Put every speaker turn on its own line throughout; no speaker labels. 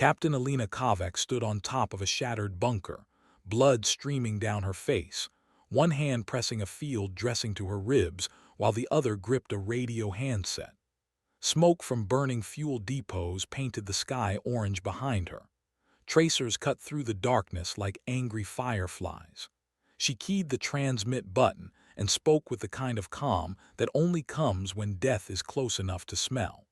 Captain Elena Kovac stood on top of a shattered bunker, blood streaming down her face, one hand pressing a field dressing to her ribs while the other gripped a radio handset. Smoke from burning fuel depots painted the sky orange behind her. Tracers cut through the darkness like angry fireflies. She keyed the transmit button and spoke with the kind of calm that only comes when death is close enough to smell.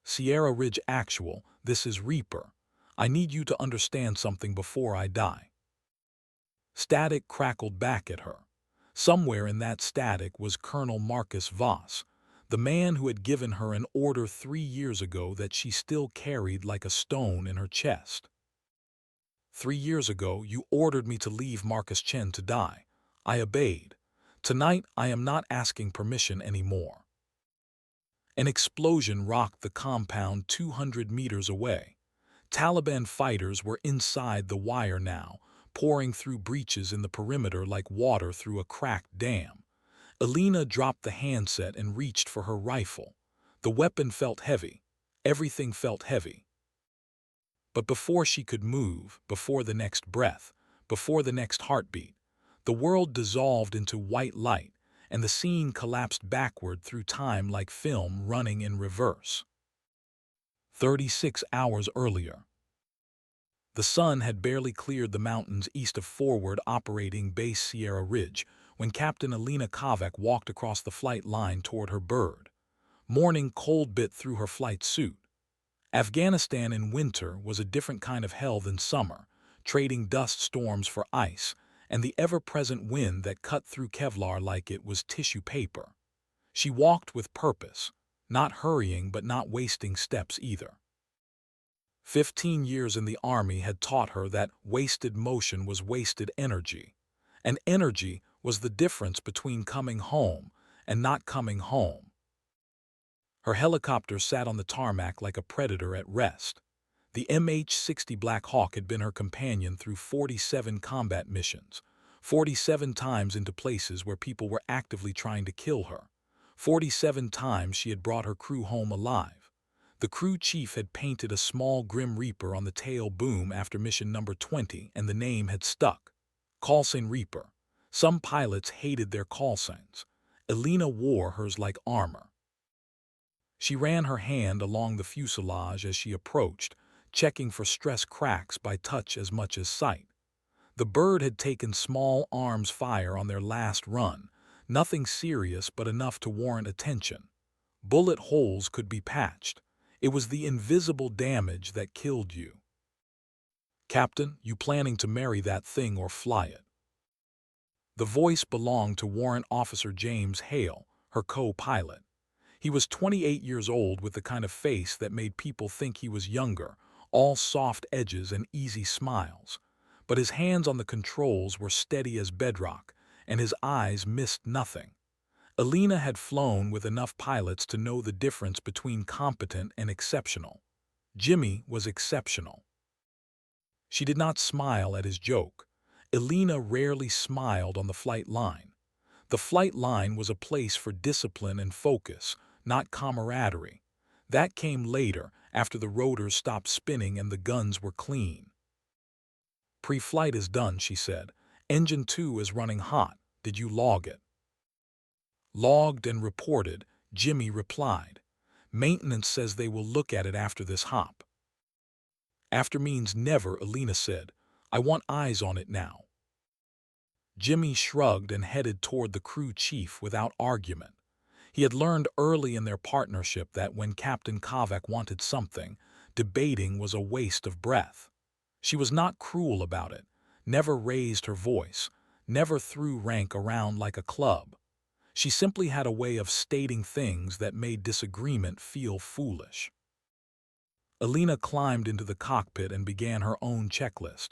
Sierra Ridge Actual, this is Reaper. I need you to understand something before I die. Static crackled back at her. Somewhere in that static was Colonel Marcus Voss, the man who had given her an order 3 years ago that she still carried like a stone in her chest. 3 years ago, you ordered me to leave Marcus Chen to die. I obeyed. Tonight, I am not asking permission anymore. An explosion rocked the compound 200 meters away. Taliban fighters were inside the wire now, pouring through breaches in the perimeter like water through a cracked dam. Elena dropped the handset and reached for her rifle. The weapon felt heavy. Everything felt heavy. But before she could move, before the next breath, before the next heartbeat, the world dissolved into white light, and the scene collapsed backward through time like film running in reverse. 36 hours earlier. The sun had barely cleared the mountains east of forward operating base Sierra Ridge when Captain Elena Kovac walked across the flight line toward her bird. Morning cold bit through her flight suit. Afghanistan in winter was a different kind of hell than summer, trading dust storms for ice, and the ever-present wind that cut through Kevlar like it was tissue paper. She walked with purpose, not hurrying but not wasting steps either. 15 years in the army had taught her that wasted motion was wasted energy, and energy was the difference between coming home and not coming home. Her helicopter sat on the tarmac like a predator at rest. The MH-60 Black Hawk had been her companion through 47 combat missions, 47 times into places where people were actively trying to kill her. 47 times she had brought her crew home alive. The crew chief had painted a small Grim Reaper on the tail boom after mission number 20, and the name had stuck. Callsign Reaper. Some pilots hated their call signs. Elena wore hers like armor. She ran her hand along the fuselage as she approached, checking for stress cracks by touch as much as sight. The bird had taken small arms fire on their last run, nothing serious but enough to warrant attention. Bullet holes could be patched. It was the invisible damage that killed you. Captain, you planning to marry that thing or fly it? The voice belonged to Warrant Officer James Hale, her co-pilot. He was 28 years old with the kind of face that made people think he was younger, all soft edges and easy smiles. But his hands on the controls were steady as bedrock, and his eyes missed nothing. Elena had flown with enough pilots to know the difference between competent and exceptional. Jimmy was exceptional. She did not smile at his joke. Elena rarely smiled on the flight line. The flight line was a place for discipline and focus, not camaraderie. That came later, after the rotors stopped spinning and the guns were clean. Pre-flight is done, she said. Engine 2 is running hot. Did you log it? Logged and reported, Jimmy replied. Maintenance says they will look at it after this hop. After means never, Elena said. I want eyes on it now. Jimmy shrugged and headed toward the crew chief without argument. He had learned early in their partnership that when Captain Kovac wanted something, debating was a waste of breath. She was not cruel about it, never raised her voice, never threw rank around like a club. She simply had a way of stating things that made disagreement feel foolish. Elena climbed into the cockpit and began her own checklist.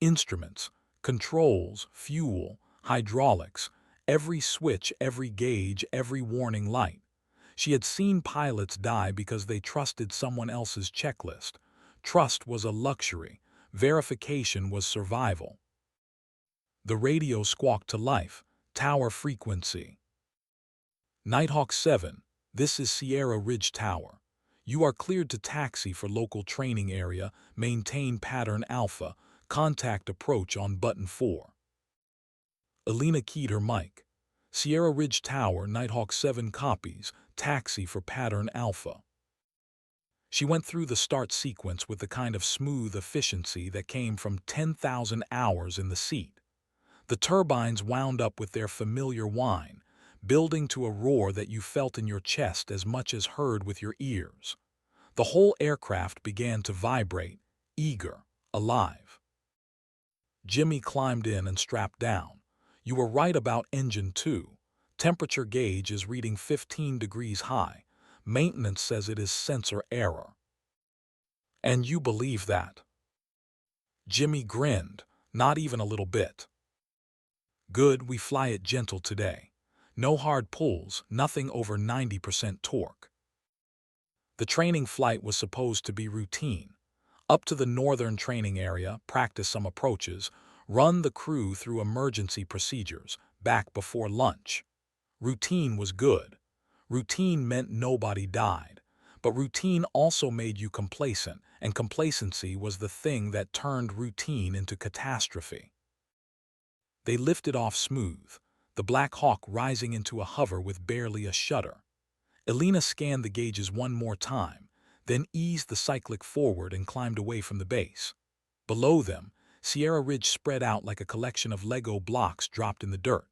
Instruments, controls, fuel, hydraulics, every switch, every gauge, every warning light. She had seen pilots die because they trusted someone else's checklist. Trust was a luxury. Verification was survival. The radio squawked to life. Tower frequency. Nighthawk 7, this is Sierra Ridge Tower. You are cleared to taxi for local training area, maintain pattern alpha, contact approach on button 4. Elena keyed her mic. Sierra Ridge Tower, Nighthawk 7 copies, taxi for pattern alpha. She went through the start sequence with the kind of smooth efficiency that came from 10,000 hours in the seat. The turbines wound up with their familiar whine, building to a roar that you felt in your chest as much as heard with your ears. The whole aircraft began to vibrate, eager, alive. Jimmy climbed in and strapped down. You were right about engine 2. Temperature gauge is reading 15 degrees high. Maintenance says it is sensor error. And you believe that? Jimmy grinned, not even a little bit. Good, we fly it gentle today. No hard pulls, nothing over 90% torque. The training flight was supposed to be routine. Up to the northern training area, practice some approaches, run the crew through emergency procedures, back before lunch. Routine was good. Routine meant nobody died. But routine also made you complacent, and complacency was the thing that turned routine into catastrophe. They lifted off smooth, the Black Hawk rising into a hover with barely a shudder. Elena scanned the gauges one more time, then eased the cyclic forward and climbed away from the base. Below them, Sierra Ridge spread out like a collection of Lego blocks dropped in the dirt.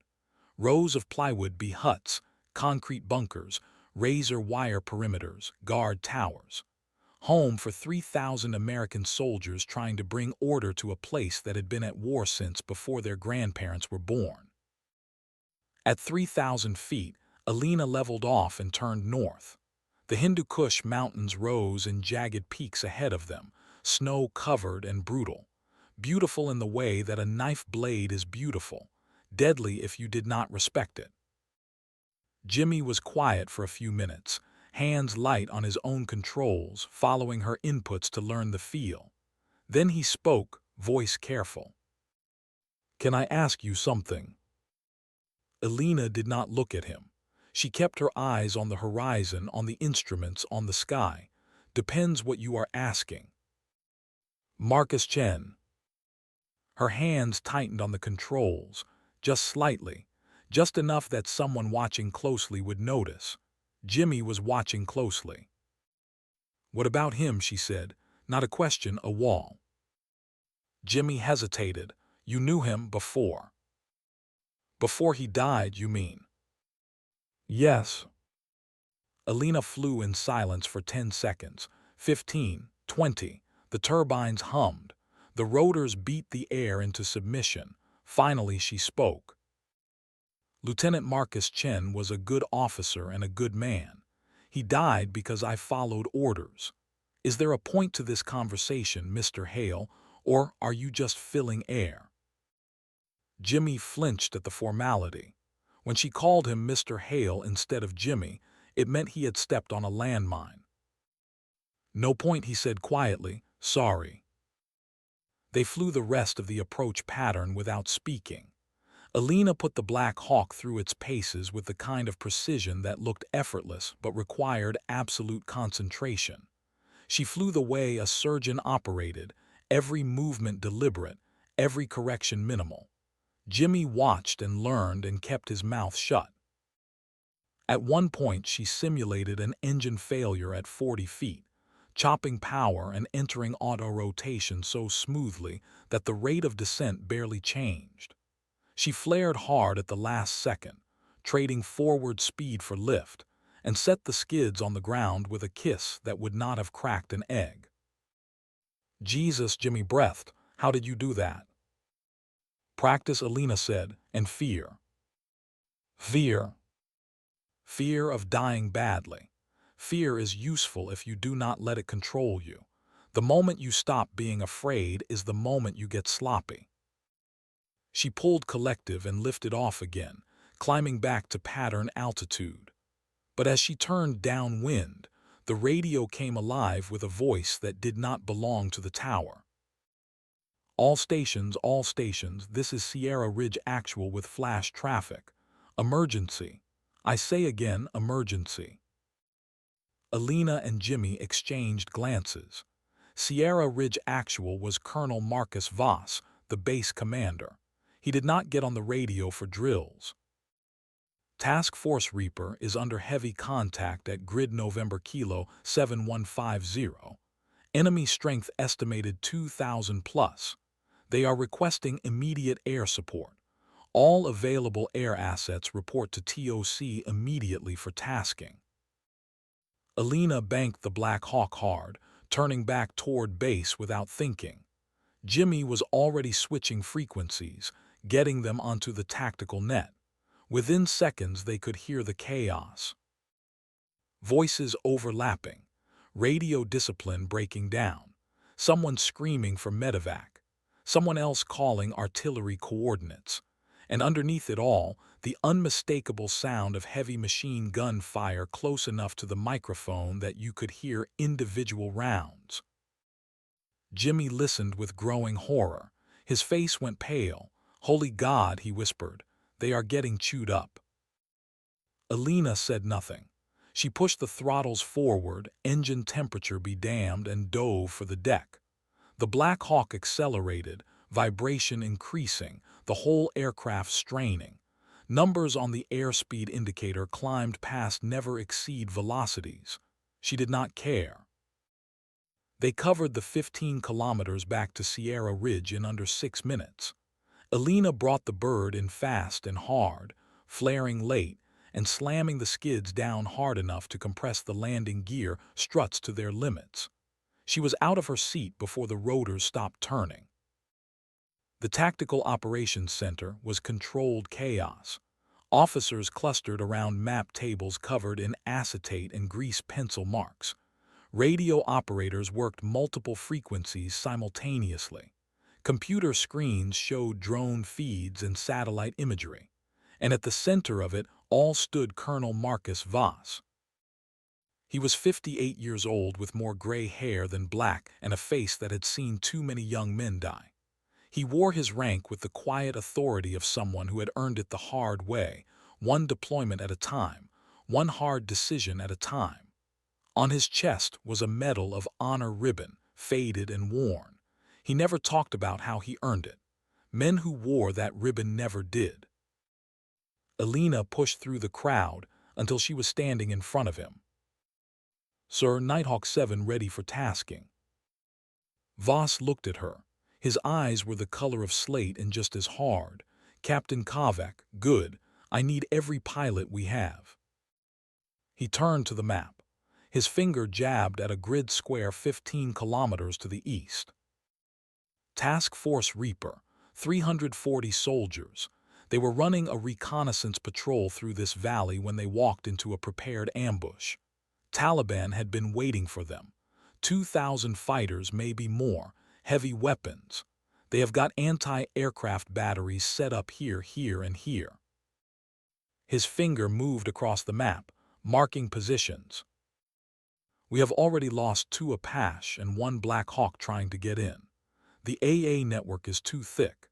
Rows of plywood be huts, concrete bunkers, razor wire perimeters, guard towers. Home for 3,000 American soldiers trying to bring order to a place that had been at war since before their grandparents were born. At 3,000 feet, Elena leveled off and turned north. The Hindu Kush mountains rose in jagged peaks ahead of them, snow-covered and brutal. Beautiful in the way that a knife blade is beautiful, deadly if you did not respect it. Jimmy was quiet for a few minutes, hands light on his own controls, following her inputs to learn the feel. Then he spoke, voice careful. "Can I ask you something?" Elena did not look at him. She kept her eyes on the horizon, on the instruments, on the sky. Depends what you are asking. Marcus Chen. Her hands tightened on the controls, just slightly, just enough that someone watching closely would notice. Jimmy was watching closely. "What about him?" she said. Not a question, a wall. Jimmy hesitated. "You knew him before." "Before he died, you mean?" "Yes." Elena flew in silence for 10 seconds, 15, 20. The turbines hummed. The rotors beat the air into submission. Finally she spoke. "Lieutenant Marcus Chen was a good officer and a good man. He died because I followed orders. Is there a point to this conversation, Mr. Hale, or are you just filling air?" Jimmy flinched at the formality. When she called him Mr. Hale instead of Jimmy, it meant he had stepped on a landmine. "No point," he said quietly. "Sorry." They flew the rest of the approach pattern without speaking. Elena put the Black Hawk through its paces with the kind of precision that looked effortless but required absolute concentration. She flew the way a surgeon operated, every movement deliberate, every correction minimal. Jimmy watched and learned and kept his mouth shut. At one point she simulated an engine failure at 40 feet, chopping power and entering auto-rotation so smoothly that the rate of descent barely changed. She flared hard at the last second, trading forward speed for lift, and set the skids on the ground with a kiss that would not have cracked an egg. "Jesus," Jimmy breathed. "How did you do that?" "Practice," Elena said, "and fear." Fear. Fear of dying badly. Fear is useful if you do not let it control you. The moment you stop being afraid is the moment you get sloppy. She pulled collective and lifted off again, climbing back to pattern altitude. But as she turned downwind, the radio came alive with a voice that did not belong to the tower. All stations, this is Sierra Ridge Actual with flash traffic. Emergency. I say again, emergency." Elena and Jimmy exchanged glances. Sierra Ridge Actual was Colonel Marcus Voss, the base commander. He did not get on the radio for drills. Task Force Reaper is under heavy contact at Grid November Kilo 7150. Enemy strength estimated 2,000 plus. They are requesting immediate air support. All available air assets report to TOC immediately for tasking. Elena banked the Black Hawk hard, turning back toward base without thinking. Jimmy was already switching frequencies, getting them onto the tactical net. Within seconds they could hear the chaos. Voices overlapping, radio discipline breaking down, someone screaming for medevac, someone else calling artillery coordinates, and underneath it all, the unmistakable sound of heavy machine gun fire close enough to the microphone that you could hear individual rounds. Jimmy listened with growing horror. His face went pale. "Holy God," he whispered, "they are getting chewed up." Elena said nothing. She pushed the throttles forward, engine temperature be damned, and dove for the deck. The Black Hawk accelerated, vibration increasing, the whole aircraft straining. Numbers on the airspeed indicator climbed past never-exceed velocities. She did not care. They covered the 15 kilometers back to Sierra Ridge in under 6 minutes. Elena brought the bird in fast and hard, flaring late, and slamming the skids down hard enough to compress the landing gear struts to their limits. She was out of her seat before the rotors stopped turning. The Tactical Operations Center was controlled chaos. Officers clustered around map tables covered in acetate and grease pencil marks. Radio operators worked multiple frequencies simultaneously. Computer screens showed drone feeds and satellite imagery. And at the center of it all stood Colonel Marcus Voss. He was 58 years old with more gray hair than black and a face that had seen too many young men die. He wore his rank with the quiet authority of someone who had earned it the hard way, one deployment at a time, one hard decision at a time. On his chest was a Medal of Honor ribbon, faded and worn. He never talked about how he earned it. Men who wore that ribbon never did. Elena pushed through the crowd until she was standing in front of him. "Sir, Nighthawk 7 ready for tasking." Voss looked at her. His eyes were the color of slate and just as hard. "Captain Kovac, good. I need every pilot we have." He turned to the map. His finger jabbed at a grid square 15 kilometers to the east. Task Force Reaper, 340 soldiers. They were running a reconnaissance patrol through this valley when they walked into a prepared ambush. Taliban had been waiting for them. 2,000 fighters, maybe more, heavy weapons. They have got anti-aircraft batteries set up here, here, and here. His finger moved across the map, marking positions. "We have already lost 2 Apache and 1 Black Hawk trying to get in. The AA network is too thick.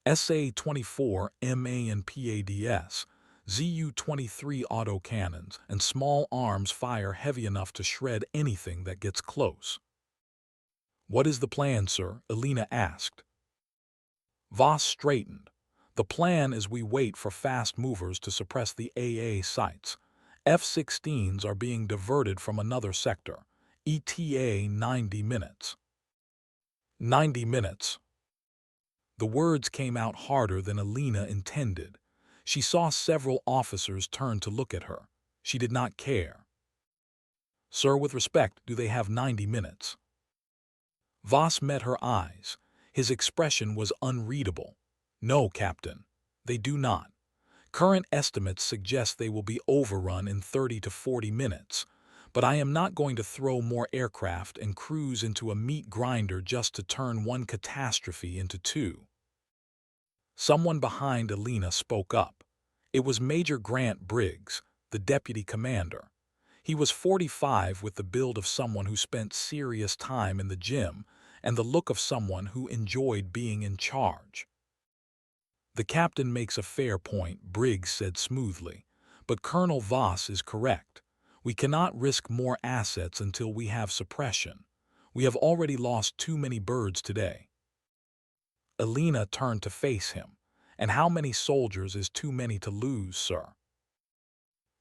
SA-24 MA and PADS, ZU-23 autocannons, and small arms fire heavy enough to shred anything that gets close." "What is the plan, sir?" Elena asked. Voss straightened. "The plan is we wait for fast movers to suppress the AA sites. F-16s are being diverted from another sector. ETA 90 minutes. 90 minutes. The words came out harder than Elena intended. She saw several officers turn to look at her. She did not care. "Sir, with respect, do they have 90 minutes? Voss met her eyes. His expression was unreadable. "No, Captain. They do not. Current estimates suggest they will be overrun in 30 to 40 minutes, but I am not going to throw more aircraft and crews into a meat grinder just to turn one catastrophe into 2. Someone behind Elena spoke up. It was Major Grant Briggs, the deputy commander. He was 45 with the build of someone who spent serious time in the gym and the look of someone who enjoyed being in charge. "The captain makes a fair point," Briggs said smoothly, "but Colonel Voss is correct. We cannot risk more assets until we have suppression. We have already lost too many birds today. Elena turned to face him. And how many soldiers is too many to lose, sir?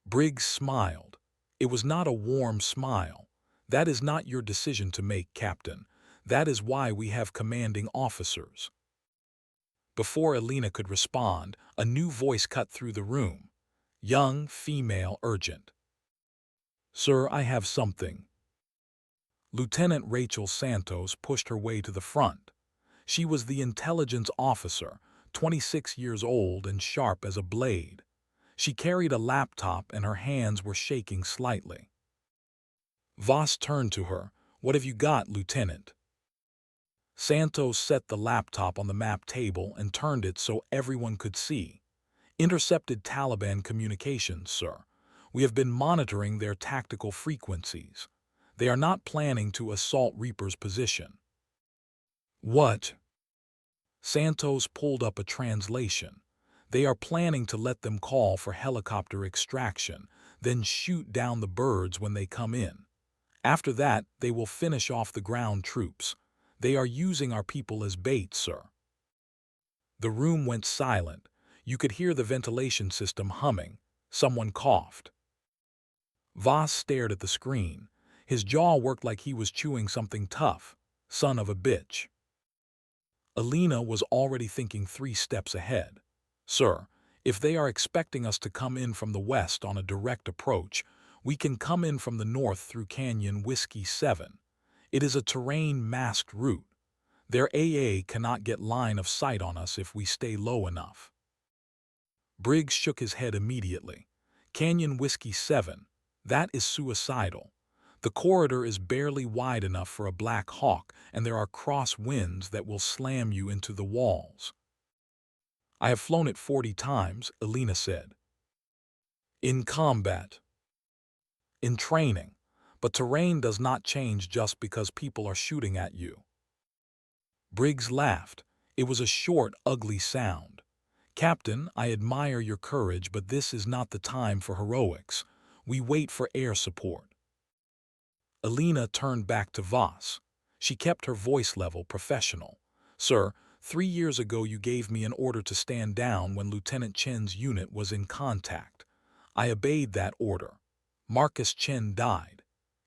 Briggs smiled. It was not a warm smile. That is not your decision to make, Captain. That is why we have commanding officers. Before Elena could respond, a new voice cut through the room. Young, female, urgent. Sir, I have something. Lieutenant Rachel Santos pushed her way to the front. She was the intelligence officer, 26 years old and sharp as a blade. She carried a laptop and her hands were shaking slightly. Voss turned to her. What have you got, Lieutenant? Santos set the laptop on the map table and turned it so everyone could see. Intercepted Taliban communications, sir. We have been monitoring their tactical frequencies. They are not planning to assault Reaper's position. What? Santos pulled up a translation. They are planning to let them call for helicopter extraction, then shoot down the birds when they come in. After that, they will finish off the ground troops. They are using our people as bait, sir. The room went silent. You could hear the ventilation system humming. Someone coughed. Voss stared at the screen. His jaw worked like he was chewing something tough. Son of a bitch. Elena was already thinking 3 steps ahead. Sir, if they are expecting us to come in from the west on a direct approach, we can come in from the north through Canyon Whiskey 7. It is a terrain-masked route. Their AA cannot get line of sight on us if we stay low enough. Briggs shook his head immediately. Canyon Whiskey 7. That is suicidal. The corridor is barely wide enough for a Black Hawk, and there are cross winds that will slam you into the walls. I have flown it 40 times, Elena said. In combat. In training. But terrain does not change just because people are shooting at you. Briggs laughed. It was a short, ugly sound. Captain, I admire your courage, but this is not the time for heroics. We wait for air support. Elena turned back to Voss. She kept her voice level, professional. Sir, 3 years ago you gave me an order to stand down when Lieutenant Chen's unit was in contact. I obeyed that order. Marcus Chen died.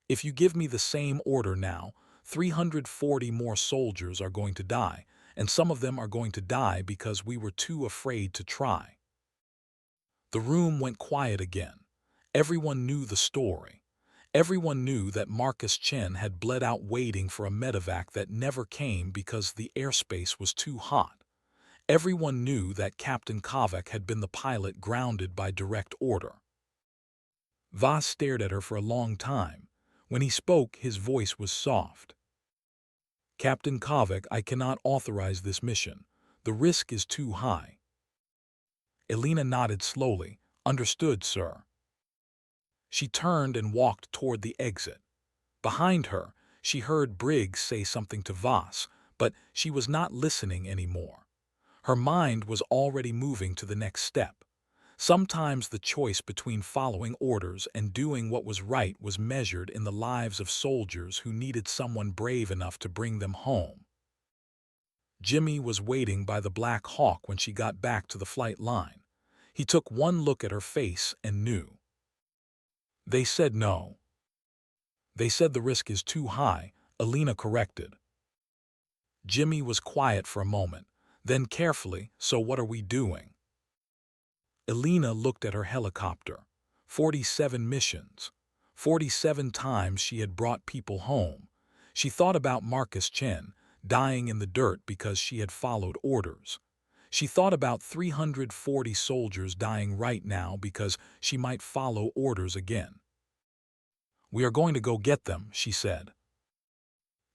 If you give me the same order now, 340 more soldiers are going to die, and some of them are going to die because we were too afraid to try. The room went quiet again. Everyone knew the story. Everyone knew that Marcus Chen had bled out waiting for a medevac that never came because the airspace was too hot. Everyone knew that Captain Kovac had been the pilot grounded by direct order. Voss stared at her for a long time. When he spoke, his voice was soft. Captain Kovac, I cannot authorize this mission. The risk is too high. Elena nodded slowly. Understood, sir. She turned and walked toward the exit. Behind her, she heard Briggs say something to Voss, but she was not listening anymore. Her mind was already moving to the next step. Sometimes the choice between following orders and doing what was right was measured in the lives of soldiers who needed someone brave enough to bring them home. Jimmy was waiting by the Black Hawk when she got back to the flight line. He took one look at her face and knew. They said no. They said the risk is too high, Elena corrected. Jimmy was quiet for a moment, then carefully, so what are we doing? Elena looked at her helicopter. 47 missions. 47 times she had brought people home. She thought about Marcus Chen, dying in the dirt because she had followed orders. She thought about 340 soldiers dying right now because she might follow orders again. We are going to go get them, she said.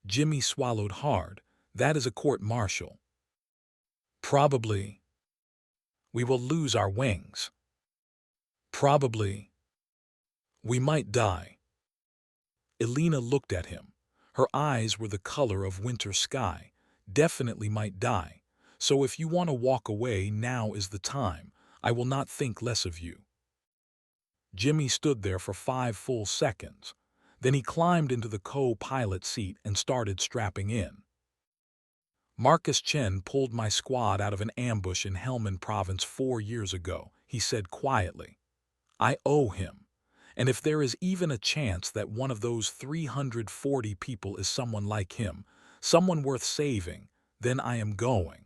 Jimmy swallowed hard. That is a court-martial. Probably. We will lose our wings. Probably. We might die. Elena looked at him. Her eyes were the color of winter sky. Definitely might die. So if you want to walk away, now is the time. I will not think less of you. Jimmy stood there for 5 full seconds. Then he climbed into the co-pilot seat and started strapping in. Marcus Chen pulled my squad out of an ambush in Helmand Province 4 years ago, he said quietly. I owe him. And if there is even a chance that one of those 340 people is someone like him, someone worth saving, then I am going.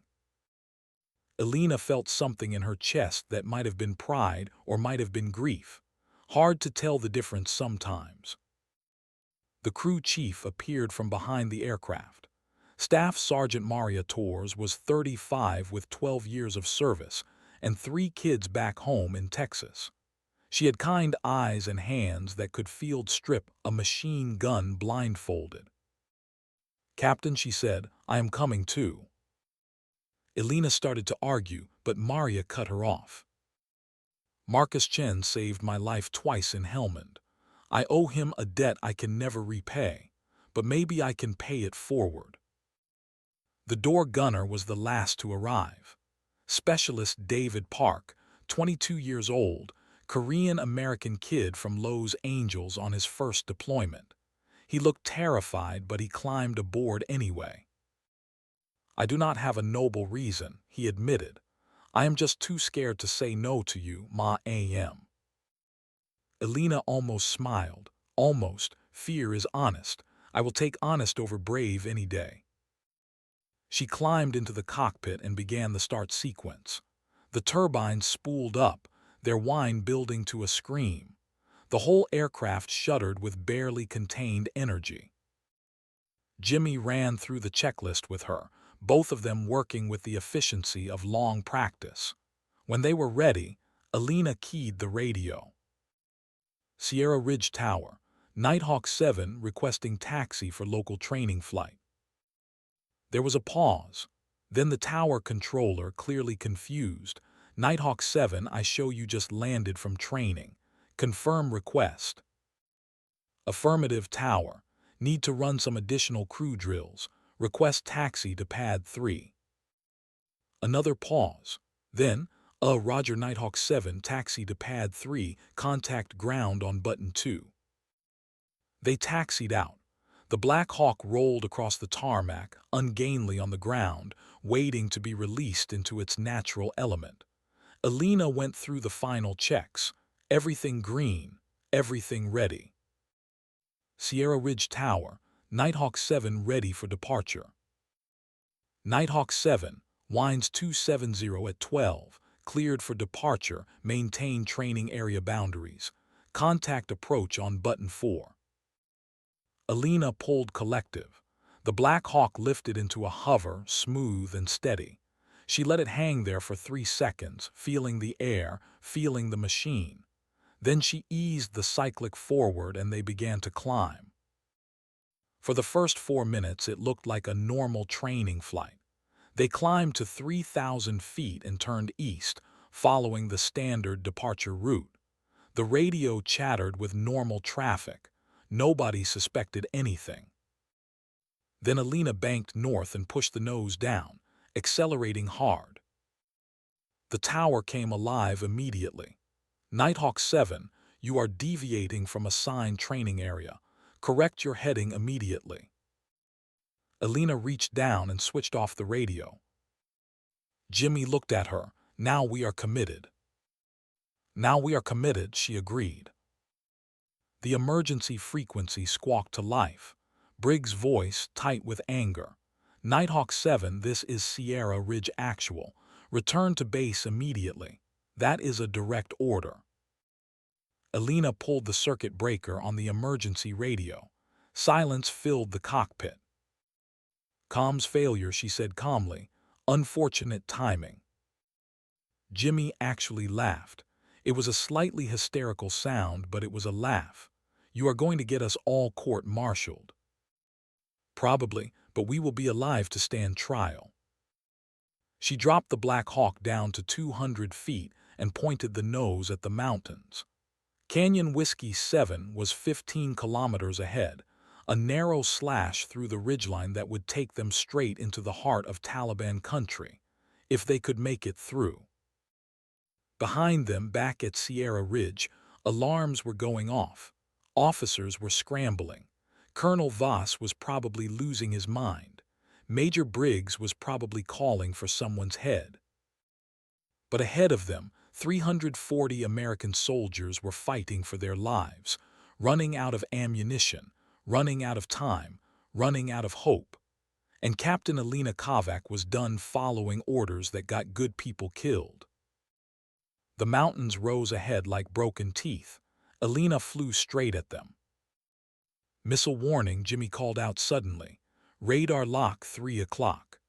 Elena felt something in her chest that might have been pride or might have been grief. Hard to tell the difference sometimes. The crew chief appeared from behind the aircraft. Staff Sergeant Maria Torres was 35 with 12 years of service and 3 kids back home in Texas. She had kind eyes and hands that could field strip a machine gun blindfolded. Captain, she said, I am coming too. Elena started to argue, but Maria cut her off. Marcus Chen saved my life twice in Helmand. I owe him a debt I can never repay, but maybe I can pay it forward. The door gunner was the last to arrive. Specialist David Park, 22 years old, Korean-American kid from Los Angeles on his first deployment. He looked terrified, but he climbed aboard anyway. I do not have a noble reason, he admitted. I am just too scared to say no to you, ma am. Elena almost smiled. Almost. Fear is honest. I will take honest over brave any day. She climbed into the cockpit and began the start sequence. The turbines spooled up, their whine building to a scream. The whole aircraft shuddered with barely contained energy. Jimmy ran through the checklist with her, both of them working with the efficiency of long practice. When they were ready, Elena keyed the radio. Sierra Ridge Tower, Nighthawk 7 requesting taxi for local training flight. There was a pause. Then the tower controller, clearly confused. Nighthawk 7, I show you just landed from training. Confirm request. Affirmative tower. Need to run some additional crew drills. Request taxi to pad 3. Another pause. Then, Roger Nighthawk 7, taxi to pad 3, contact ground on button 2. They taxied out. The Black Hawk rolled across the tarmac, ungainly on the ground, waiting to be released into its natural element. Elena went through the final checks. Everything green, everything ready. Sierra Ridge Tower, Nighthawk 7 ready for departure. Nighthawk 7, winds 270 at 12, cleared for departure, maintain training area boundaries. Contact approach on button 4. Elena pulled collective. The Black Hawk lifted into a hover, smooth and steady. She let it hang there for 3 seconds, feeling the air, feeling the machine. Then she eased the cyclic forward and they began to climb. For the first 4 minutes it looked like a normal training flight. They climbed to 3,000 feet and turned east, following the standard departure route. The radio chattered with normal traffic. Nobody suspected anything. Then Elena banked north and pushed the nose down, accelerating hard. The tower came alive immediately. Nighthawk 7, you are deviating from assigned training area. Correct your heading immediately. Elena reached down and switched off the radio. Jimmy looked at her. Now we are committed. Now we are committed, she agreed. The emergency frequency squawked to life. Briggs' voice, tight with anger. Nighthawk 7, this is Sierra Ridge Actual. Return to base immediately. That is a direct order. Elena pulled the circuit breaker on the emergency radio. Silence filled the cockpit. Comms failure, she said calmly. Unfortunate timing. Jimmy actually laughed. It was a slightly hysterical sound, but it was a laugh. You are going to get us all court-martialed. Probably, but we will be alive to stand trial. She dropped the Black Hawk down to 200 feet and pointed the nose at the mountains. Canyon Whiskey 7 was 15 kilometers ahead, a narrow slash through the ridgeline that would take them straight into the heart of Taliban country, if they could make it through. Behind them, back at Sierra Ridge, Alarms were going off. Officers were scrambling. Colonel Voss was probably losing his mind. Major Briggs was probably calling for someone's head. But ahead of them, 340 American soldiers were fighting for their lives, running out of ammunition, running out of time, running out of hope. And Captain Elena Kovac was done following orders that got good people killed. The mountains rose ahead like broken teeth. Elena flew straight at them. "Missile warning," Jimmy called out suddenly. "Radar lock 3 o'clock."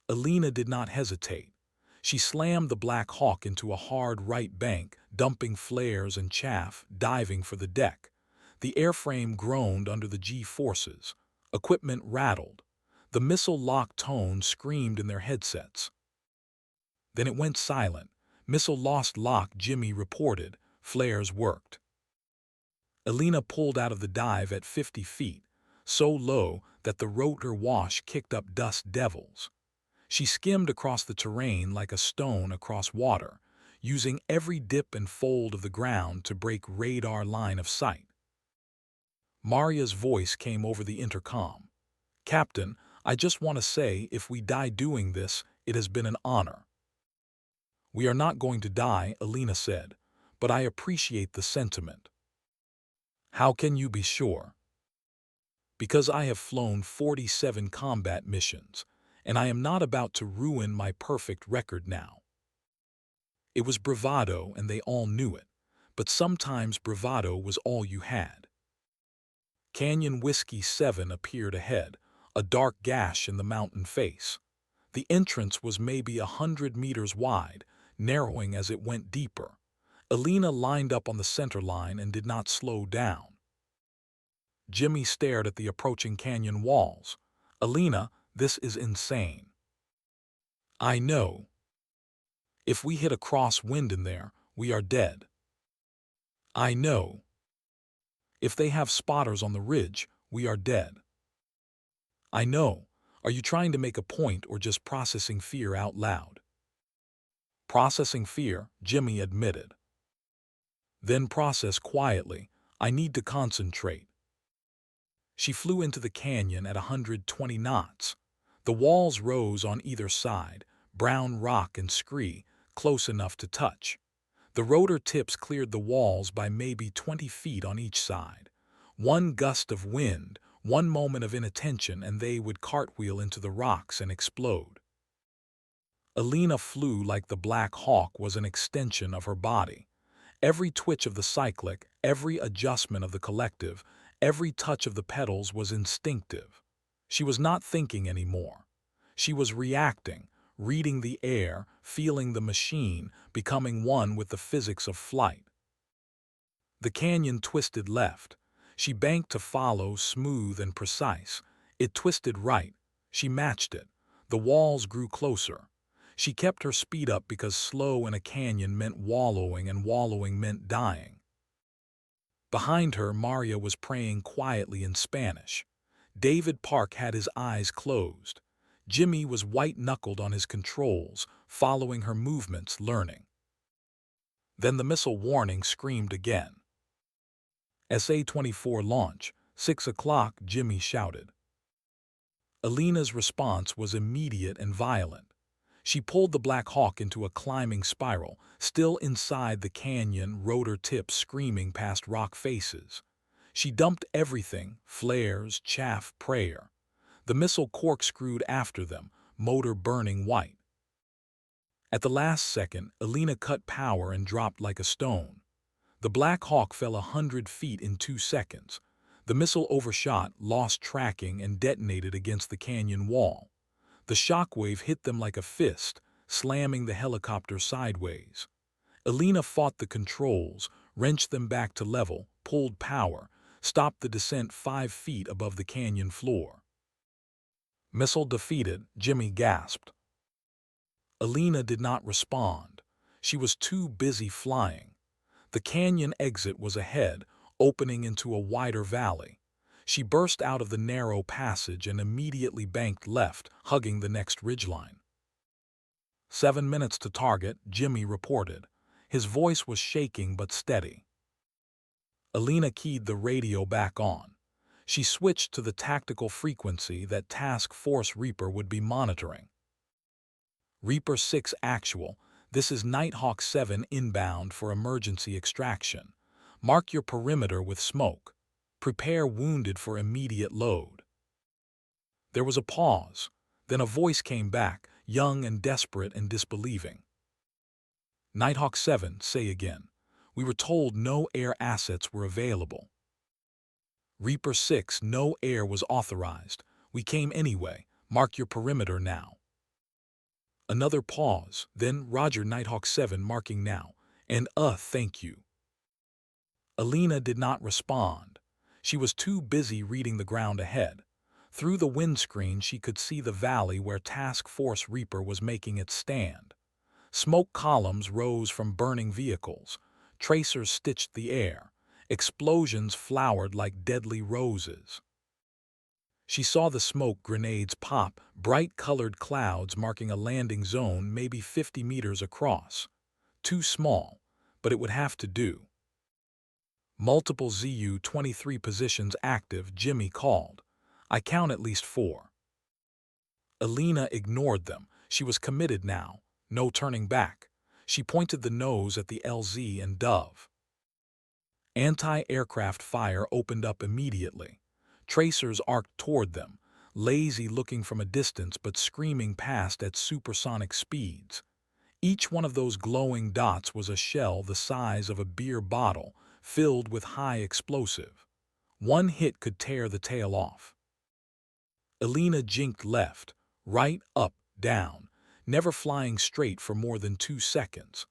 Elena did not hesitate. She slammed the Black Hawk into a hard right bank, dumping flares and chaff, diving for the deck. The airframe groaned under the G-forces. Equipment rattled. The missile lock tone screamed in their headsets. Then it went silent. "Missile lost lock," Jimmy reported. Flares worked. Elena pulled out of the dive at 50 feet, so low that the rotor wash kicked up dust devils. She skimmed across the terrain like a stone across water, using every dip and fold of the ground to break radar line of sight. Maria's voice came over the intercom. "Captain, I just want to say, if we die doing this, it has been an honor." "We are not going to die," Elena said, "but I appreciate the sentiment." "How can you be sure?" "Because I have flown 47 combat missions, and I am not about to ruin my perfect record now." It was bravado, and they all knew it, but sometimes bravado was all you had. Canyon Whiskey 7 appeared ahead, a dark gash in the mountain face. The entrance was maybe 100 meters wide, narrowing as it went deeper. Elena lined up on the center line and did not slow down. Jimmy stared at the approaching canyon walls. "Elena, this is insane." "I know. If we hit a crosswind in there, we are dead." "I know. If they have spotters on the ridge, we are dead." "I know. Are you trying to make a point or just processing fear out loud?" "Processing fear," Jimmy admitted. "Then process quietly. I need to concentrate." She flew into the canyon at 120 knots. The walls rose on either side, brown rock and scree, close enough to touch. The rotor tips cleared the walls by maybe 20 feet on each side. One gust of wind, one moment of inattention, and they would cartwheel into the rocks and explode. Elena flew like the Black Hawk was an extension of her body. Every twitch of the cyclic, every adjustment of the collective, every touch of the pedals was instinctive. She was not thinking anymore. She was reacting, reading the air, feeling the machine, becoming one with the physics of flight. The canyon twisted left. She banked to follow, smooth and precise. It twisted right. She matched it. The walls grew closer. She kept her speed up because slow in a canyon meant wallowing, and wallowing meant dying. Behind her, Maria was praying quietly in Spanish. David Park had his eyes closed. Jimmy was white-knuckled on his controls, following her movements, learning. Then the missile warning screamed again. SA-24 launch, 6 o'clock, Jimmy shouted. Elena's response was immediate and violent. She pulled the Black Hawk into a climbing spiral, still inside the canyon, rotor tips screaming past rock faces. She dumped everything, flares, chaff, prayer. The missile corkscrewed after them, motor burning white. At the last second, Elena cut power and dropped like a stone. The Black Hawk fell 100 feet in 2 seconds. The missile overshot, lost tracking, and detonated against the canyon wall. The shockwave hit them like a fist, slamming the helicopter sideways. Elena fought the controls, wrenched them back to level, pulled power, stopped the descent 5 feet above the canyon floor. "Missile defeated," Jimmy gasped. Elena did not respond. She was too busy flying. The canyon exit was ahead, opening into a wider valley. She burst out of the narrow passage and immediately banked left, hugging the next ridgeline. 7 minutes to target, Jimmy reported. His voice was shaking but steady. Elena keyed the radio back on. She switched to the tactical frequency that Task Force Reaper would be monitoring. Reaper 6 actual, this is Nighthawk 7 inbound for emergency extraction. Mark your perimeter with smoke. Prepare wounded for immediate load. There was a pause. Then a voice came back, young and desperate and disbelieving. Nighthawk 7, say again. We were told no air assets were available. Reaper 6, no air was authorized. We came anyway. Mark your perimeter now. Another pause, then Roger Nighthawk 7 marking now, and thank you. Elena did not respond. She was too busy reading the ground ahead. Through the windscreen she could see the valley where Task Force Reaper was making its stand. Smoke columns rose from burning vehicles. Tracers stitched the air. Explosions flowered like deadly roses. She saw the smoke grenades pop, bright-colored clouds marking a landing zone maybe 50 meters across. Too small, but it would have to do. Multiple ZU-23 positions active, Jimmy called. I count at least 4. Elena ignored them. She was committed now. No turning back. She pointed the nose at the LZ and Dove. Anti-aircraft fire opened up immediately. Tracers arced toward them, lazy looking from a distance but screaming past at supersonic speeds. Each one of those glowing dots was a shell the size of a beer bottle, filled with high explosive. One hit could tear the tail off. Elena jinked left, right, up, down, never flying straight for more than 2 seconds.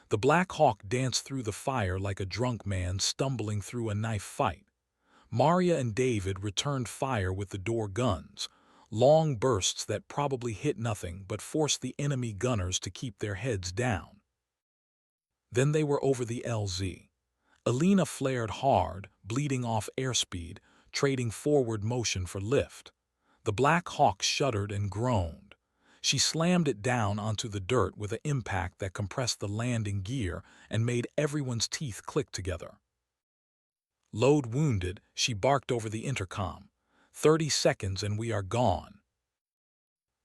The Black Hawk danced through the fire like a drunk man stumbling through a knife fight. Maria and David returned fire with the door guns, long bursts that probably hit nothing but forced the enemy gunners to keep their heads down. Then they were over the LZ. Elena flared hard, bleeding off airspeed, trading forward motion for lift. The Black Hawk shuddered and groaned. She slammed it down onto the dirt with an impact that compressed the landing gear and made everyone's teeth click together. Load wounded, she barked over the intercom. 30 seconds and we are gone.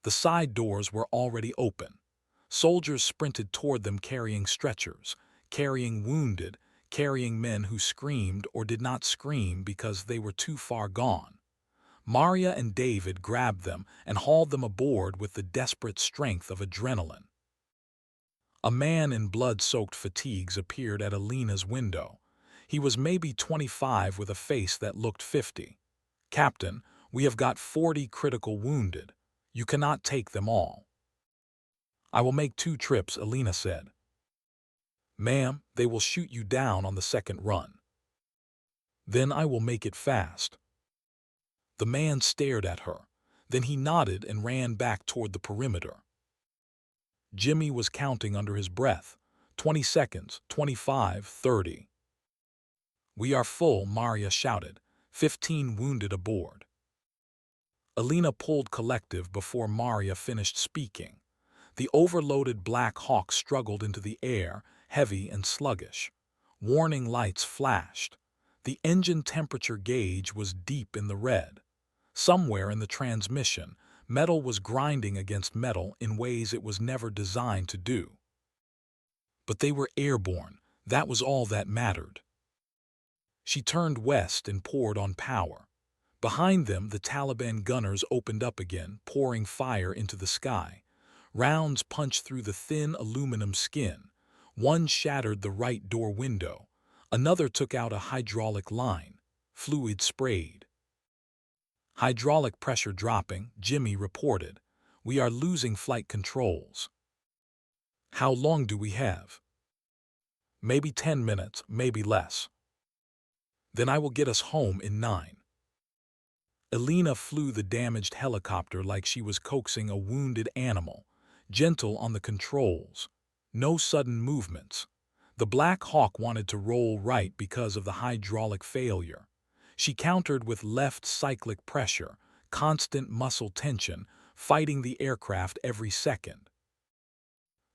The side doors were already open. Soldiers sprinted toward them carrying stretchers, carrying wounded, carrying men who screamed or did not scream because they were too far gone. Maria and David grabbed them and hauled them aboard with the desperate strength of adrenaline. A man in blood-soaked fatigues appeared at Elena's window. He was maybe 25 with a face that looked 50. Captain, we have got 40 critical wounded. You cannot take them all. I will make 2 trips, Elena said. Ma'am, they will shoot you down on the second run. Then I will make it fast. The man stared at her. Then he nodded and ran back toward the perimeter. Jimmy was counting under his breath. 20 seconds, 25, 30. We are full, Maria shouted. 15 wounded aboard. Elena pulled collective before Maria finished speaking. The overloaded Black Hawk struggled into the air, heavy and sluggish. Warning lights flashed. The engine temperature gauge was deep in the red. Somewhere in the transmission, metal was grinding against metal in ways it was never designed to do. But they were airborne. That was all that mattered. She turned west and poured on power. Behind them, the Taliban gunners opened up again, pouring fire into the sky. Rounds punched through the thin aluminum skin. One shattered the right door window. Another took out a hydraulic line. Fluid sprayed. Hydraulic pressure dropping, Jimmy reported. We are losing flight controls. How long do we have? Maybe 10 minutes, maybe less. Then I will get us home in 9. Elena flew the damaged helicopter like she was coaxing a wounded animal, gentle on the controls. No sudden movements. The Black Hawk wanted to roll right because of the hydraulic failure. She countered with left cyclic pressure, constant muscle tension, fighting the aircraft every second.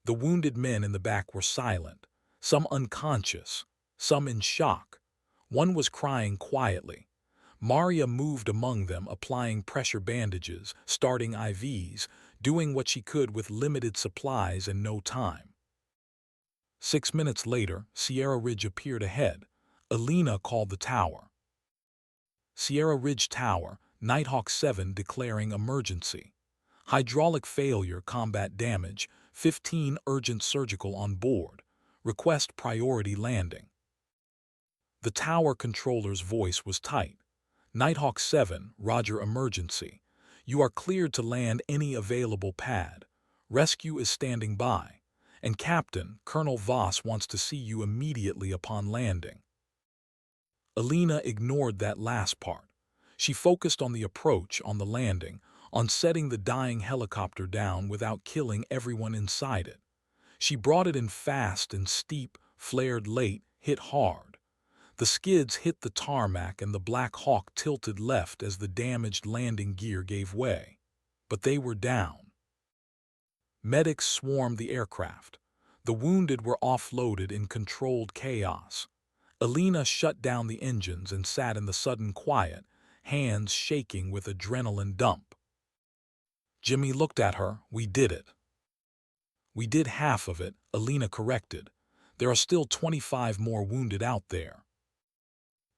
The wounded men in the back were silent. some unconscious, some in shock. One was crying quietly. Maria moved among them, applying pressure bandages, starting IVs, doing what she could with limited supplies and no time. 6 minutes later, Sierra Ridge appeared ahead. Elena called the tower. Sierra Ridge Tower, Nighthawk 7 declaring emergency. Hydraulic failure, combat damage, 15 urgent surgical on board. Request priority landing. The tower controller's voice was tight. Nighthawk 7, roger emergency. You are cleared to land any available pad. Rescue is standing by. And Captain, Colonel Voss wants to see you immediately upon landing. Elena ignored that last part. She focused on the approach, on the landing, on setting the dying helicopter down without killing everyone inside it. She brought it in fast and steep, flared late, hit hard. The skids hit the tarmac and the Black Hawk tilted left as the damaged landing gear gave way. But they were down. Medics swarmed the aircraft. The wounded were offloaded in controlled chaos. Elena shut down the engines and sat in the sudden quiet, hands shaking with adrenaline dump. Jimmy looked at her. We did it. We did half of it, Elena corrected. There are still 25 more wounded out there.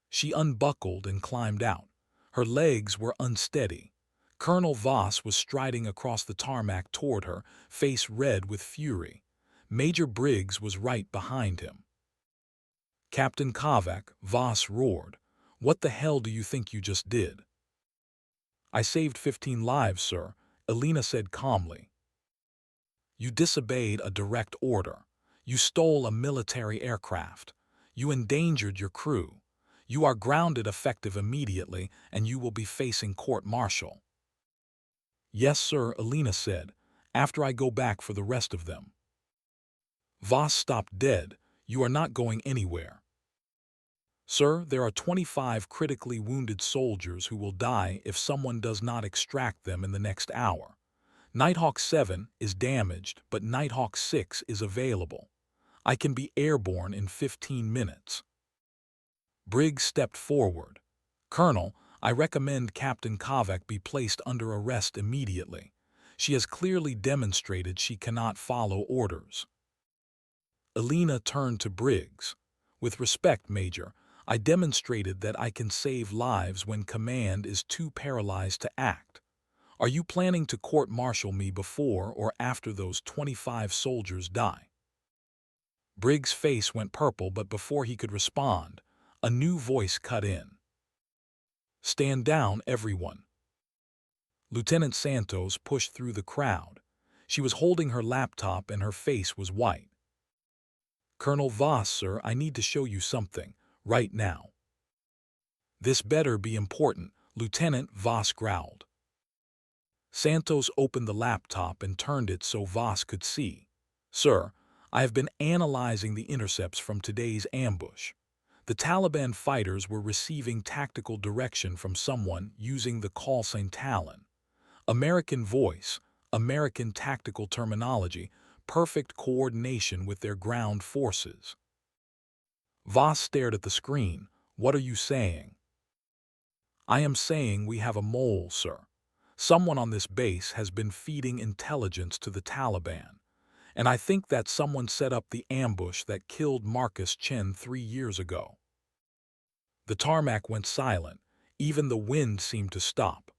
She unbuckled and climbed out. Her legs were unsteady. Colonel Voss was striding across the tarmac toward her, face red with fury. Major Briggs was right behind him. Captain Kovac, Voss roared. What the hell do you think you just did? I saved 15 lives, sir, Elena said calmly. You disobeyed a direct order. You stole a military aircraft. You endangered your crew. You are grounded effective immediately, and you will be facing court-martial. Yes, sir, Elena said, after I go back for the rest of them. Voss stopped dead. You are not going anywhere. Sir, there are 25 critically wounded soldiers who will die if someone does not extract them in the next hour. Nighthawk 7 is damaged, but Nighthawk 6 is available. I can be airborne in 15 minutes. Briggs stepped forward. Colonel, I recommend Captain Kovac be placed under arrest immediately. She has clearly demonstrated she cannot follow orders. Elena turned to Briggs. With respect, Major, I demonstrated that I can save lives when command is too paralyzed to act. Are you planning to court-martial me before or after those 25 soldiers die? Briggs' face went purple, but before he could respond, a new voice cut in. Stand down, everyone. Lieutenant Santos pushed through the crowd. She was holding her laptop and her face was white. Colonel Voss, sir, I need to show you something, right now. This better be important, Lieutenant Voss growled. Santos opened the laptop and turned it so Voss could see. Sir, I have been analyzing the intercepts from today's ambush. The Taliban fighters were receiving tactical direction from someone using the call sign Talon. American voice, American tactical terminology, perfect coordination with their ground forces. Voss stared at the screen. What are you saying? I am saying we have a mole, sir. Someone on this base has been feeding intelligence to the Taliban. And I think that someone set up the ambush that killed Marcus Chen 3 years ago. The tarmac went silent. Even the wind seemed to stop.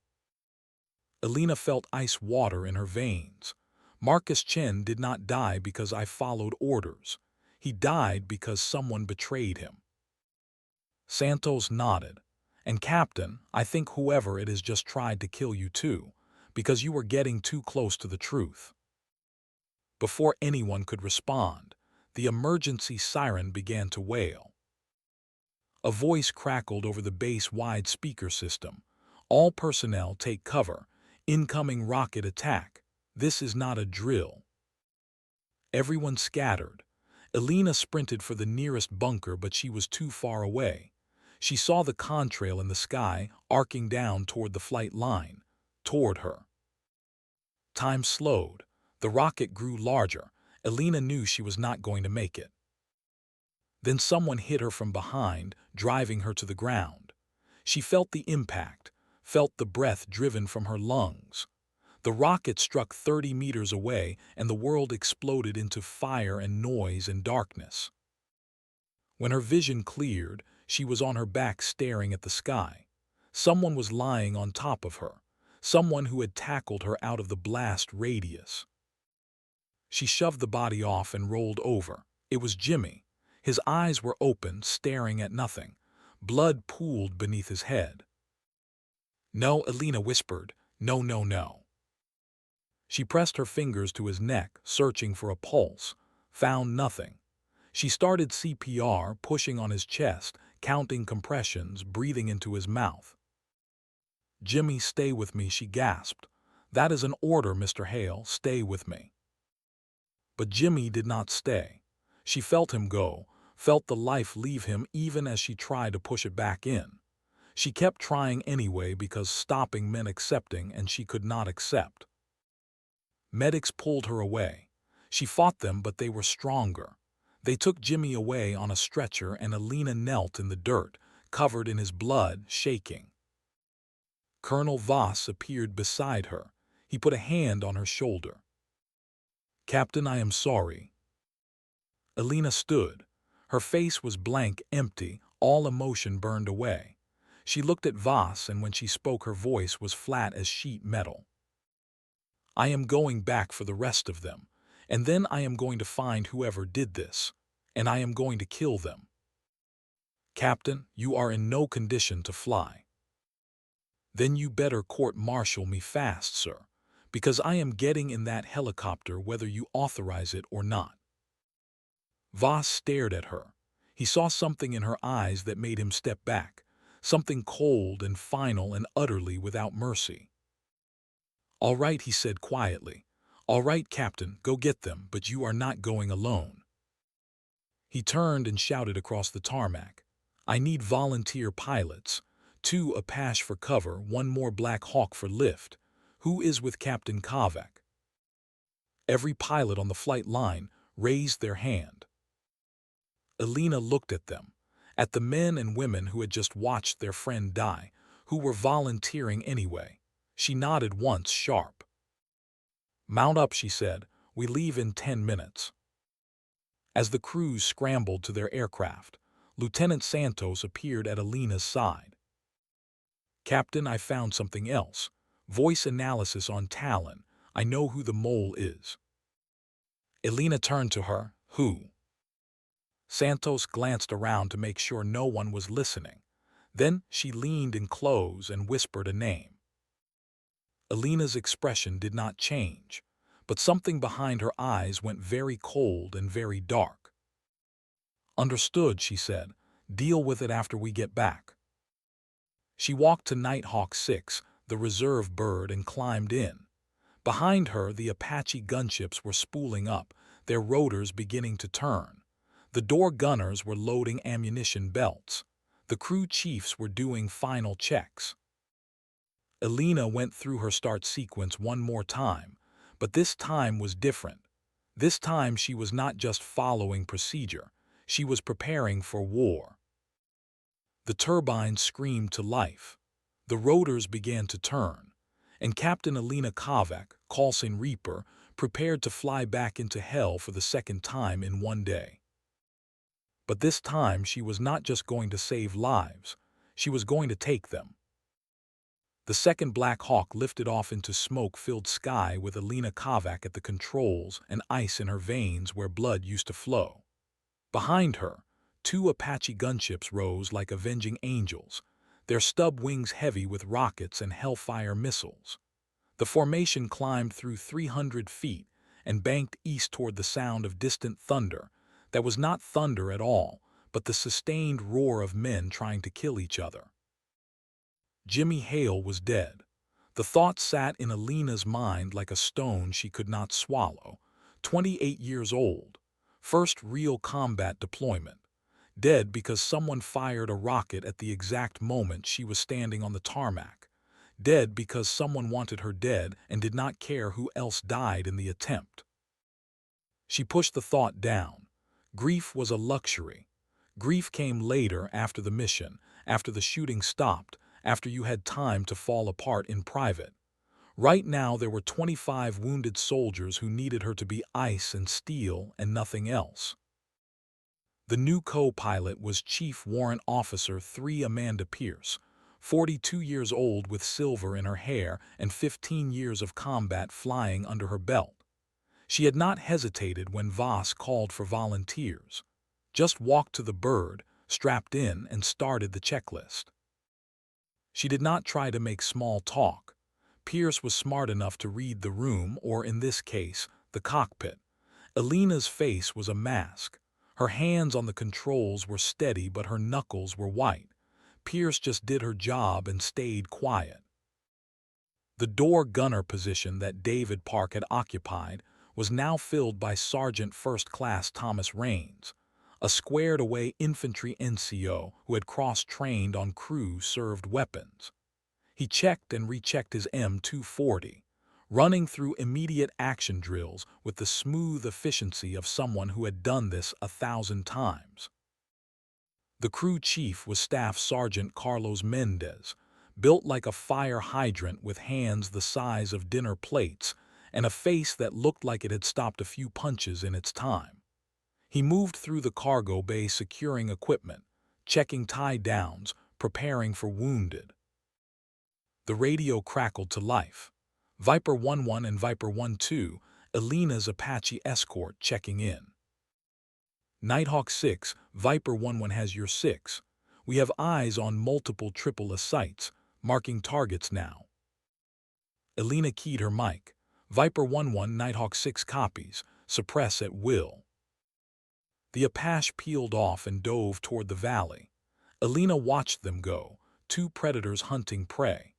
Elena felt ice water in her veins. Marcus Chen did not die because I followed orders. He died because someone betrayed him. Santos nodded. And Captain, I think whoever it is just tried to kill you too, because you were getting too close to the truth. Before anyone could respond, the emergency siren began to wail. A voice crackled over the base-wide speaker system. All personnel take cover. Incoming rocket attack. This is not a drill. Everyone scattered. Elena sprinted for the nearest bunker, but she was too far away. She saw the contrail in the sky, arcing down toward the flight line, toward her. Time slowed. The rocket grew larger. Elena knew she was not going to make it. Then someone hit her from behind, driving her to the ground. She felt the impact, felt the breath driven from her lungs. The rocket struck 30 meters away, and the world exploded into fire and noise and darkness. When her vision cleared, she was on her back staring at the sky. Someone was lying on top of her, someone who had tackled her out of the blast radius. She shoved the body off and rolled over. It was Jimmy. His eyes were open, staring at nothing. Blood pooled beneath his head. "No," Elena whispered. "No, no, no." She pressed her fingers to his neck, searching for a pulse. Found nothing. She started CPR, pushing on his chest, counting compressions, breathing into his mouth. "Jimmy, stay with me," she gasped. "That is an order, Mr. Hale. Stay with me." But Jimmy did not stay. She felt him go, felt the life leave him even as she tried to push it back in. She kept trying anyway because stopping meant accepting, and she could not accept. Medics pulled her away. She fought them, but they were stronger. They took Jimmy away on a stretcher, and Elena knelt in the dirt, covered in his blood, shaking. Colonel Voss appeared beside her. He put a hand on her shoulder. "Captain, I am sorry." Elena stood. Her face was blank, empty, all emotion burned away. She looked at Voss, and when she spoke her voice was flat as sheet metal. "I am going back for the rest of them, and then I am going to find whoever did this, and I am going to kill them. Captain, you are in no condition to fly." "Then you better court-martial me fast, sir, because I am getting in that helicopter whether you authorize it or not." Voss stared at her. He saw something in her eyes that made him step back, something cold and final and utterly without mercy. "All right," he said quietly. "All right, Captain, go get them, but you are not going alone." He turned and shouted across the tarmac. "I need volunteer pilots. 2 Apache for cover, 1 more Black Hawk for lift. Who is with Captain Kovac?" Every pilot on the flight line raised their hand. Elena looked at them, at the men and women who had just watched their friend die, who were volunteering anyway. She nodded once, sharp. "Mount up," she said. "We leave in 10 minutes." As the crews scrambled to their aircraft, Lieutenant Santos appeared at Elena's side. "Captain, I found something else. Voice analysis on Talon. I know who the mole is." Elena turned to her. "Who?" Santos glanced around to make sure no one was listening. Then she leaned in close and whispered a name. Elena's expression did not change, but something behind her eyes went very cold and very dark. "Understood," she said. "Deal with it after we get back." She walked to Nighthawk 6, the reserve bird, and climbed in. Behind her, the Apache gunships were spooling up, their rotors beginning to turn. The door gunners were loading ammunition belts. The crew chiefs were doing final checks. Elena went through her start sequence one more time, but this time was different. This time she was not just following procedure, she was preparing for war. The turbines screamed to life. The rotors began to turn, and Captain Elena Kovac, Coulson Reaper, prepared to fly back into hell for the second time in one day. But this time she was not just going to save lives, she was going to take them. The second Black Hawk lifted off into smoke-filled sky with Elena Kovac at the controls and ice in her veins where blood used to flow. Behind her, 2 Apache gunships rose like avenging angels, their stub wings heavy with rockets and Hellfire missiles. The formation climbed through 300 feet and banked east toward the sound of distant thunder that was not thunder at all, but the sustained roar of men trying to kill each other. Jimmy Hale was dead. The thought sat in Elena's mind like a stone she could not swallow. 28 years old. First real combat deployment. Dead because someone fired a rocket at the exact moment she was standing on the tarmac. Dead because someone wanted her dead and did not care who else died in the attempt. She pushed the thought down. Grief was a luxury. Grief came later after the mission, after the shooting stopped, after you had time to fall apart in private. Right now there were 25 wounded soldiers who needed her to be ice and steel and nothing else. The new co-pilot was Chief Warrant Officer 3 Amanda Pierce, 42 years old with silver in her hair and 15 years of combat flying under her belt. She had not hesitated when Voss called for volunteers. Just walked to the bird, strapped in, and started the checklist. She did not try to make small talk. Pierce was smart enough to read the room, or in this case, the cockpit. Elena's face was a mask. Her hands on the controls were steady, but her knuckles were white. Pierce just did her job and stayed quiet. The door gunner position that David Park had occupied was now filled by Sergeant First Class Thomas Raines, a squared-away infantry NCO who had cross-trained on crew-served weapons. He checked and rechecked his M240, running through immediate action drills with the smooth efficiency of someone who had done this 1,000 times. The crew chief was Staff Sergeant Carlos Mendez, built like a fire hydrant with hands the size of dinner plates and a face that looked like it had stopped a few punches in its time. He moved through the cargo bay securing equipment, checking tie-downs, preparing for wounded. The radio crackled to life. Viper 1-1 and Viper 1-2, Elena's Apache escort checking in. Nighthawk 6, Viper 1-1 has your 6. We have eyes on multiple triple sights, marking targets now. Elena keyed her mic. Viper 1-1, Nighthawk 6 copies, suppress at will. The Apache peeled off and dove toward the valley. Elena watched them go, two predators hunting prey.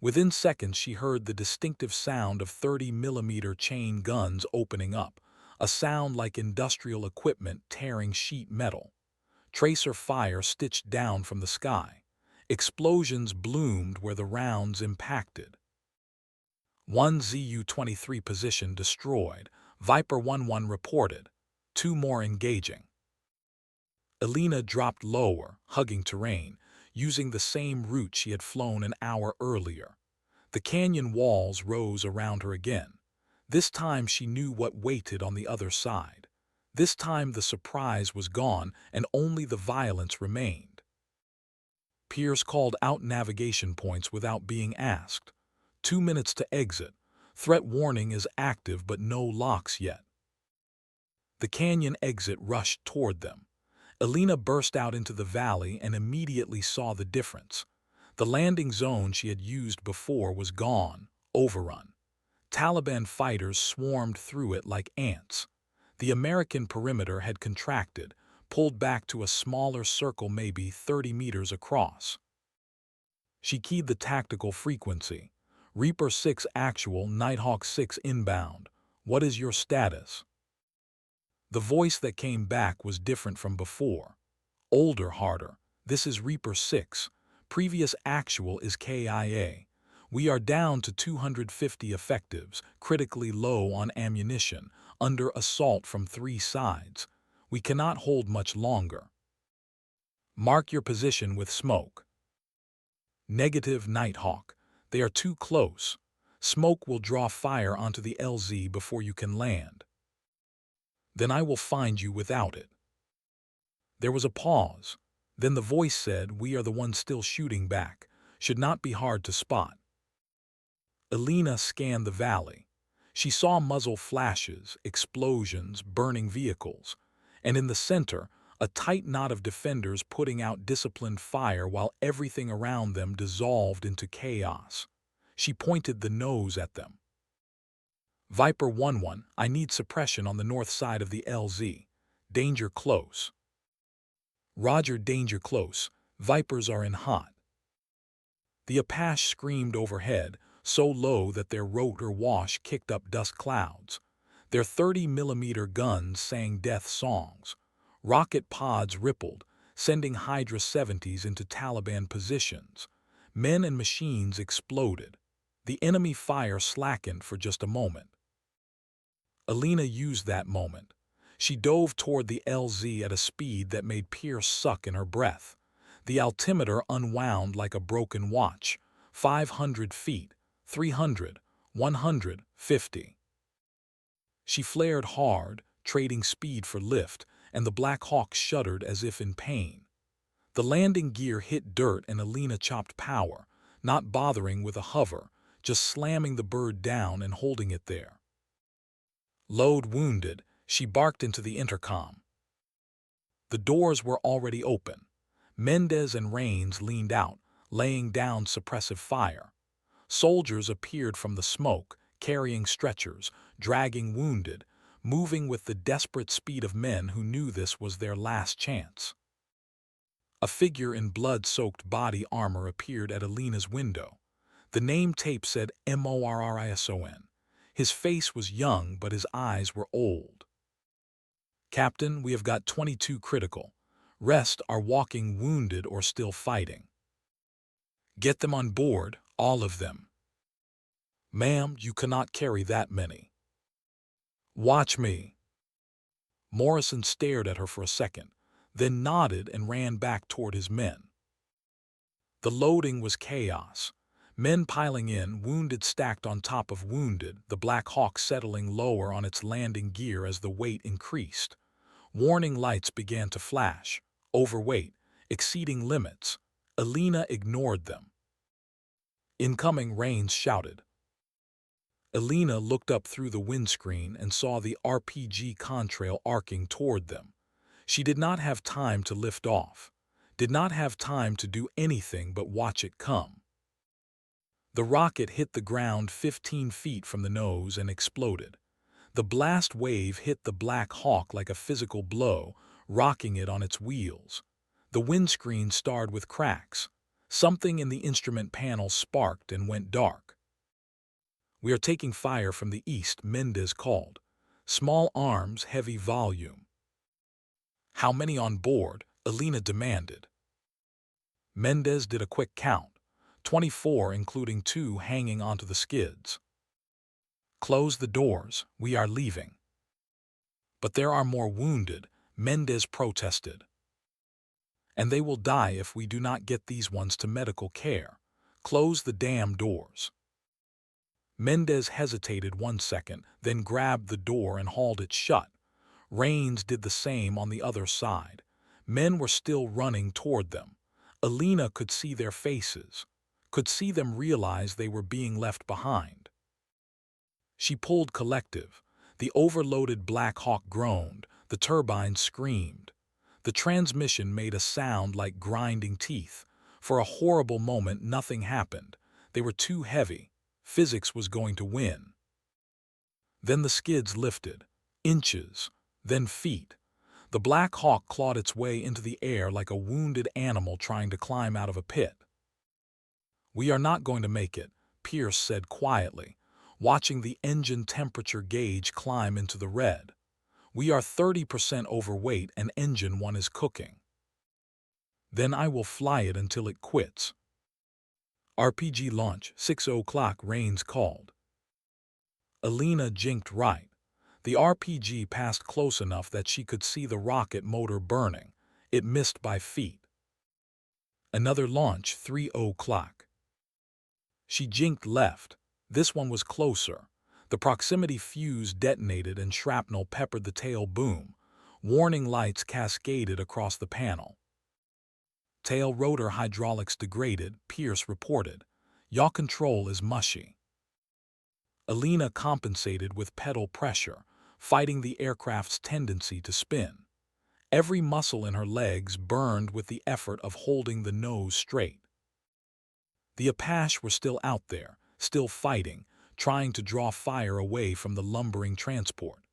Within seconds she heard the distinctive sound of 30mm chain guns opening up, a sound like industrial equipment tearing sheet metal. Tracer fire stitched down from the sky. Explosions bloomed where the rounds impacted. One Zu-23 position destroyed, Viper 1-1 reported. Two more engaging. Elena dropped lower, hugging terrain, using the same route she had flown an hour earlier. The canyon walls rose around her again. This time she knew what waited on the other side. This time the surprise was gone and only the violence remained. Pierce called out navigation points without being asked. 2 minutes to exit. Threat warning is active but no locks yet. The canyon exit rushed toward them. Elena burst out into the valley and immediately saw the difference. The landing zone she had used before was gone, overrun. Taliban fighters swarmed through it like ants. The American perimeter had contracted, pulled back to a smaller circle maybe 30 meters across. She keyed the tactical frequency. Reaper 6 actual, Nighthawk 6 inbound. What is your status? The voice that came back was different from before. Older, harder. This is Reaper 6. Previous actual is KIA. We are down to 250 effectives, critically low on ammunition, under assault from 3 sides. We cannot hold much longer. Mark your position with smoke. Negative, Nighthawk. They are too close. Smoke will draw fire onto the LZ before you can land. Then I will find you without it. There was a pause. Then the voice said, we are the ones still shooting back. Should not be hard to spot. Elena scanned the valley. She saw muzzle flashes, explosions, burning vehicles. And in the center, a tight knot of defenders putting out disciplined fire while everything around them dissolved into chaos. She pointed the nose at them. Viper 1-1, I need suppression on the north side of the LZ. Danger close. Roger, danger close. Vipers are in hot. The Apache screamed overhead, so low that their rotor wash kicked up dust clouds. Their 30mm guns sang death songs. Rocket pods rippled, sending Hydra 70s into Taliban positions. Men and machines exploded. The enemy fire slackened for just a moment. Elena used that moment. She dove toward the LZ at a speed that made Pierce suck in her breath. The altimeter unwound like a broken watch. 500 feet, 300, 150. She flared hard, trading speed for lift, and the Black Hawk shuddered as if in pain. The landing gear hit dirt and Elena chopped power, not bothering with a hover, just slamming the bird down and holding it there. Load wounded, she barked into the intercom. The doors were already open. Mendez and Raines leaned out, laying down suppressive fire. Soldiers appeared from the smoke, carrying stretchers, dragging wounded, moving with the desperate speed of men who knew this was their last chance. A figure in blood-soaked body armor appeared at Elena's window. The name tape said Morrison. His face was young, but his eyes were old. "Captain, we have got 22 critical. Rest are walking wounded or still fighting. Get them on board, all of them." "Ma'am, you cannot carry that many." "Watch me." Morrison stared at her for a second, then nodded and ran back toward his men. The loading was chaos. Men piling in, wounded stacked on top of wounded, the Black Hawk settling lower on its landing gear as the weight increased. Warning lights began to flash. Overweight, exceeding limits. Elena ignored them. "Incoming," Raines shouted. Elena looked up through the windscreen and saw the RPG contrail arcing toward them. She did not have time to lift off, did not have time to do anything but watch it come. The rocket hit the ground 15 feet from the nose and exploded. The blast wave hit the Black Hawk like a physical blow, rocking it on its wheels. The windscreen starred with cracks. Something in the instrument panel sparked and went dark. "We are taking fire from the east," Mendez called. "Small arms, heavy volume." "How many on board?" Elena demanded. Mendez did a quick count. 24, including 2 hanging onto the skids. "Close the doors, we are leaving." "But there are more wounded," Mendez protested. "And they will die if we do not get these ones to medical care. Close the damn doors." Mendez hesitated 1 second, then grabbed the door and hauled it shut. Raines did the same on the other side. Men were still running toward them. Elena could see their faces, could see them realize they were being left behind. She pulled collective. The overloaded Black Hawk groaned, the turbines screamed. The transmission made a sound like grinding teeth. For a horrible moment nothing happened. They were too heavy. Physics was going to win. Then the skids lifted. Inches, then feet. The Black Hawk clawed its way into the air like a wounded animal trying to climb out of a pit. "We are not going to make it," Pierce said quietly, watching the engine temperature gauge climb into the red. "We are 30% overweight and engine 1 is cooking." "Then I will fly it until it quits." "RPG launch, 6 o'clock," Raines called. Elena jinked right. The RPG passed close enough that she could see the rocket motor burning. It missed by feet. "Another launch, 3 o'clock." She jinked left. This one was closer. The proximity fuse detonated and shrapnel peppered the tail boom. Warning lights cascaded across the panel. "Tail rotor hydraulics degraded," Pierce reported. "Yaw control is mushy." Elena compensated with pedal pressure, fighting the aircraft's tendency to spin. Every muscle in her legs burned with the effort of holding the nose straight. The Apache were still out there, still fighting, trying to draw fire away from the lumbering transport.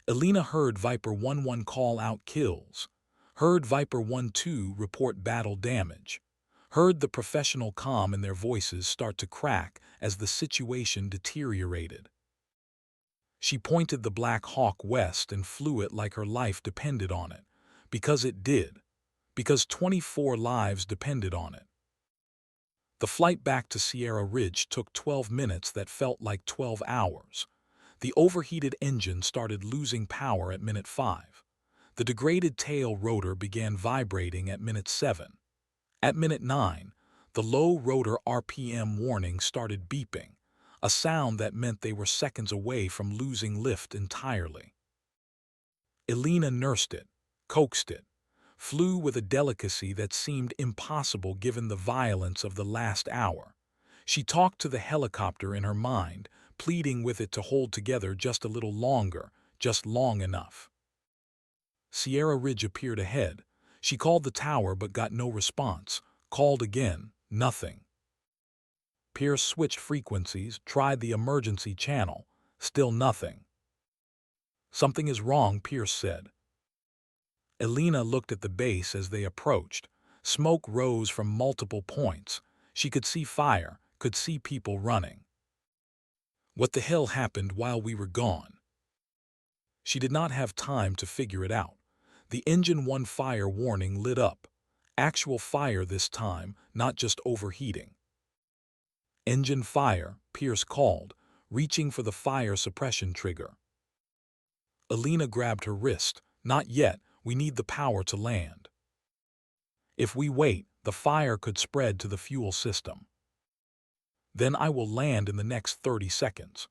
Elena heard Viper 1-1 call out kills, heard Viper 1-2 report battle damage, heard the professional calm in their voices start to crack as the situation deteriorated. She pointed the Black Hawk west and flew it like her life depended on it, because it did, because 24 lives depended on it. The flight back to Sierra Ridge took 12 minutes that felt like 12 hours. The overheated engine started losing power at minute 5. The degraded tail rotor began vibrating at minute 7. At minute 9, the low rotor RPM warning started beeping, a sound that meant they were seconds away from losing lift entirely. Elena nursed it, coaxed it, flew with a delicacy that seemed impossible given the violence of the last hour. She talked to the helicopter in her mind, pleading with it to hold together just a little longer, just long enough. Sierra Ridge appeared ahead. She called the tower but got no response. Called again, nothing. Pierce switched frequencies, tried the emergency channel. Still nothing. "Something is wrong," Pierce said. Elena looked at the base as they approached. Smoke rose from multiple points. She could see fire, could see people running. What the hell happened while we were gone? She did not have time to figure it out. The engine 1 fire warning lit up. Actual fire this time, not just overheating. "Engine fire," Pierce called, reaching for the fire suppression trigger. Elena grabbed her wrist. "Not yet, we need the power to land. If we wait, the fire could spread to the fuel system. Then I will land in the next 30 seconds.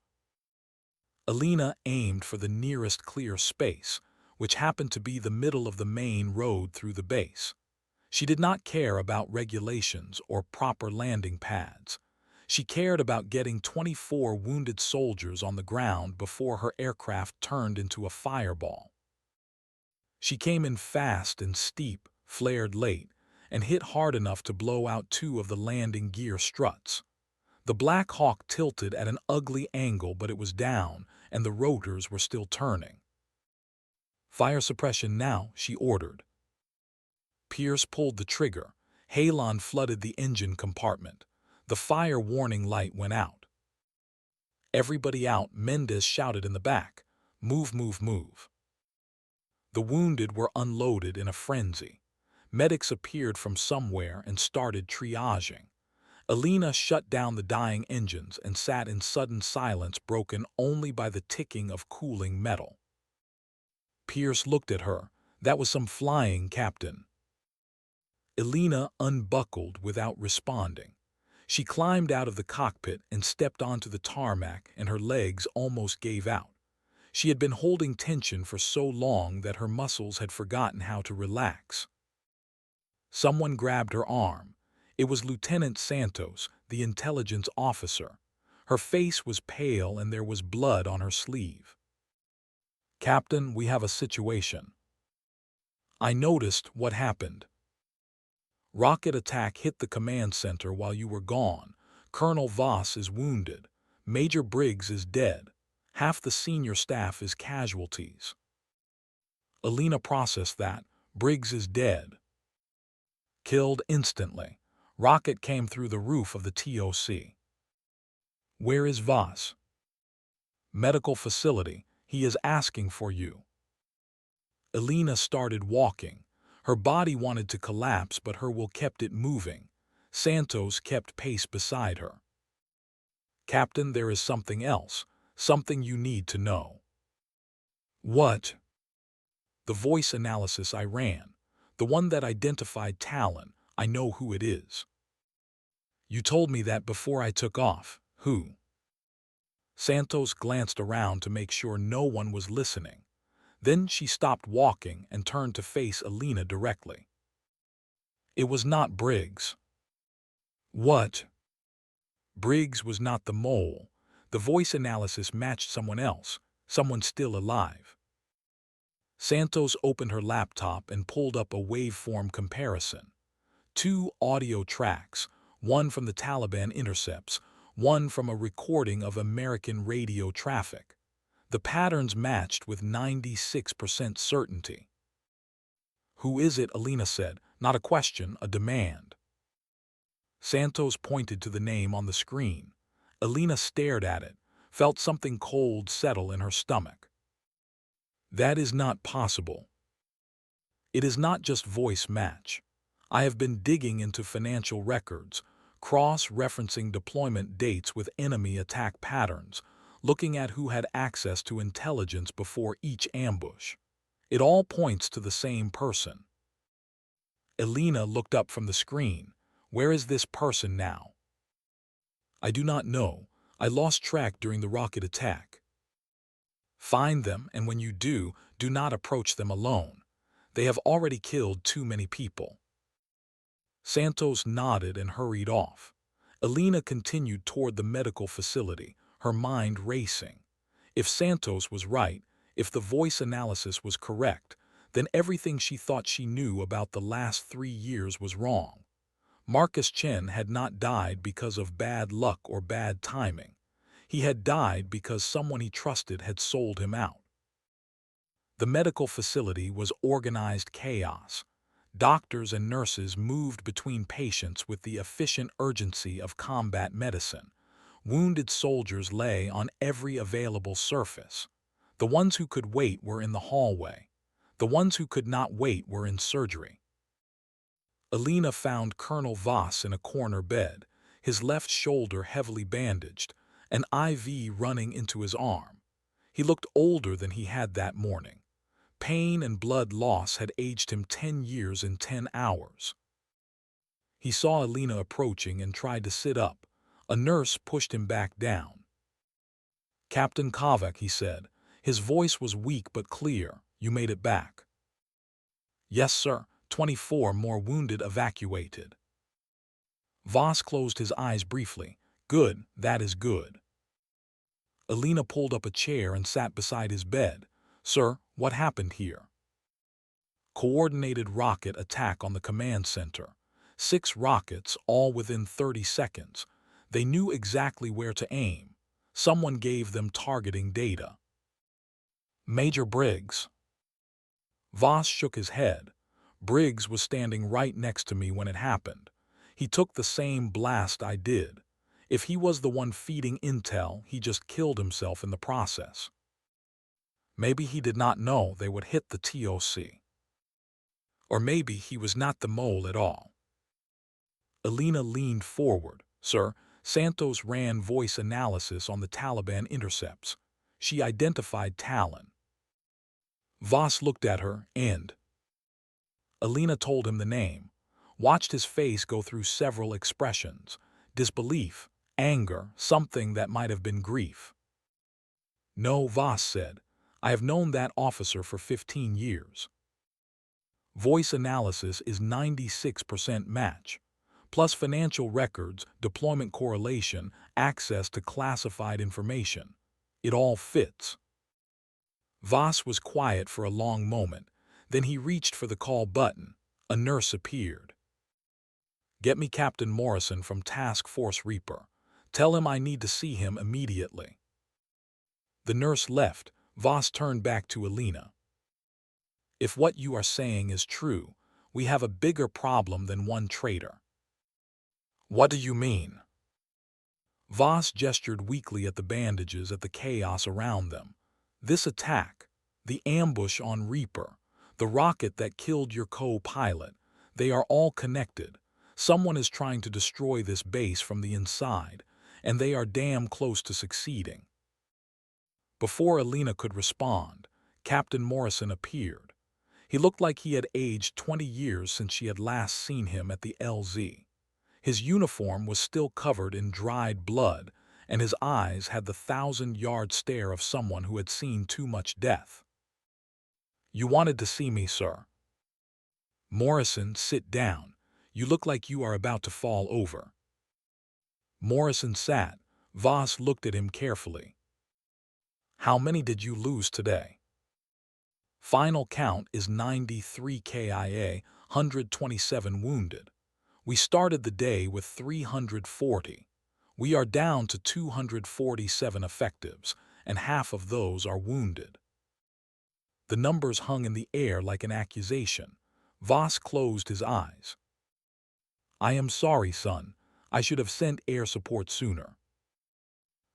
Elena aimed for the nearest clear space, which happened to be the middle of the main road through the base. She did not care about regulations or proper landing pads. She cared about getting 24 wounded soldiers on the ground before her aircraft turned into a fireball. She came in fast and steep, flared late, and hit hard enough to blow out 2 of the landing gear struts. The Black Hawk tilted at an ugly angle, but it was down, and the rotors were still turning. "Fire suppression now," she ordered. Pierce pulled the trigger. Halon flooded the engine compartment. The fire warning light went out. "Everybody out," Mendez shouted in the back. "Move, move, move." The wounded were unloaded in a frenzy. Medics appeared from somewhere and started triaging. Elena shut down the dying engines and sat in sudden silence broken only by the ticking of cooling metal. Pierce looked at her. "That was some flying, Captain." Elena unbuckled without responding. She climbed out of the cockpit and stepped onto the tarmac, and her legs almost gave out. She had been holding tension for so long that her muscles had forgotten how to relax. Someone grabbed her arm. It was Lieutenant Santos, the intelligence officer. Her face was pale and there was blood on her sleeve. "Captain, we have a situation." "I noticed what happened. Rocket attack hit the command center while you were gone. Colonel Voss is wounded. Major Briggs is dead. Half the senior staff is casualties." Elena processed that. "Briggs is dead." "Killed instantly. Rocket came through the roof of the TOC." "Where is Voss?" "Medical facility. He is asking for you." Elena started walking. Her body wanted to collapse, but her will kept it moving. Santos kept pace beside her. "Captain, there is something else. Something you need to know." "What?" "The voice analysis I ran. The one that identified Talon. I know who it is." "You told me that before I took off. Who?" Santos glanced around to make sure no one was listening. Then she stopped walking and turned to face Elena directly. "It was not Briggs." "What?" "Briggs was not the mole. The voice analysis matched someone else, someone still alive." Santos opened her laptop and pulled up a waveform comparison. 2 audio tracks, one from the Taliban intercepts, one from a recording of American radio traffic. The patterns matched with 96% certainty. "Who is it?" Elena said. Not a question, a demand. Santos pointed to the name on the screen. Elena stared at it, felt something cold settle in her stomach. "That is not possible. It is not just voice match. I have been digging into financial records, cross-referencing deployment dates with enemy attack patterns, looking at who had access to intelligence before each ambush. It all points to the same person. Elena looked up from the screen. Where is this person now? I do not know. I lost track during the rocket attack. Find them, and when you do not approach them alone. They have already killed too many people. Santos nodded and hurried off. Elena continued toward the medical facility, her mind racing. If Santos was right, if the voice analysis was correct, then everything she thought she knew about the last 3 years was wrong. Marcus Chen had not died because of bad luck or bad timing. He had died because someone he trusted had sold him out. The medical facility was organized chaos. Doctors and nurses moved between patients with the efficient urgency of combat medicine. Wounded soldiers lay on every available surface. The ones who could wait were in the hallway. The ones who could not wait were in surgery. Elena found Colonel Voss in a corner bed, his left shoulder heavily bandaged, an IV running into his arm. He looked older than he had that morning. Pain and blood loss had aged him 10 years in 10 hours. He saw Elena approaching and tried to sit up. A nurse pushed him back down. "Captain Kovac," he said. His voice was weak but clear. "You made it back." "Yes, sir. 24 more wounded evacuated." Voss closed his eyes briefly. "Good, that is good." Elena pulled up a chair and sat beside his bed. "Sir, what happened here?" Coordinated rocket attack on the command center. 6 rockets, all within 30 seconds. They knew exactly where to aim. Someone gave them targeting data. "Major Briggs." Voss shook his head. "Briggs was standing right next to me when it happened. He took the same blast I did. If he was the one feeding intel, he just killed himself in the process. Maybe he did not know they would hit the TOC. Or maybe he was not the mole at all." Elena leaned forward. "Sir, Santos ran voice analysis on the Taliban intercepts. She identified Talon." Voss looked at her and Elena told him the name, watched his face go through several expressions: disbelief, anger, something that might have been grief. "No," Voss said. "I have known that officer for 15 years. Voice analysis is 96% match, plus financial records, deployment correlation, access to classified information. It all fits." Voss was quiet for a long moment. Then he reached for the call button. A nurse appeared. "Get me Captain Morrison from Task Force Reaper. Tell him I need to see him immediately." The nurse left. Voss turned back to Elena. "If what you are saying is true, we have a bigger problem than one traitor." "What do you mean?" Voss gestured weakly at the bandages, at the chaos around them. "This attack, the ambush on Reaper, the rocket that killed your co-pilot, they are all connected. Someone is trying to destroy this base from the inside, and they are damn close to succeeding." Before Elena could respond, Captain Morrison appeared. He looked like he had aged 20 years since she had last seen him at the LZ. His uniform was still covered in dried blood, and his eyes had the 1,000-yard stare of someone who had seen too much death. "You wanted to see me, sir." "Morrison, sit down. You look like you are about to fall over." Morrison sat. Voss looked at him carefully. "How many did you lose today?" "Final count is 93 KIA, 127 wounded. We started the day with 340. We are down to 247 effectives, and half of those are wounded." The numbers hung in the air like an accusation. Voss closed his eyes. "I am sorry, son. I should have sent air support sooner."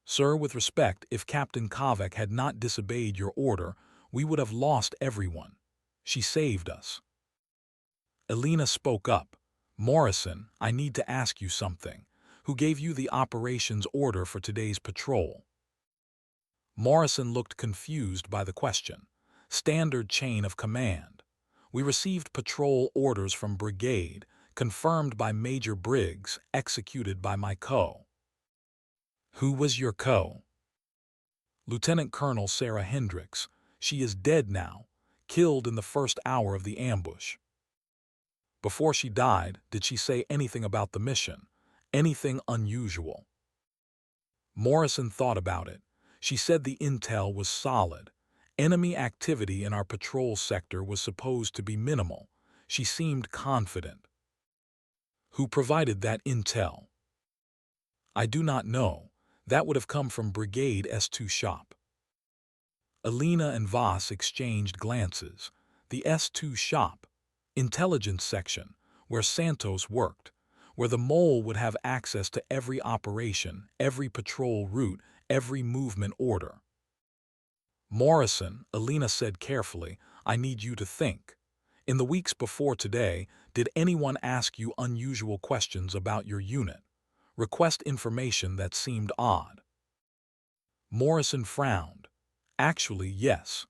"Sir, with respect, if Captain Kovac had not disobeyed your order, we would have lost everyone. She saved us." Elena spoke up. "Morrison, I need to ask you something. Who gave you the operations order for today's patrol?" Morrison looked confused by the question. Standard chain of command. We received patrol orders from brigade, confirmed by Major Briggs, executed by my co. Who was your co? Lieutenant Colonel Sarah Hendricks. She is dead now, killed in the first hour of the ambush. Before she died, did she say anything about the mission? Anything unusual? Morrison thought about it. She said the intel was solid. Enemy activity in our patrol sector was supposed to be minimal. She seemed confident. Who provided that intel? I do not know. That would have come from Brigade S2 shop. Elena and Voss exchanged glances. The S2 shop, intelligence section, where Santos worked, where the mole would have access to every operation, every patrol route, every movement order. Morrison, Elena said carefully, I need you to think. In the weeks before today, did anyone ask you unusual questions about your unit? Request information that seemed odd? Morrison frowned. Actually, yes.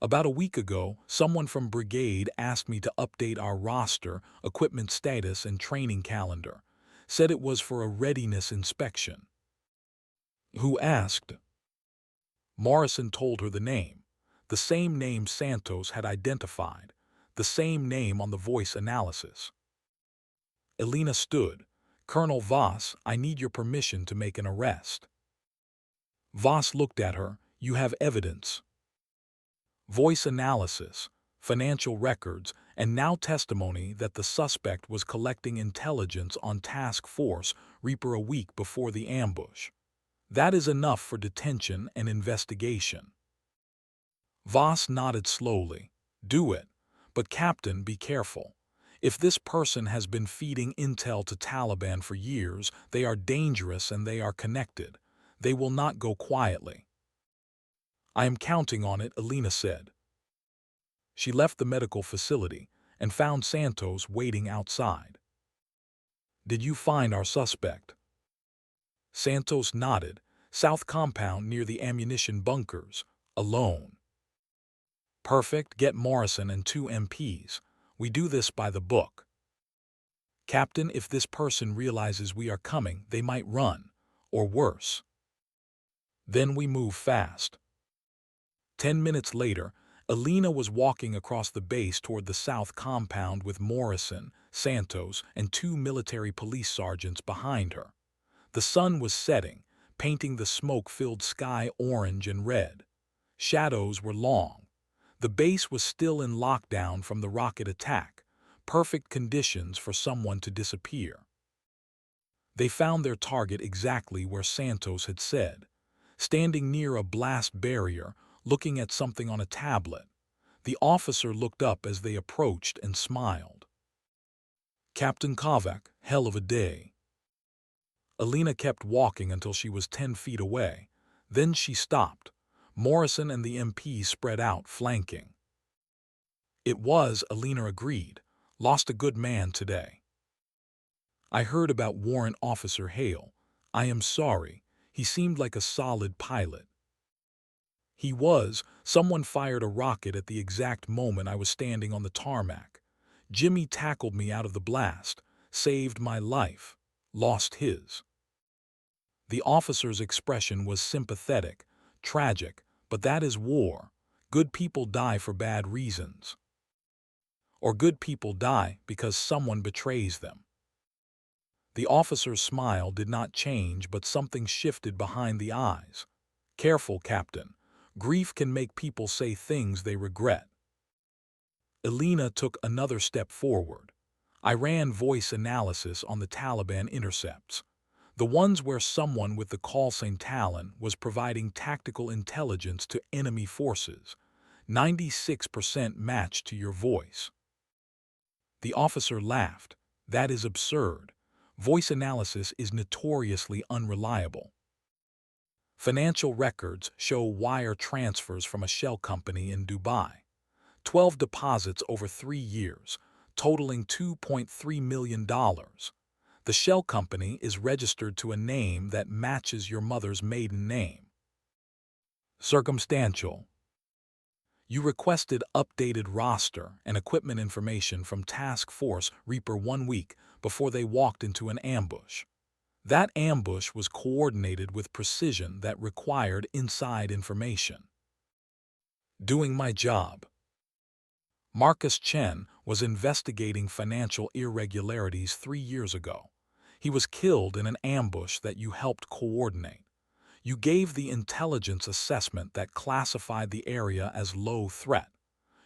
About a week ago, someone from Brigade asked me to update our roster, equipment status, and training calendar. Said it was for a readiness inspection. Who asked? Morrison told her the name. The same name Santos had identified. The same name on the voice analysis. Elena stood. Colonel Voss, I need your permission to make an arrest. Voss looked at her. You have evidence. Voice analysis, financial records, and now testimony that the suspect was collecting intelligence on Task Force Reaper a week before the ambush. That is enough for detention and investigation. Voss nodded slowly. Do it. But Captain, be careful. If this person has been feeding intel to Taliban for years, they are dangerous and they are connected. They will not go quietly. I am counting on it, Elena said. She left the medical facility and found Santos waiting outside. Did you find our suspect? Santos nodded. South compound near the ammunition bunkers. Alone. Perfect, get Morrison and 2 MPs. We do this by the book. Captain, if this person realizes we are coming, they might run. Or worse. Then we move fast. 10 minutes later, Elena was walking across the base toward the south compound with Morrison, Santos, and 2 military police sergeants behind her. The sun was setting, painting the smoke-filled sky orange and red. Shadows were long. The base was still in lockdown from the rocket attack, perfect conditions for someone to disappear. They found their target exactly where Santos had said, standing near a blast barrier, looking at something on a tablet. The officer looked up as they approached and smiled. Captain Kovac, hell of a day. Elena kept walking until she was 10 feet away. Then she stopped. Morrison and the MP spread out, flanking. It was, Elena agreed. Lost a good man today. I heard about Warrant Officer Hale. I am sorry. He seemed like a solid pilot. He was. Someone fired a rocket at the exact moment I was standing on the tarmac. Jimmy tackled me out of the blast, saved my life, lost his. The officer's expression was sympathetic, tragic, but that is war. Good people die for bad reasons. Or good people die because someone betrays them. The officer's smile did not change, but something shifted behind the eyes. Careful, Captain. Grief can make people say things they regret. Elena took another step forward. I ran voice analysis on the Taliban intercepts. The ones where someone with the call sign Talon was providing tactical intelligence to enemy forces. 96% matched to your voice. The officer laughed. That is absurd. Voice analysis is notoriously unreliable. Financial records show wire transfers from a shell company in Dubai. 12 deposits over 3 years, totaling $2.3 million. The shell company is registered to a name that matches your mother's maiden name. Circumstantial. You requested updated roster and equipment information from Task Force Reaper 1 week before they walked into an ambush. That ambush was coordinated with precision that required inside information. Doing my job. Marcus Chen was investigating financial irregularities 3 years ago. He was killed in an ambush that you helped coordinate. You gave the intelligence assessment that classified the area as low threat.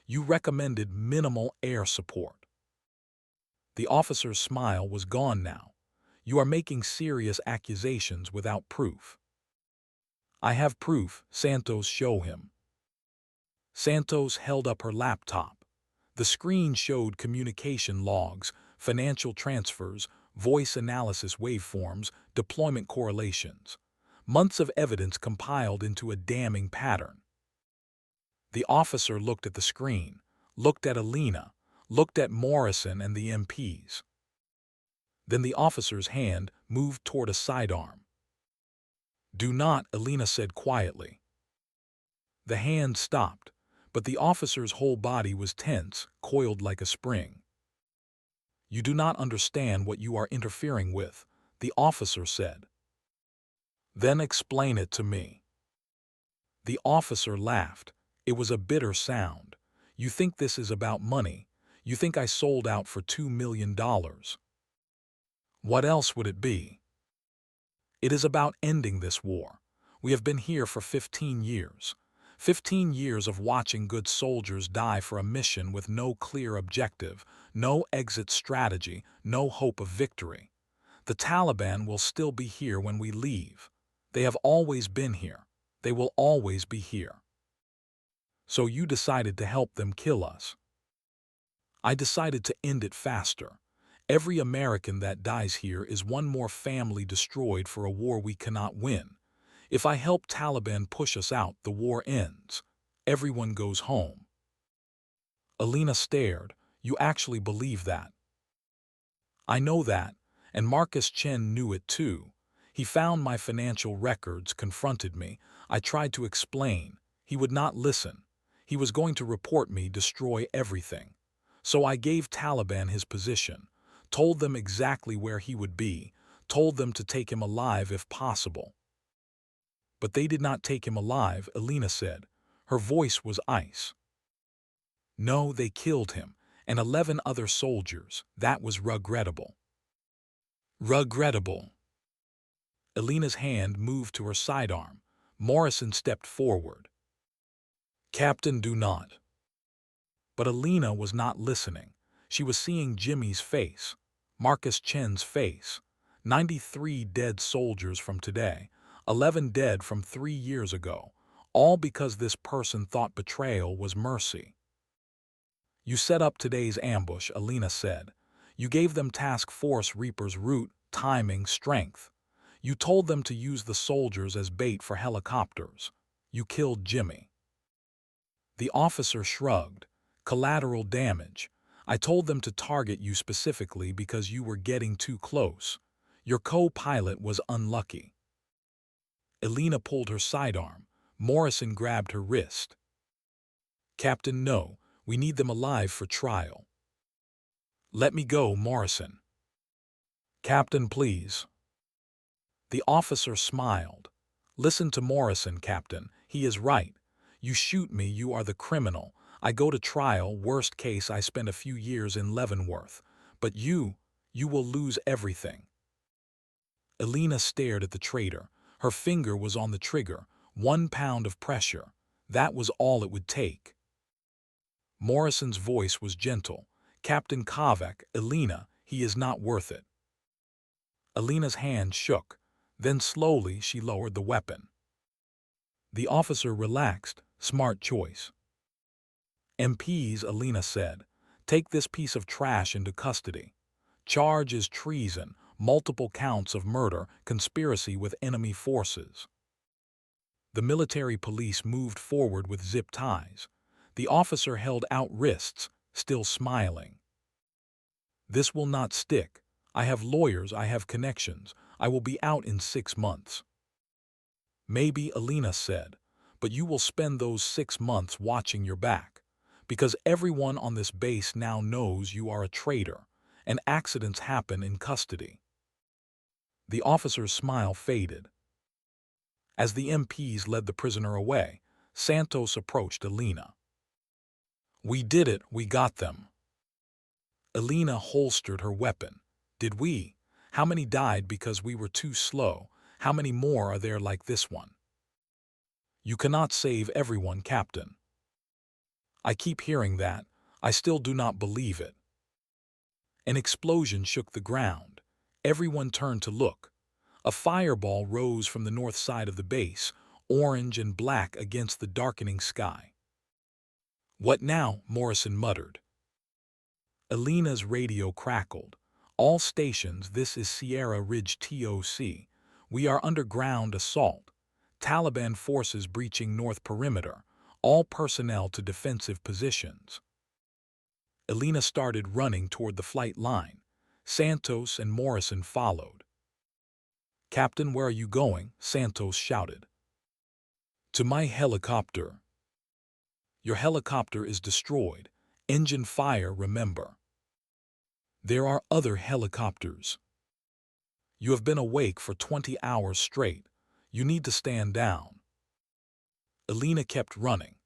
You recommended minimal air support. The officer's smile was gone now. You are making serious accusations without proof. I have proof, Santos showed him. Santos held up her laptop. The screen showed communication logs, financial transfers, voice analysis waveforms, deployment correlations. Months of evidence compiled into a damning pattern. The officer looked at the screen, looked at Elena, looked at Morrison and the MPs. Then the officer's hand moved toward a sidearm. "Do not," Elena said quietly. The hand stopped, but the officer's whole body was tense, coiled like a spring. "You do not understand what you are interfering with," the officer said. "Then explain it to me." The officer laughed. It was a bitter sound. "You think this is about money. You think I sold out for $2 million. What else would it be? It is about ending this war. We have been here for 15 years. 15 years of watching good soldiers die for a mission with no clear objective, no exit strategy, no hope of victory. The Taliban will still be here when we leave. They have always been here. They will always be here. So you decided to help them kill us. I decided to end it faster. Every American that dies here is one more family destroyed for a war we cannot win. If I help Taliban push us out, the war ends. Everyone goes home." Elena stared. "You actually believe that?" "I know that, and Marcus Chen knew it too. He found my financial records, confronted me. I tried to explain. He would not listen. He was going to report me, destroy everything. So I gave Taliban his position, told them exactly where he would be, told them to take him alive if possible." "But they did not take him alive," Elena said. Her voice was ice. "No, they killed him, and 11 other soldiers. That was regrettable." Regrettable. Elena's hand moved to her sidearm. Morrison stepped forward. "Captain, do not." But Elena was not listening. She was seeing Jimmy's face, Marcus Chen's face. 93 dead soldiers from today, 11 dead from 3 years ago, all because this person thought betrayal was mercy. "You set up today's ambush," Elena said. "You gave them Task Force Reaper's route, timing, strength. You told them to use the soldiers as bait for helicopters. You killed Jimmy." The officer shrugged. "Collateral damage. I told them to target you specifically because you were getting too close. Your co-pilot was unlucky." Elena pulled her sidearm. Morrison grabbed her wrist. "Captain, no. We need them alive for trial." "Let me go, Morrison." "Captain, please." The officer smiled. "Listen to Morrison, Captain. He is right. You shoot me, you are the criminal. I go to trial, worst case I spend a few years in Leavenworth. But you will lose everything." Elena stared at the traitor. Her finger was on the trigger. 1 pound of pressure. That was all it would take. Morrison's voice was gentle. "Captain Kovac, Elena, he is not worth it." Elena's hand shook. Then slowly she lowered the weapon. The officer relaxed. "Smart choice." "MPs," Elena said, "take this piece of trash into custody. Charge is treason, multiple counts of murder, conspiracy with enemy forces." The military police moved forward with zip ties. The officer held out wrists, still smiling. "This will not stick. I have lawyers, I have connections. I will be out in 6 months." "Maybe," Elena said, but you will spend those 6 months watching your back, because everyone on this base now knows you are a traitor, and accidents happen in custody." The officer's smile faded. As the MPs led the prisoner away, Santos approached Elena. "We did it, we got them." Elena holstered her weapon. "Did we? How many died because we were too slow? How many more are there like this one?" "You cannot save everyone, Captain." "I keep hearing that. I still do not believe it." An explosion shook the ground. Everyone turned to look. A fireball rose from the north side of the base, orange and black against the darkening sky. "What now?" Morrison muttered. Elena's radio crackled. "All stations, this is Sierra Ridge TOC. We are under ground assault. Taliban forces breaching north perimeter. All personnel to defensive positions." Elena started running toward the flight line. Santos and Morrison followed. "Captain, where are you going?" Santos shouted. "To my helicopter." "Your helicopter is destroyed. Engine fire, remember." "There are other helicopters." "You have been awake for 20 hours straight. You need to stand down." Elena kept running.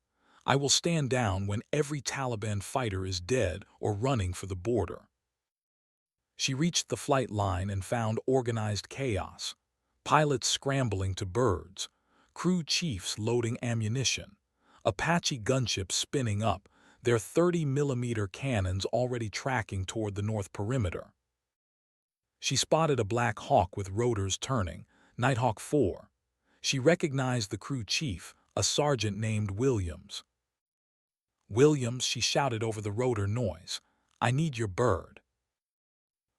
"I will stand down when every Taliban fighter is dead or running for the border." She reached the flight line and found organized chaos. Pilots scrambling to birds, crew chiefs loading ammunition, Apache gunships spinning up, their 30mm cannons already tracking toward the north perimeter. She spotted a Black Hawk with rotors turning, Nighthawk 4. She recognized the crew chief, a sergeant named Williams. "Williams," she shouted over the rotor noise, "I need your bird."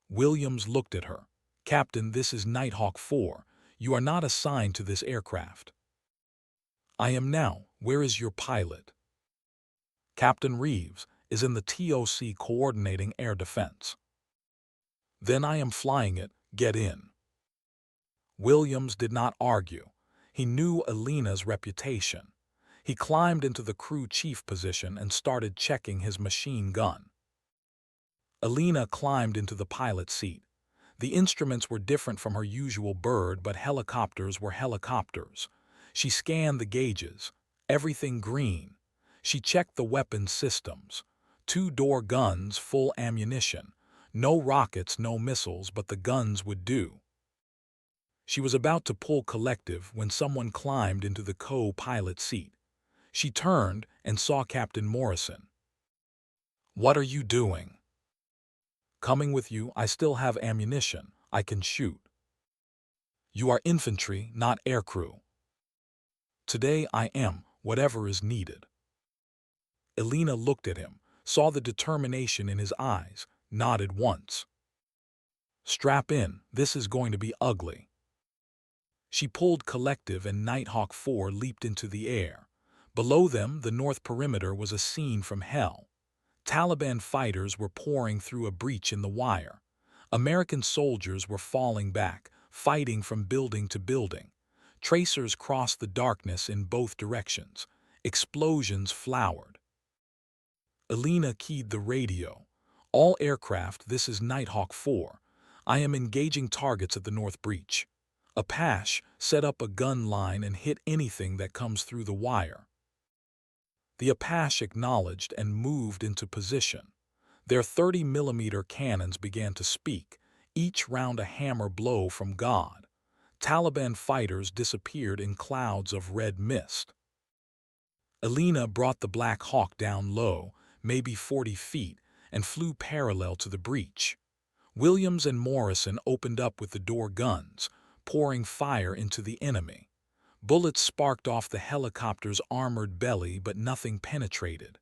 Williams looked at her. "Captain, this is Nighthawk 4. You are not assigned to this aircraft." "I am now. Where is your pilot?" "Captain Reeves is in the TOC coordinating air defense." "Then I am flying it. Get in." Williams did not argue. He knew Elena's reputation. He climbed into the crew chief position and started checking his machine gun. Elena climbed into the pilot seat. The instruments were different from her usual bird, but helicopters were helicopters. She scanned the gauges. Everything green. She checked the weapons systems. 2-door guns, full ammunition. No rockets, no missiles, but the guns would do. She was about to pull collective when someone climbed into the co-pilot seat. She turned and saw Captain Morrison. "What are you doing?" "Coming with you. I still have ammunition. I can shoot." "You are infantry, not aircrew." "Today I am, whatever is needed." Elena looked at him, saw the determination in his eyes, nodded once. "Strap in. This is going to be ugly." She pulled collective and Nighthawk 4 leaped into the air. Below them, the north perimeter was a scene from hell. Taliban fighters were pouring through a breach in the wire. American soldiers were falling back, fighting from building to building. Tracers crossed the darkness in both directions. Explosions flowered. Elena keyed the radio. "All aircraft, this is Nighthawk 4. I am engaging targets at the north breach. Apache, set up a gun line and hit anything that comes through the wire." The Apache acknowledged and moved into position. Their 30mm cannons began to speak, each round a hammer blow from God. Taliban fighters disappeared in clouds of red mist. Elena brought the Black Hawk down low, maybe 40 feet, and flew parallel to the breach. Williams and Morrison opened up with the door guns, pouring fire into the enemy. Bullets sparked off the helicopter's armored belly, but nothing penetrated.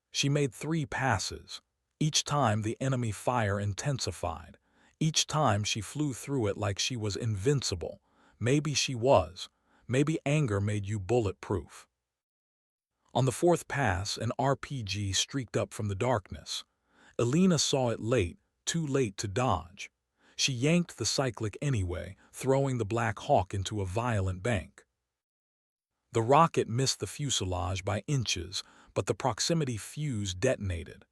She made 3 passes. Each time the enemy fire intensified. Each time she flew through it like she was invincible. Maybe she was. Maybe anger made you bulletproof. On the 4th pass, an RPG streaked up from the darkness. Elena saw it late, too late to dodge. She yanked the cyclic anyway, throwing the Black Hawk into a violent bank. The rocket missed the fuselage by inches, but the proximity fuse detonated.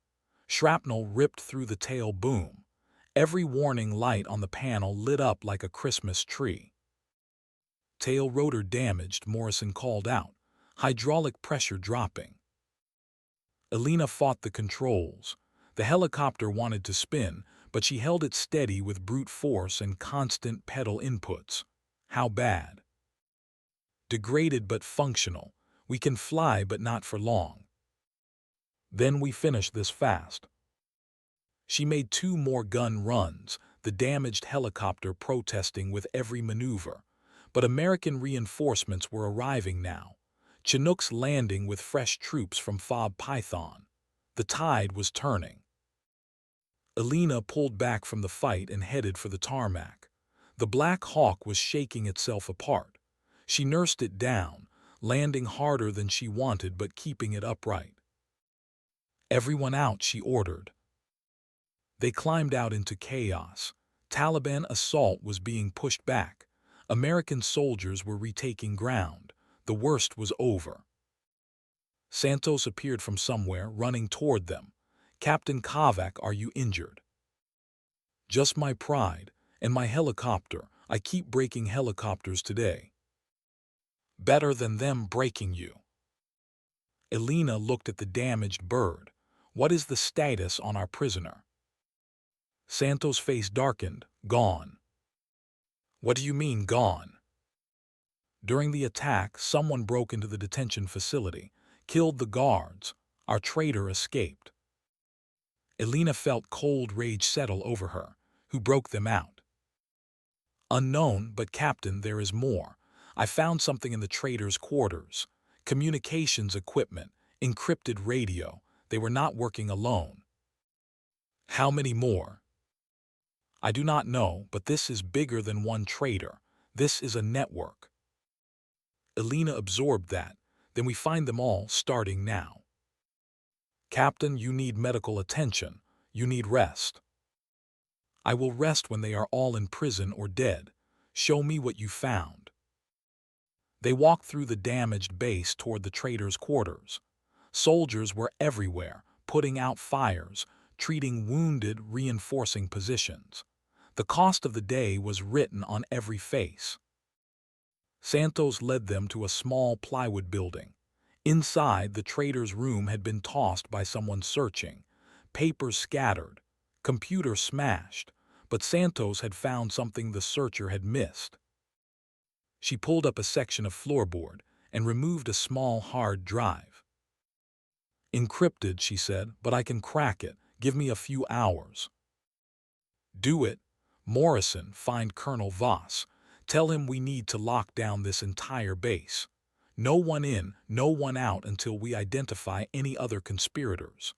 Shrapnel ripped through the tail boom. Every warning light on the panel lit up like a Christmas tree. Tail rotor damaged, Morrison called out, hydraulic pressure dropping. Elena fought the controls. The helicopter wanted to spin, but she held it steady with brute force and constant pedal inputs. How bad? Degraded but functional. We can fly but not for long. Then we finish this fast. She made 2 more gun runs, the damaged helicopter protesting with every maneuver. But American reinforcements were arriving now. Chinook's landing with fresh troops from Fob Python. The tide was turning. Elena pulled back from the fight and headed for the tarmac. The Black Hawk was shaking itself apart. She nursed it down, landing harder than she wanted but keeping it upright. Everyone out, she ordered. They climbed out into chaos. Taliban assault was being pushed back. American soldiers were retaking ground. The worst was over. Santos appeared from somewhere, running toward them. Captain Kovac, are you injured? Just my pride, and my helicopter. I keep breaking helicopters today. Better than them breaking you. Elena looked at the damaged bird. What is the status on our prisoner? Santos' face darkened. Gone. What do you mean, gone? During the attack, someone broke into the detention facility, killed the guards. Our traitor escaped. Elena felt cold rage settle over her. Who broke them out? Unknown, but Captain, there is more. I found something in the traitor's quarters. Communications equipment, encrypted radio. They were not working alone. How many more? I do not know, but this is bigger than one traitor. This is a network. Elena absorbed that. Then we find them all, starting now. Captain, you need medical attention. You need rest. I will rest when they are all in prison or dead. Show me what you found. They walked through the damaged base toward the traitor's quarters. Soldiers were everywhere, putting out fires, treating wounded, reinforcing positions. The cost of the day was written on every face. Santos led them to a small plywood building. Inside, the traitor's room had been tossed by someone searching. Papers scattered, computer smashed, but Santos had found something the searcher had missed. She pulled up a section of floorboard and removed a small hard drive. Encrypted, she said, but I can crack it. Give me a few hours. Do it. Morrison, find Colonel Voss. Tell him we need to lock down this entire base. No one in, no one out until we identify any other conspirators.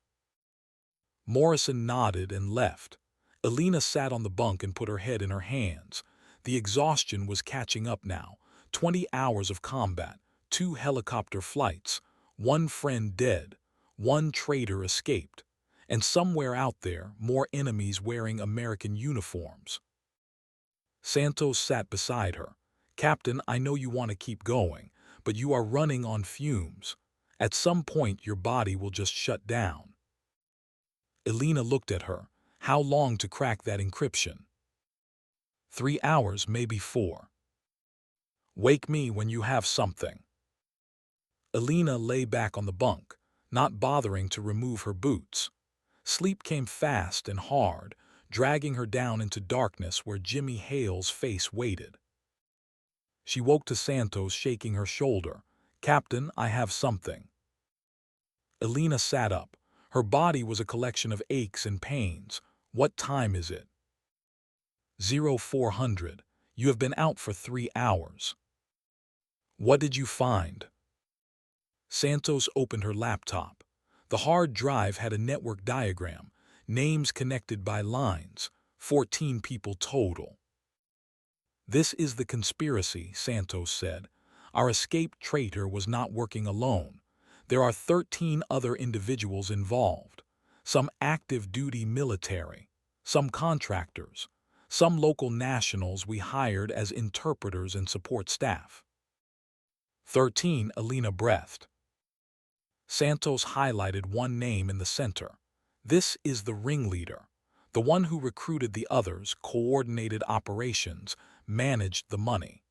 Morrison nodded and left. Elena sat on the bunk and put her head in her hands. The exhaustion was catching up now. 20 hours of combat, 2 helicopter flights, 1 friend dead, 1 traitor escaped, and somewhere out there, more enemies wearing American uniforms. Santos sat beside her. Captain, I know you want to keep going, but you are running on fumes. At some point, your body will just shut down. Elena looked at her. How long to crack that encryption? 3 hours, maybe 4. Wake me when you have something. Elena lay back on the bunk, not bothering to remove her boots. Sleep came fast and hard, dragging her down into darkness where Jimmy Hale's face waited. She woke to Santos shaking her shoulder. Captain, I have something. Elena sat up. Her body was a collection of aches and pains. What time is it? 0400. You have been out for 3 hours. What did you find? Santos opened her laptop. The hard drive had a network diagram, names connected by lines, 14 people total. This is the conspiracy, Santos said. Our escaped traitor was not working alone. There are 13 other individuals involved, some active-duty military, some contractors, some local nationals we hired as interpreters and support staff. 13, Elena breathed. Santos highlighted one name in the center. This is the ringleader, the one who recruited the others, coordinated operations, managed the money.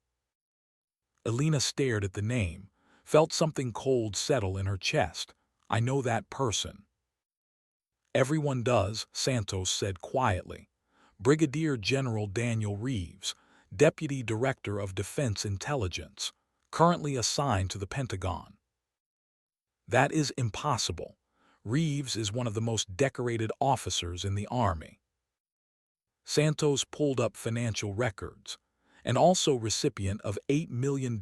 Elena stared at the name, felt something cold settle in her chest. I know that person. Everyone does, Santos said quietly. Brigadier General Daniel Reeves, Deputy Director of Defense Intelligence, currently assigned to the Pentagon. That is impossible. Reeves is one of the most decorated officers in the Army. Santos pulled up financial records, and also recipient of $8 million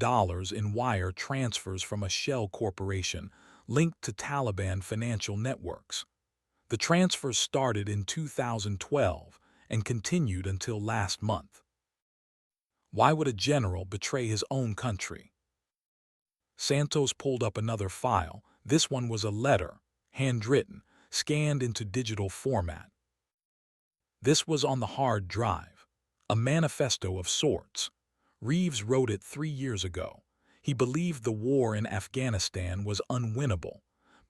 in wire transfers from a shell corporation linked to Taliban financial networks. The transfers started in 2012 and continued until last month. Why would a general betray his own country? Santos pulled up another file. This one was a letter, handwritten, scanned into digital format. This was on the hard drive, a manifesto of sorts. Reeves wrote it 3 years ago. He believed the war in Afghanistan was unwinnable,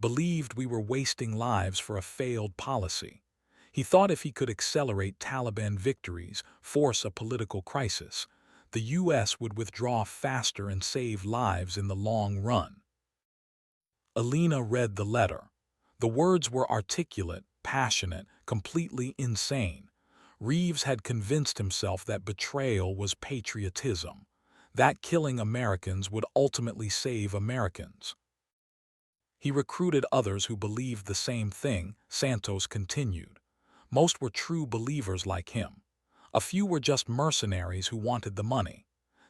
believed we were wasting lives for a failed policy. He thought if he could accelerate Taliban victories, force a political crisis, the U.S. would withdraw faster and save lives in the long run. Elena read the letter. The words were articulate, passionate, completely insane. Reeves had convinced himself that betrayal was patriotism, that killing Americans would ultimately save Americans. He recruited others who believed the same thing, Santos continued. Most were true believers like him. A few were just mercenaries who wanted the money.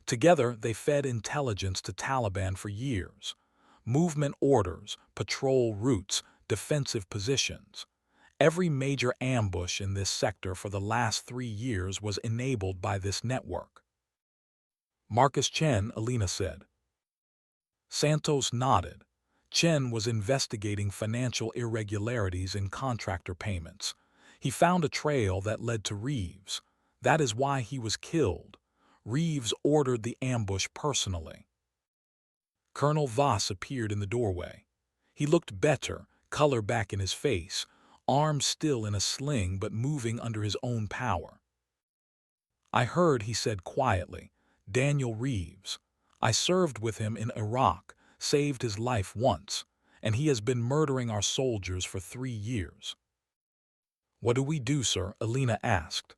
Together, they fed intelligence to Taliban for years. Movement orders, patrol routes, defensive positions. Every major ambush in this sector for the last 3 years was enabled by this network. Marcus Chen, Elena said. Santos nodded. Chen was investigating financial irregularities in contractor payments. He found a trail that led to Reeves. That is why he was killed. Reeves ordered the ambush personally. Colonel Voss appeared in the doorway. He looked better, color back in his face, arms still in a sling but moving under his own power. I heard, he said quietly, Daniel Reeves. I served with him in Iraq, saved his life once, and he has been murdering our soldiers for 3 years. What do we do, sir? Elena asked.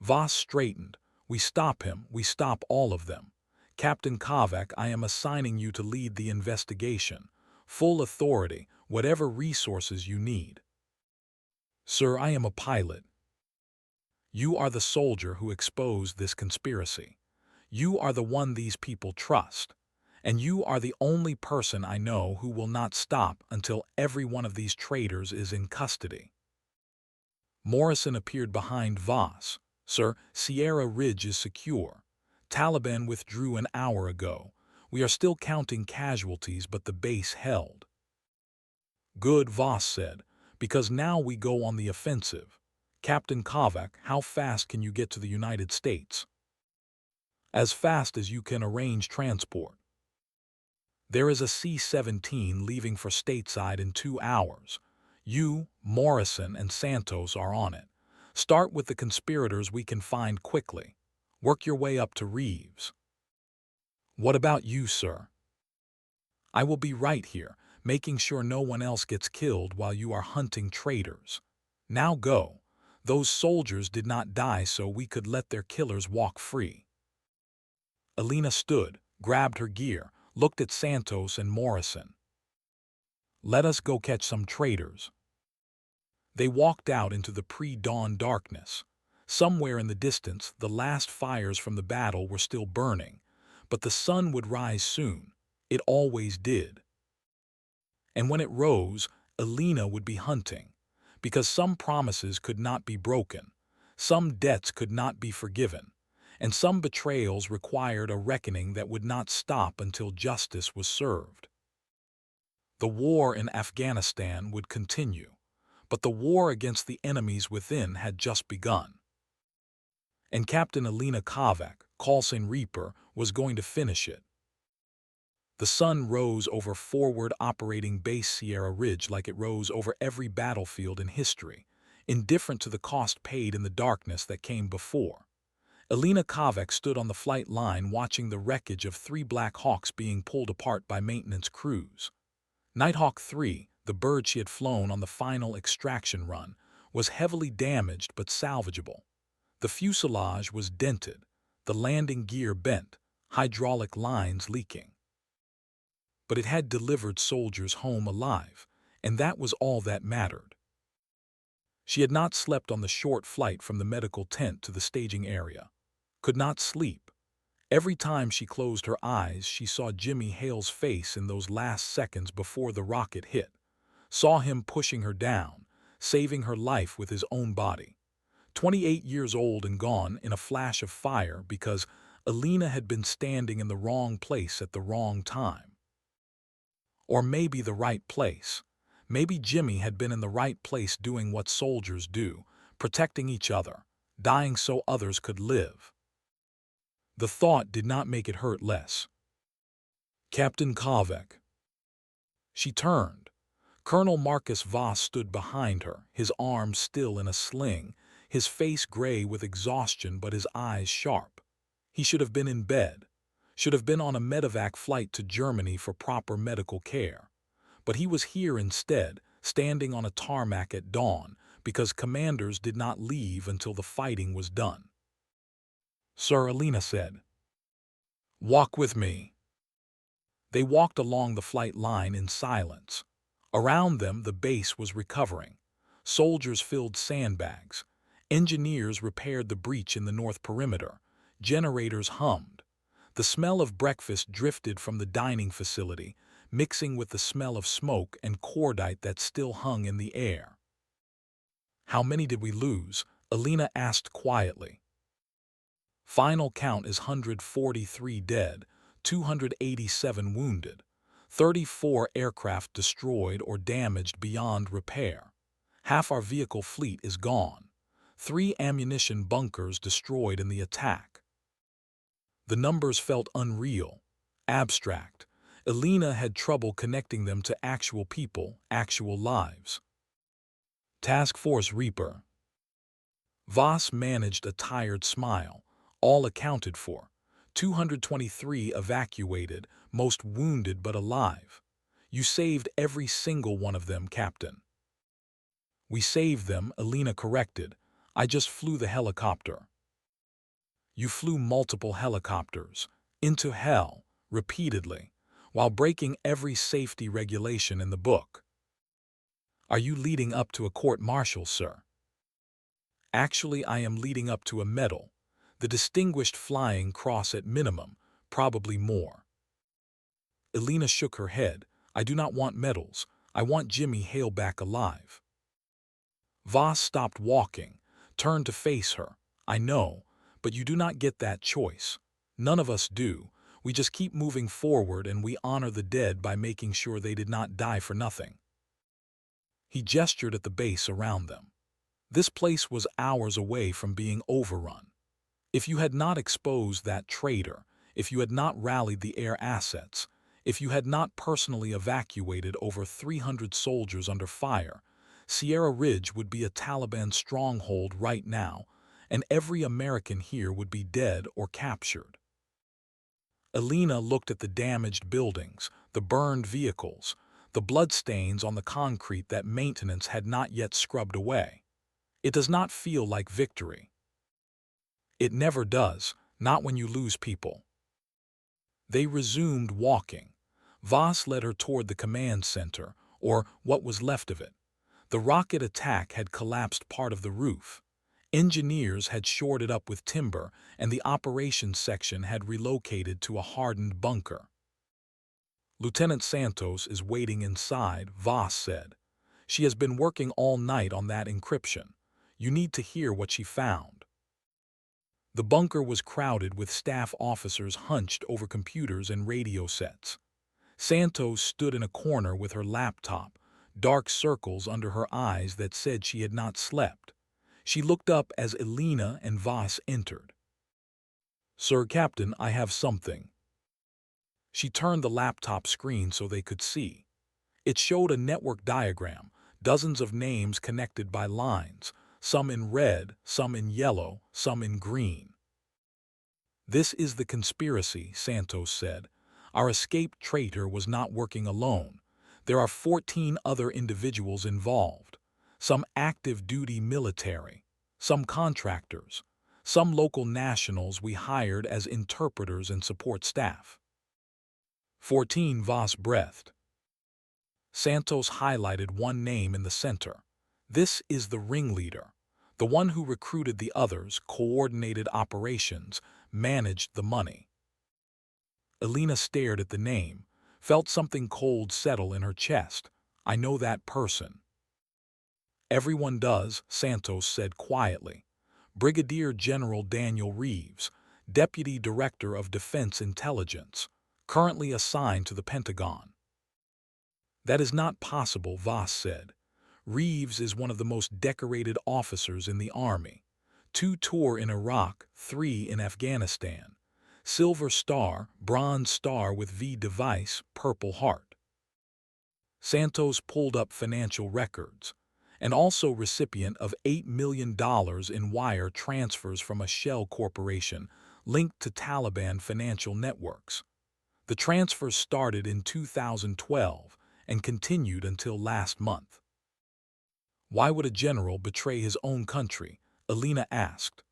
Voss straightened. We stop him, we stop all of them. Captain Kovac, I am assigning you to lead the investigation. Full authority, whatever resources you need. Sir, I am a pilot. You are the soldier who exposed this conspiracy. You are the one these people trust. And you are the only person I know who will not stop until every one of these traitors is in custody. Morrison appeared behind Voss. Sir, Sierra Ridge is secure. Taliban withdrew an hour ago. We are still counting casualties, but the base held. Good, Voss said, because now we go on the offensive. Captain Kovac, how fast can you get to the United States? As fast as you can arrange transport. There is a C-17 leaving for stateside in 2 hours. You, Morrison, and Santos are on it. Start with the conspirators we can find quickly. Work your way up to Reeves. What about you, sir? I will be right here, making sure no one else gets killed while you are hunting traitors. Now go. Those soldiers did not die so we could let their killers walk free. Elena stood, grabbed her gear, looked at Santos and Morrison. Let us go catch some traitors. They walked out into the pre-dawn darkness. Somewhere in the distance, the last fires from the battle were still burning, but the sun would rise soon. It always did. And when it rose, Elena would be hunting, because some promises could not be broken, some debts could not be forgiven, and some betrayals required a reckoning that would not stop until justice was served. The war in Afghanistan would continue, but the war against the enemies within had just begun. And Captain Elena Kovac, Coulson Reaper, was going to finish it. The sun rose over forward operating base Sierra Ridge like it rose over every battlefield in history, indifferent to the cost paid in the darkness that came before. Elena Kovac stood on the flight line watching the wreckage of 3 Black Hawks being pulled apart by maintenance crews. Nighthawk 3, the bird she had flown on the final extraction run, was heavily damaged but salvageable. The fuselage was dented, the landing gear bent, hydraulic lines leaking. But it had delivered soldiers home alive, and that was all that mattered. She had not slept on the short flight from the medical tent to the staging area. Could not sleep. Every time she closed her eyes, she saw Jimmy Hale's face in those last seconds before the rocket hit. Saw him pushing her down, saving her life with his own body. 28 years old and gone in a flash of fire because Elena had been standing in the wrong place at the wrong time. Or maybe the right place. Maybe Jimmy had been in the right place doing what soldiers do, protecting each other, dying so others could live. The thought did not make it hurt less. Captain Kovac. She turned. Colonel Marcus Voss stood behind her, his arms still in a sling, his face gray with exhaustion but his eyes sharp. He should have been in bed, should have been on a medevac flight to Germany for proper medical care. But he was here instead, standing on a tarmac at dawn, because commanders did not leave until the fighting was done. Sir, Elena said. Walk with me. They walked along the flight line in silence. Around them, the base was recovering. Soldiers filled sandbags. Engineers repaired the breach in the north perimeter. Generators hummed. The smell of breakfast drifted from the dining facility, mixing with the smell of smoke and cordite that still hung in the air. How many did we lose? Elena asked quietly. Final count is 143 dead, 287 wounded, 34 aircraft destroyed or damaged beyond repair. Half our vehicle fleet is gone. 3 ammunition bunkers destroyed in the attack. The numbers felt unreal, abstract. Elena had trouble connecting them to actual people, actual lives. Task Force Reaper. Voss managed a tired smile. All accounted for. 223 evacuated, most wounded but alive. You saved every single one of them, Captain. We saved them, Elena corrected. I just flew the helicopter. You flew multiple helicopters, into hell, repeatedly, while breaking every safety regulation in the book. Are you leading up to a court-martial, sir? Actually, I am leading up to a medal. The Distinguished Flying Cross at minimum, probably more. Elena shook her head. I do not want medals. I want Jimmy Hale back alive. Voss stopped walking, turned to face her. I know, but you do not get that choice. None of us do. We just keep moving forward and we honor the dead by making sure they did not die for nothing. He gestured at the base around them. This place was hours away from being overrun. If you had not exposed that traitor, if you had not rallied the air assets, if you had not personally evacuated over 300 soldiers under fire, Sierra Ridge would be a Taliban stronghold right now, and every American here would be dead or captured. Elena looked at the damaged buildings, the burned vehicles, the bloodstains on the concrete that maintenance had not yet scrubbed away. It does not feel like victory. It never does, not when you lose people. They resumed walking. Voss led her toward the command center, or what was left of it. The rocket attack had collapsed part of the roof. Engineers had shored it up with timber, and the operations section had relocated to a hardened bunker. Lieutenant Santos is waiting inside, Voss said. She has been working all night on that encryption. You need to hear what she found. The bunker was crowded with staff officers hunched over computers and radio sets. Santos stood in a corner with her laptop, dark circles under her eyes that said she had not slept. She looked up as Elena and Voss entered. Sir Captain, I have something. She turned the laptop screen so they could see. It showed a network diagram, dozens of names connected by lines, some in red, some in yellow, some in green. "This is the conspiracy," Santos said. "Our escaped traitor was not working alone. There are 14 other individuals involved, some active-duty military, some contractors, some local nationals we hired as interpreters and support staff." 14, Voss breathed. Santos highlighted one name in the center. "This is the ringleader, the one who recruited the others, coordinated operations, managed the money." Elena stared at the name, felt something cold settle in her chest. "I know that person." "Everyone does," Santos said quietly. "Brigadier General Daniel Reeves, Deputy Director of Defense Intelligence, currently assigned to the Pentagon." "That is not possible," Voss said. "Reeves is one of the most decorated officers in the Army. 2 tours in Iraq, 3 in Afghanistan. Silver Star, Bronze Star with V device, Purple Heart." Santos pulled up financial records, and also recipient of $8 million in wire transfers from a shell corporation linked to Taliban financial networks. The transfers started in 2012 and continued until last month. "Why would a general betray his own country?" Elena asked.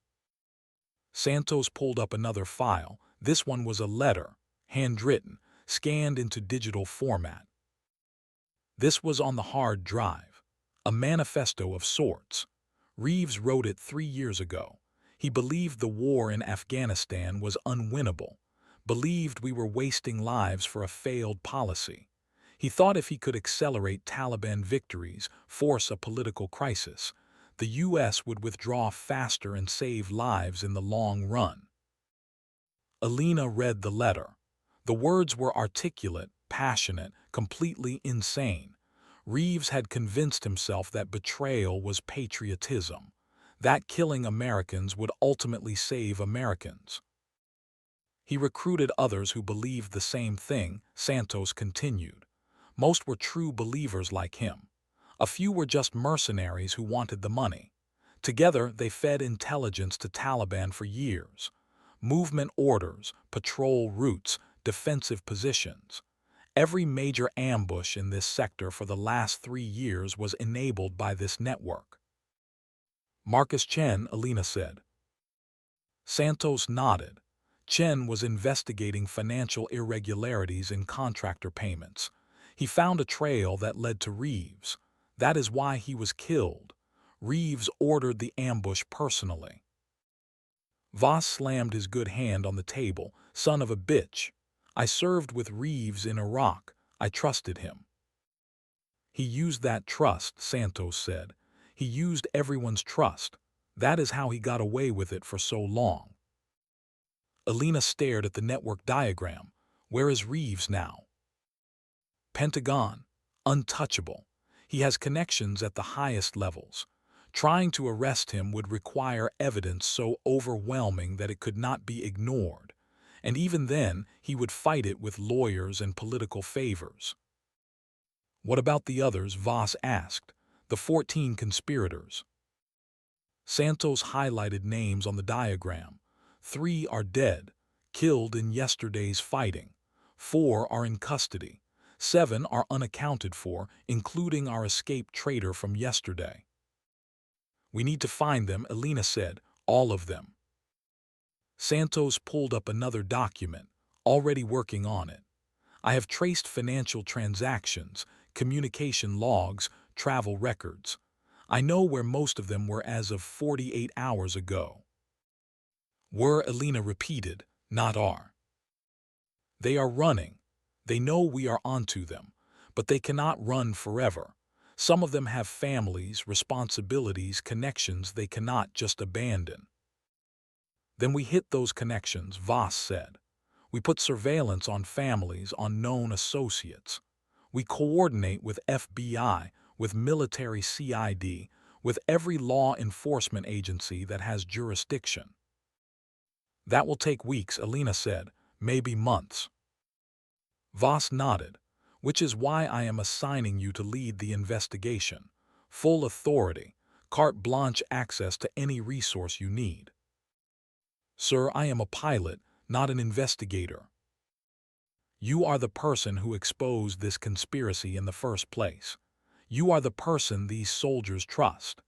Santos pulled up another file. This one was a letter, handwritten, scanned into digital format. This was on the hard drive, a manifesto of sorts. Reeves wrote it 3 years ago. He believed the war in Afghanistan was unwinnable, believed we were wasting lives for a failed policy. He thought if he could accelerate Taliban victories, force a political crisis, the U.S. would withdraw faster and save lives in the long run. Elena read the letter. The words were articulate, passionate, completely insane. Reeves had convinced himself that betrayal was patriotism, that killing Americans would ultimately save Americans. He recruited others who believed the same thing, Santos continued. Most were true believers like him. A few were just mercenaries who wanted the money. Together, they fed intelligence to Taliban for years. Movement orders, patrol routes, defensive positions. Every major ambush in this sector for the last 3 years was enabled by this network. "Marcus Chen," Elena said. Santos nodded. Chen was investigating financial irregularities in contractor payments. He found a trail that led to Reeves. That is why he was killed. Reeves ordered the ambush personally. Voss slammed his good hand on the table. "Son of a bitch. I served with Reeves in Iraq. I trusted him." "He used that trust," Santos said. "He used everyone's trust. That is how he got away with it for so long." Elena stared at the network diagram. "Where is Reeves now?" "Pentagon. Untouchable. He has connections at the highest levels. Trying to arrest him would require evidence so overwhelming that it could not be ignored. And even then, he would fight it with lawyers and political favors." "What about the others?" Voss asked. "The 14 conspirators." Santos highlighted names on the diagram. 3 are dead, killed in yesterday's fighting. 4 are in custody. 7 are unaccounted for, including our escaped traitor from yesterday. "We need to find them," Elena said. "All of them." Santos pulled up another document, already working on it. "I have traced financial transactions, communication logs, travel records. I know where most of them were as of 48 hours ago." "Were," Elena repeated, "not are." "They are running. They know we are onto them, but they cannot run forever. Some of them have families, responsibilities, connections they cannot just abandon." "Then we hit those connections," Voss said. "We put surveillance on families, on known associates. We coordinate with FBI, with military CID, with every law enforcement agency that has jurisdiction." "That will take weeks," Elena said, "maybe months." Voss nodded. Which is why I am assigning you to lead the investigation. Full authority, carte blanche access to any resource you need. Sir, I am a pilot, not an investigator. You are the person who exposed this conspiracy in the first place. You are the person these soldiers trust.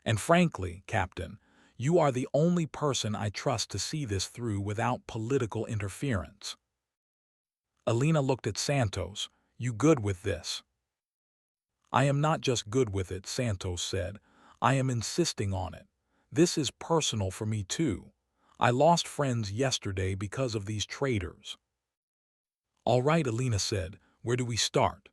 And frankly, Captain, you are the only person I trust to see this through without political interference. Elena looked at Santos. You good with this? I am not just good with it, Santos said. I am insisting on it. This is personal for me too. I lost friends yesterday because of these traitors. All right, Elena said. Where do we start?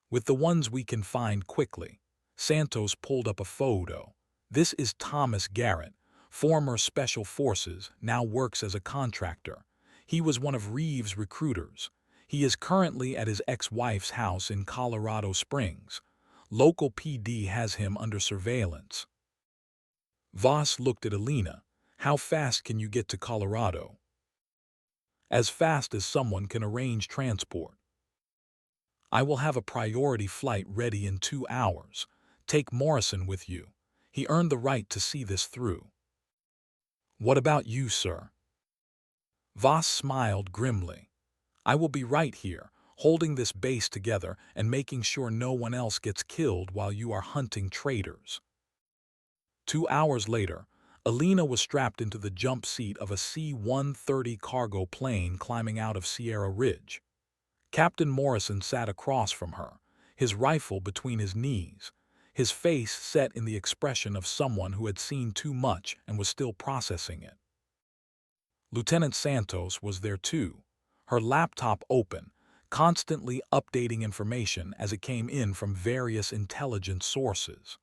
With the ones we can find quickly. Santos pulled up a photo. This is Thomas Garrett, former Special Forces, now works as a contractor. He was one of Reeves' recruiters. He is currently at his ex-wife's house in Colorado Springs. Local PD has him under surveillance. Voss looked at Elena. How fast can you get to Colorado? As fast as someone can arrange transport. I will have a priority flight ready in 2 hours. Take Morrison with you. He earned the right to see this through. What about you, sir? Voss smiled grimly. I will be right here, holding this base together and making sure no one else gets killed while you are hunting traitors. 2 hours later, Elena was strapped into the jump seat of a C-130 cargo plane climbing out of Sierra Ridge. Captain Morrison sat across from her, his rifle between his knees, his face set in the expression of someone who had seen too much and was still processing it. Lieutenant Santos was there too, her laptop open, constantly updating information as it came in from various intelligence sources.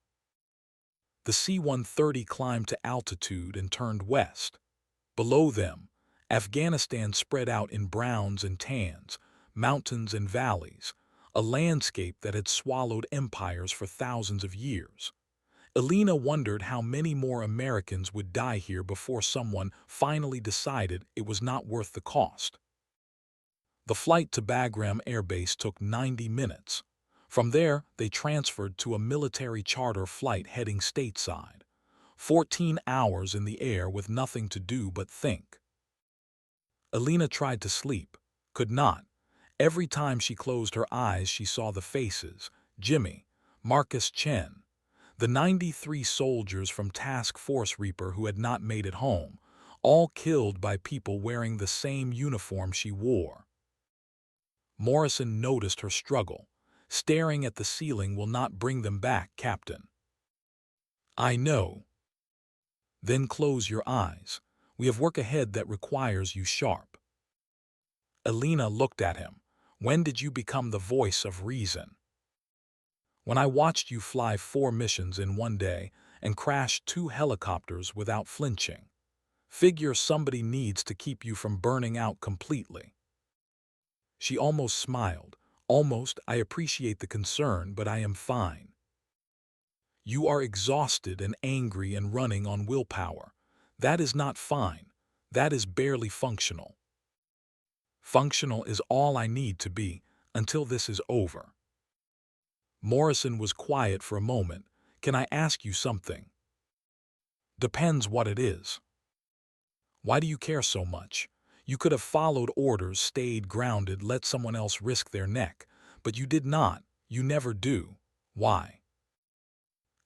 The C-130 climbed to altitude and turned west. Below them, Afghanistan spread out in browns and tans, mountains and valleys, a landscape that had swallowed empires for thousands of years. Elena wondered how many more Americans would die here before someone finally decided it was not worth the cost. The flight to Bagram Air Base took 90 minutes. From there, they transferred to a military charter flight heading stateside. 14 hours in the air with nothing to do but think. Elena tried to sleep, could not. Every time she closed her eyes, she saw the faces: Jimmy, Marcus Chen, the 93 soldiers from Task Force Reaper who had not made it home, all killed by people wearing the same uniform she wore. Morrison noticed her struggle. Staring at the ceiling will not bring them back, Captain. I know. Then close your eyes. We have work ahead that requires you sharp. Elena looked at him. When did you become the voice of reason? When I watched you fly 4 missions in one day and crash 2 helicopters without flinching. Figure somebody needs to keep you from burning out completely. She almost smiled. Almost. I appreciate the concern, but I am fine. You are exhausted and angry and running on willpower. That is not fine. That is barely functional. Functional is all I need to be until this is over. Morrison was quiet for a moment. Can I ask you something? Depends what it is. Why do you care so much? You could have followed orders, stayed grounded, let someone else risk their neck, but you did not. You never do. Why?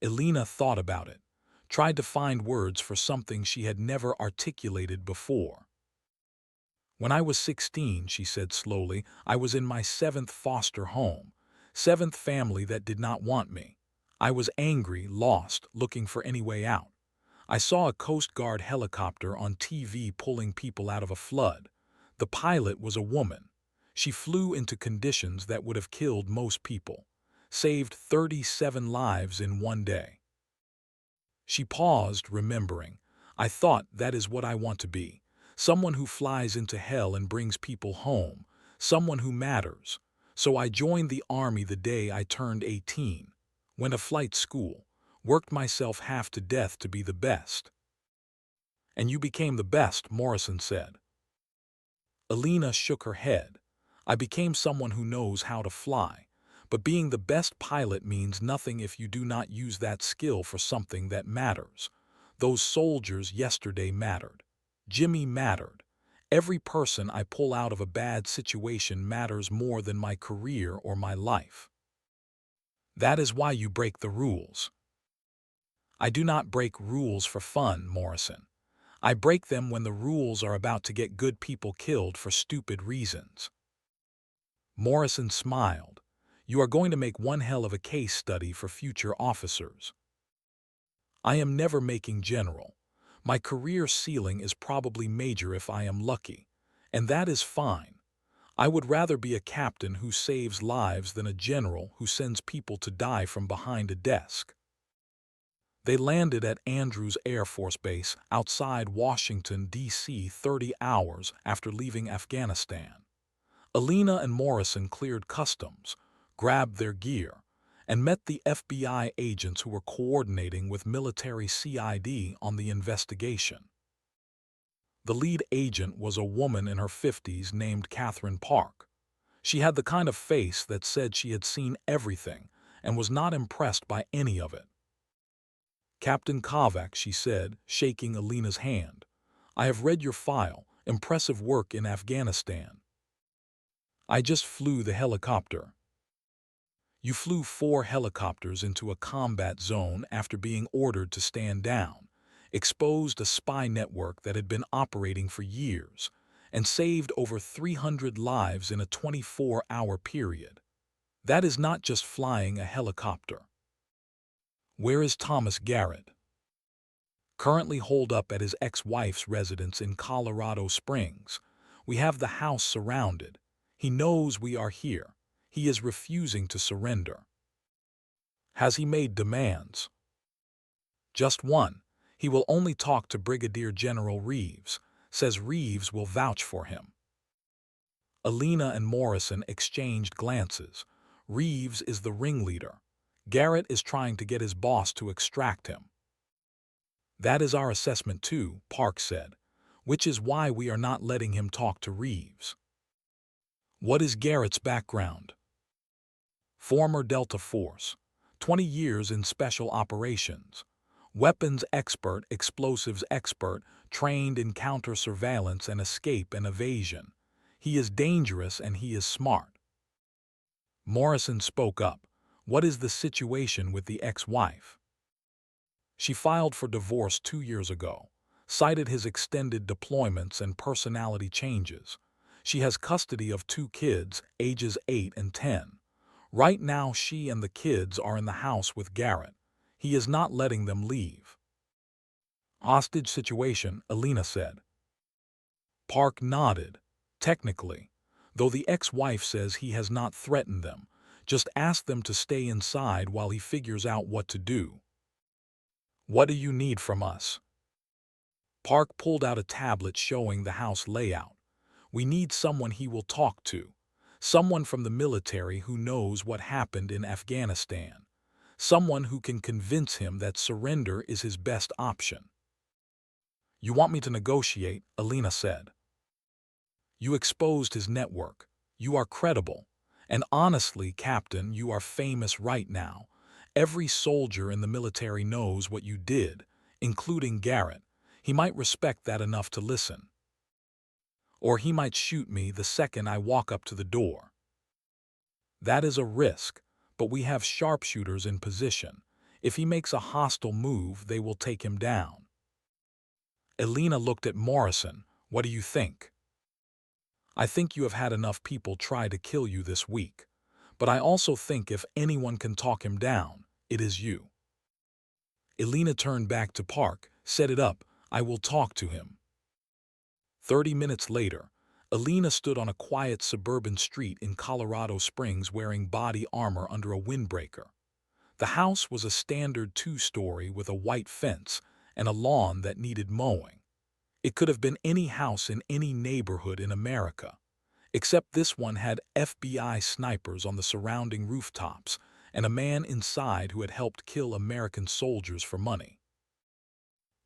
Elena thought about it, tried to find words for something she had never articulated before. When I was 16, she said slowly, I was in my 7th foster home, 7th family that did not want me. I was angry, lost, looking for any way out. I saw a Coast Guard helicopter on TV pulling people out of a flood. The pilot was a woman. She flew into conditions that would have killed most people, saved 37 lives in one day. She paused, remembering. I thought, that is what I want to be. Someone who flies into hell and brings people home. Someone who matters. So I joined the Army the day I turned 18. Went to flight school. Worked myself half to death to be the best. And you became the best, Morrison said. Elena shook her head. I became someone who knows how to fly. But being the best pilot means nothing if you do not use that skill for something that matters. Those soldiers yesterday mattered. Jimmy mattered. Every person I pull out of a bad situation matters more than my career or my life. That is why you break the rules. I do not break rules for fun, Morrison. I break them when the rules are about to get good people killed for stupid reasons. Morrison smiled. You are going to make one hell of a case study for future officers. I am never making general. My career ceiling is probably major if I am lucky, and that is fine. I would rather be a captain who saves lives than a general who sends people to die from behind a desk. They landed at Andrews Air Force Base outside Washington, D.C. 30 hours after leaving Afghanistan. Elena and Morrison cleared customs, grabbed their gear, and met the FBI agents who were coordinating with military CID on the investigation. The lead agent was a woman in her 50s named Catherine Park. She had the kind of face that said she had seen everything and was not impressed by any of it. Captain Kovac, she said, shaking Elena's hand. I have read your file. Impressive work in Afghanistan. I just flew the helicopter. You flew 4 helicopters into a combat zone after being ordered to stand down, exposed a spy network that had been operating for years, and saved over 300 lives in a 24-hour period. That is not just flying a helicopter. Where is Thomas Garrett? Currently holed up at his ex-wife's residence in Colorado Springs. We have the house surrounded. He knows we are here. He is refusing to surrender. Has he made demands? Just one. He will only talk to Brigadier General Reeves. Says Reeves will vouch for him. Elena and Morrison exchanged glances. Reeves is the ringleader. Garrett is trying to get his boss to extract him. That is our assessment too, Park said, which is why we are not letting him talk to Reeves. What is Garrett's background? Former Delta Force, 20 years in special operations, weapons expert, explosives expert, trained in counter-surveillance and escape and evasion. He is dangerous and he is smart. Morrison spoke up. What is the situation with the ex-wife? She filed for divorce 2 years ago, cited his extended deployments and personality changes. She has custody of 2 kids, ages 8 and 10. Right now she and the kids are in the house with Garrett. He is not letting them leave. Hostage situation, Elena said. Park nodded. Technically, though the ex-wife says he has not threatened them, just asked them to stay inside while he figures out what to do. What do you need from us? Park pulled out a tablet showing the house layout. We need someone he will talk to. Someone from the military who knows what happened in Afghanistan. Someone who can convince him that surrender is his best option. You want me to negotiate, Elena said. You exposed his network. You are credible. And honestly, Captain, you are famous right now. Every soldier in the military knows what you did, including Garrett. He might respect that enough to listen. Or he might shoot me the second I walk up to the door. That is a risk, but we have sharpshooters in position. If he makes a hostile move, they will take him down. Elena looked at Morrison. What do you think? I think you have had enough people try to kill you this week. But I also think if anyone can talk him down, it is you. Elena turned back to Park. Set it up. I will talk to him. 30 minutes later, Elena stood on a quiet suburban street in Colorado Springs wearing body armor under a windbreaker. The house was a standard 2-story with a white fence and a lawn that needed mowing. It could have been any house in any neighborhood in America, except this one had FBI snipers on the surrounding rooftops and a man inside who had helped kill American soldiers for money.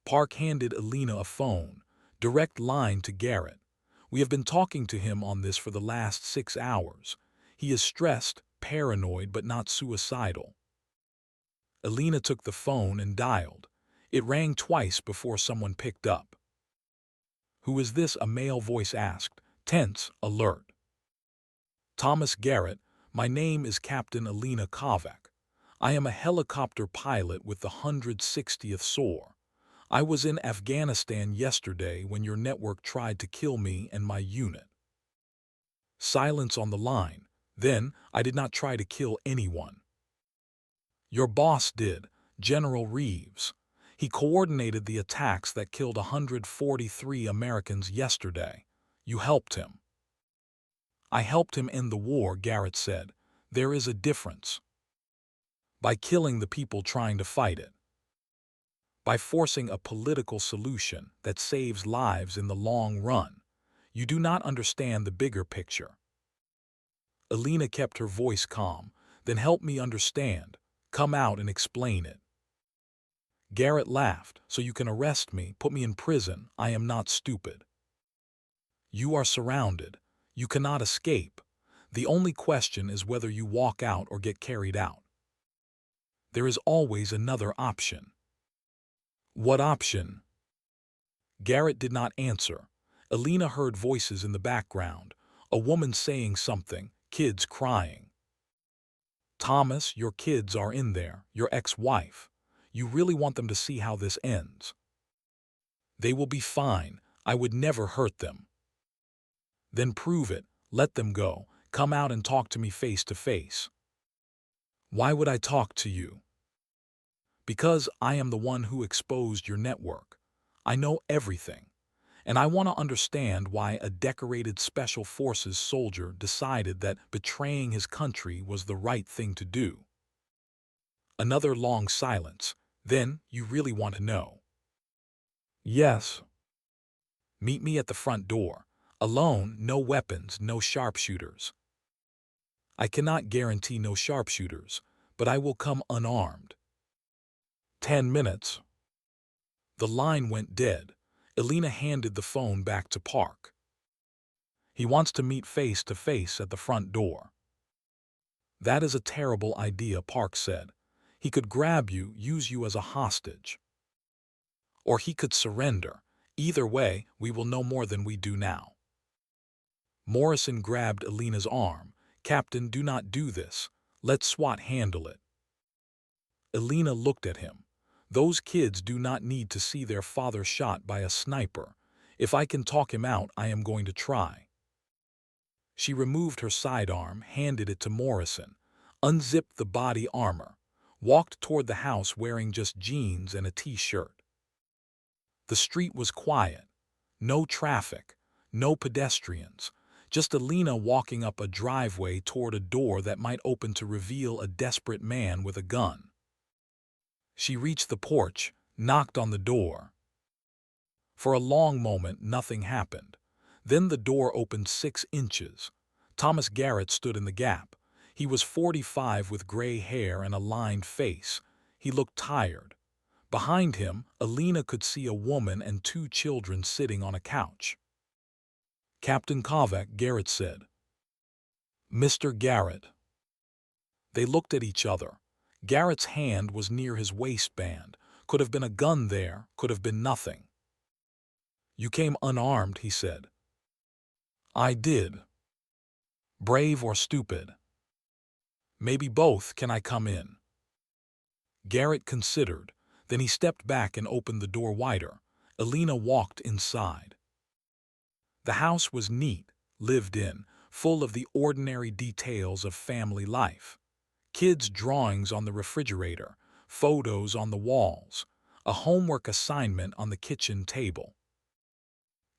Park handed Elena a phone, direct line to Garrett. We have been talking to him on this for the last 6 hours. He is stressed, paranoid, but not suicidal. Elena took the phone and dialed. It rang twice before someone picked up. "Who is this?" a male voice asked, tense, alert. "Thomas Garrett. My name is Captain Elena Kovac. I am a helicopter pilot with the 160th SOAR. I was in Afghanistan yesterday when your network tried to kill me and my unit." Silence on the line. "Then, I did not try to kill anyone. Your boss did, General Reeves. He coordinated the attacks that killed 143 Americans yesterday. You helped him." "I helped him end the war," Garrett said. "There is a difference. By killing the people trying to fight it. By forcing a political solution that saves lives in the long run. You do not understand the bigger picture." Elena kept her voice calm. "Then help me understand. Come out and explain it." Garrett laughed. "So you can arrest me, put me in prison. I am not stupid. You are surrounded. You cannot escape. The only question is whether you walk out or get carried out. There is always another option." "What option?" Garrett did not answer. Elena heard voices in the background, a woman saying something, kids crying. "Thomas, your kids are in there, your ex-wife. You really want them to see how this ends." "They will be fine. I would never hurt them." "Then prove it. Let them go. Come out and talk to me face to face." "Why would I talk to you?" "Because I am the one who exposed your network. I know everything. And I want to understand why a decorated Special Forces soldier decided that betraying his country was the right thing to do." Another long silence. "Then, you really want to know?" "Yes." "Meet me at the front door. Alone, no weapons, no sharpshooters." "I cannot guarantee no sharpshooters, but I will come unarmed." 10 minutes. The line went dead. Elena handed the phone back to Park. "He wants to meet face to face at the front door." "That is a terrible idea," Park said. "He could grab you, use you as a hostage. Or he could surrender. Either way, we will know more than we do now." Morrison grabbed Elena's arm. "Captain, do not do this. Let SWAT handle it." Elena looked at him. "Those kids do not need to see their father shot by a sniper. If I can talk him out, I am going to try." She removed her sidearm, handed it to Morrison, unzipped the body armor, walked toward the house wearing just jeans and a t-shirt. The street was quiet. No traffic, no pedestrians, just Elena walking up a driveway toward a door that might open to reveal a desperate man with a gun. She reached the porch, knocked on the door. For a long moment, nothing happened. Then the door opened 6 inches. Thomas Garrett stood in the gap. He was 45 with gray hair and a lined face. He looked tired. Behind him, Elena could see a woman and 2 children sitting on a couch. "Captain Kovac," Garrett said. "Mr. Garrett." They looked at each other. Garrett's hand was near his waistband. Could have been a gun there, could have been nothing. "You came unarmed," he said. "I did." "Brave or stupid?" "Maybe both. Can I come in?" Garrett considered. Then he stepped back and opened the door wider. Elena walked inside. The house was neat, lived in, full of the ordinary details of family life. Kids' drawings on the refrigerator, photos on the walls, a homework assignment on the kitchen table.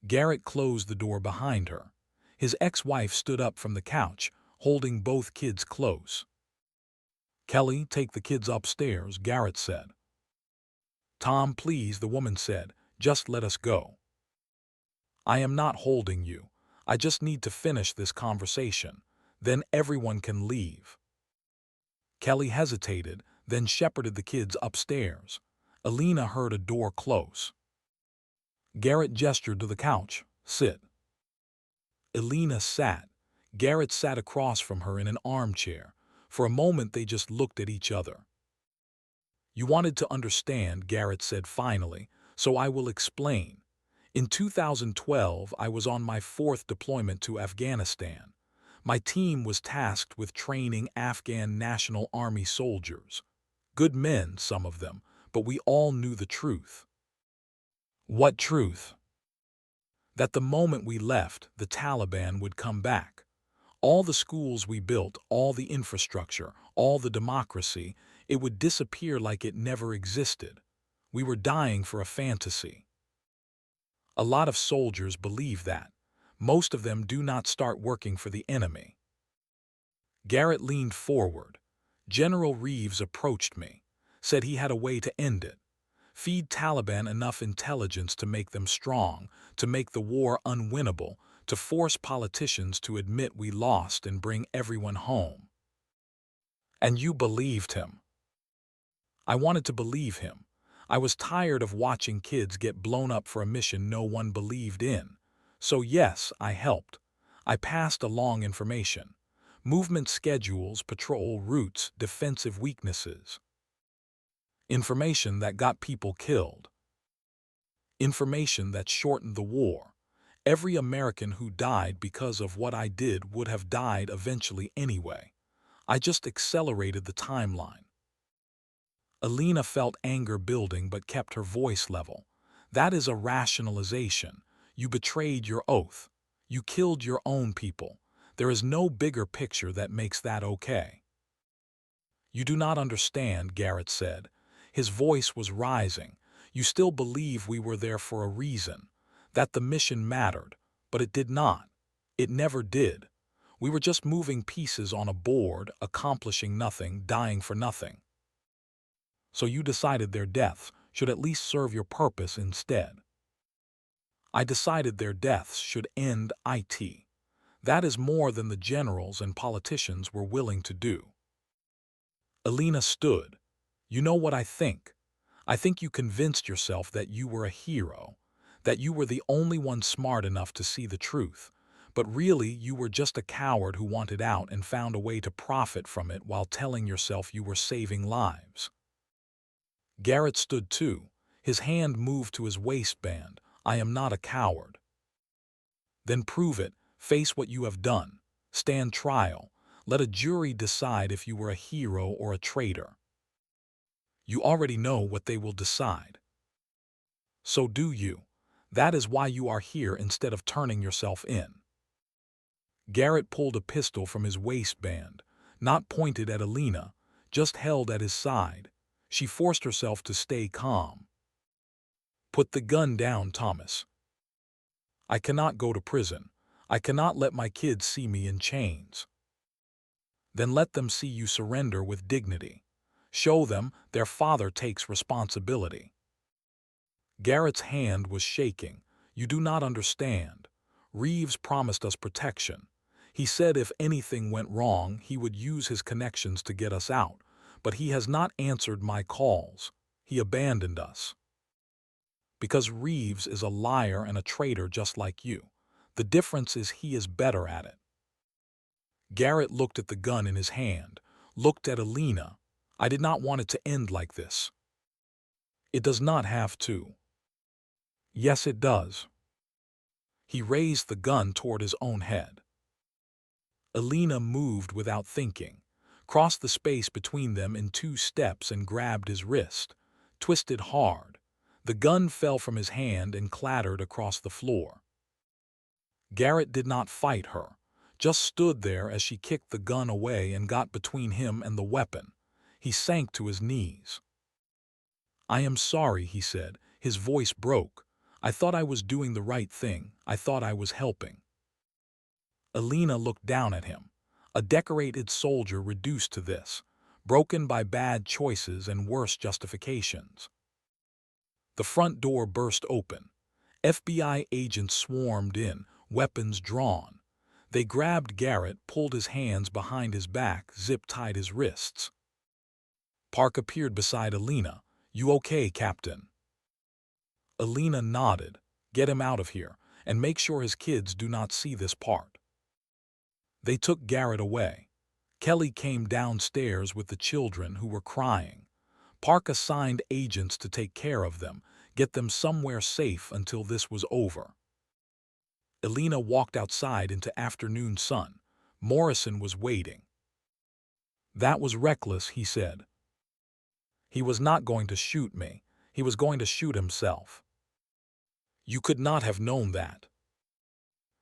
Garrett closed the door behind her. His ex-wife stood up from the couch, holding both kids close. "Kelly, take the kids upstairs," Garrett said. "Tom, please," the woman said. "Just let us go." "I am not holding you. I just need to finish this conversation. Then everyone can leave." Kelly hesitated, then shepherded the kids upstairs. Elena heard a door close. Garrett gestured to the couch. "Sit." Elena sat. Garrett sat across from her in an armchair. For a moment they just looked at each other. "You wanted to understand," Garrett said finally, "so I will explain. In 2012, I was on my 4th deployment to Afghanistan. My team was tasked with training Afghan National Army soldiers. Good men, some of them, but we all knew the truth." "What truth?" "That the moment we left, the Taliban would come back. All the schools we built, all the infrastructure, all the democracy, it would disappear like it never existed. We were dying for a fantasy. A lot of soldiers believe that. Most of them do not start working for the enemy." Garrett leaned forward. "General Reeves approached me, said he had a way to end it. Feed Taliban enough intelligence to make them strong, to make the war unwinnable, to force politicians to admit we lost and bring everyone home." "And you believed him?" "I wanted to believe him. I was tired of watching kids get blown up for a mission no one believed in. So yes, I helped. I passed along information. Movement schedules, patrol routes, defensive weaknesses. Information that got people killed. Information that shortened the war. Every American who died because of what I did would have died eventually anyway. I just accelerated the timeline." Elena felt anger building but kept her voice level. "That is a rationalization. You betrayed your oath. You killed your own people. There is no bigger picture that makes that okay." "You do not understand," Garrett said. His voice was rising. "You still believe we were there for a reason, that the mission mattered, but it did not. It never did. We were just moving pieces on a board, accomplishing nothing, dying for nothing. So you decided their deaths should at least serve your purpose instead." "I decided their deaths should end it. That is more than the generals and politicians were willing to do." Elena stood. "You know what I think? I think you convinced yourself that you were a hero, that you were the only one smart enough to see the truth, but really you were just a coward who wanted out and found a way to profit from it while telling yourself you were saving lives." Garrett stood too. His hand moved to his waistband. "I am not a coward." "Then prove it. Face what you have done. Stand trial. Let a jury decide if you were a hero or a traitor. You already know what they will decide. So do you. That is why you are here instead of turning yourself in." Garrett pulled a pistol from his waistband, not pointed at Elena, just held at his side. She forced herself to stay calm. "Put the gun down, Thomas. I cannot go to prison. I cannot let my kids see me in chains." "Then let them see you surrender with dignity. Show them their father takes responsibility." Garrett's hand was shaking. "You do not understand. Reeves promised us protection. He said if anything went wrong, he would use his connections to get us out, but he has not answered my calls. He abandoned us. Because Reeves is a liar and a traitor just like you. The difference is he is better at it." Garrett looked at the gun in his hand, looked at Elena. "I did not want it to end like this." "It does not have to." "Yes, it does." He raised the gun toward his own head. Elena moved without thinking, crossed the space between them in 2 steps and grabbed his wrist, twisted hard. The gun fell from his hand and clattered across the floor. Garrett did not fight her, just stood there as she kicked the gun away and got between him and the weapon. He sank to his knees. "I am sorry," he said. His voice broke. "I thought I was doing the right thing. I thought I was helping." Elena looked down at him, a decorated soldier reduced to this, broken by bad choices and worse justifications. The front door burst open. FBI agents swarmed in, weapons drawn. They grabbed Garrett, pulled his hands behind his back, zip-tied his wrists. Park appeared beside Elena. "You okay, Captain?" Elena nodded. "Get him out of here, and make sure his kids do not see this part. They took Garrett away. Kelly came downstairs with the children who were crying. Park assigned agents to take care of them, get them somewhere safe until this was over. Elena walked outside into afternoon sun. Morrison was waiting. "That was reckless," he said. "He was not going to shoot me. He was going to shoot himself." "You could not have known that."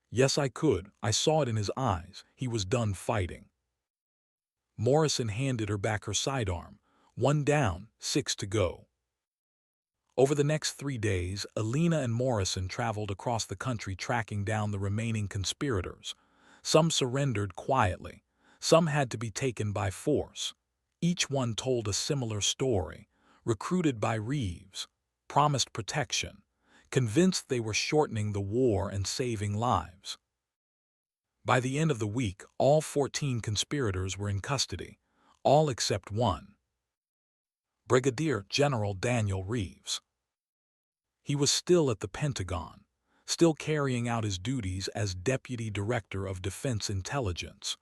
"Yes, I could. I saw it in his eyes. He was done fighting." Morrison handed her back her sidearm. 1 down, 6 to go. Over the next 3 days, Elena and Morrison traveled across the country tracking down the remaining conspirators. Some surrendered quietly. Some had to be taken by force. Each one told a similar story. Recruited by Reeves, promised protection, convinced they were shortening the war and saving lives. By the end of the week, all 14 conspirators were in custody, all except one. Brigadier General Daniel Reeves. He was still at the Pentagon, still carrying out his duties as Deputy Director of Defense Intelligence,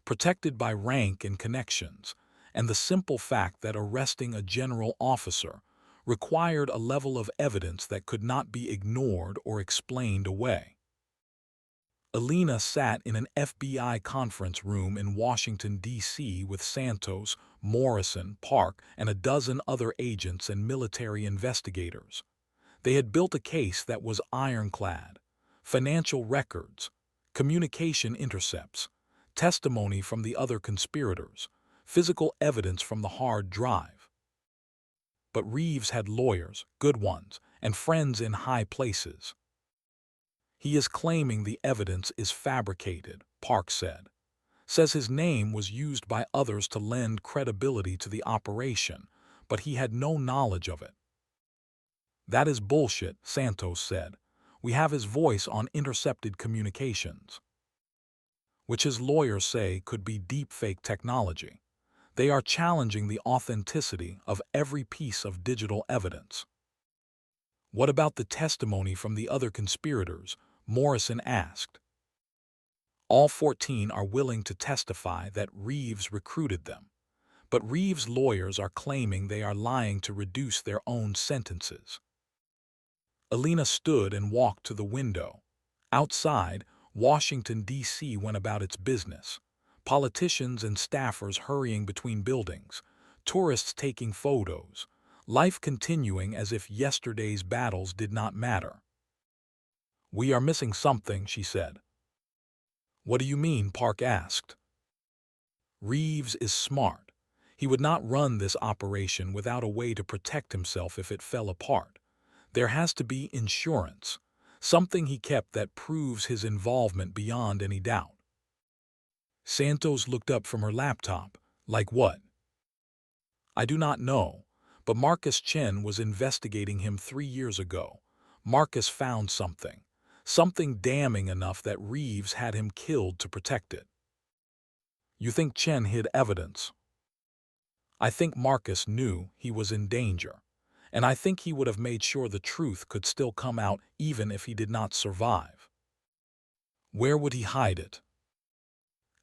protected by rank and connections, and the simple fact that arresting a general officer required a level of evidence that could not be ignored or explained away. Elena sat in an FBI conference room in Washington, D.C. with Santos, Morrison, Park, and a dozen other agents and military investigators. They had built a case that was ironclad: financial records, communication intercepts, testimony from the other conspirators, physical evidence from the hard drive. But Reeves had lawyers, good ones, and friends in high places. "He is claiming the evidence is fabricated," Park said. "Says his name was used by others to lend credibility to the operation, but he had no knowledge of it." "That is bullshit," Santos said. "We have his voice on intercepted communications." Which his lawyers say could be deepfake technology. They are challenging the authenticity of every piece of digital evidence. "What about the testimony from the other conspirators?" Morrison asked. "All 14 are willing to testify that Reeves recruited them, but Reeves' lawyers are claiming they are lying to reduce their own sentences." Elena stood and walked to the window. Outside, Washington, D.C. went about its business. Politicians and staffers hurrying between buildings, tourists taking photos, life continuing as if yesterday's battles did not matter. "We are missing something," she said. "What do you mean?" Park asked. "Reeves is smart. He would not run this operation without a way to protect himself if it fell apart. There has to be insurance, something he kept that proves his involvement beyond any doubt." Santos looked up from her laptop. "Like what?" "I do not know, but Marcus Chen was investigating him 3 years ago. Marcus found something damning enough that Reeves had him killed to protect it." "You think Chen hid evidence?" "I think Marcus knew he was in danger, and I think he would have made sure the truth could still come out even if he did not survive." "Where would he hide it?"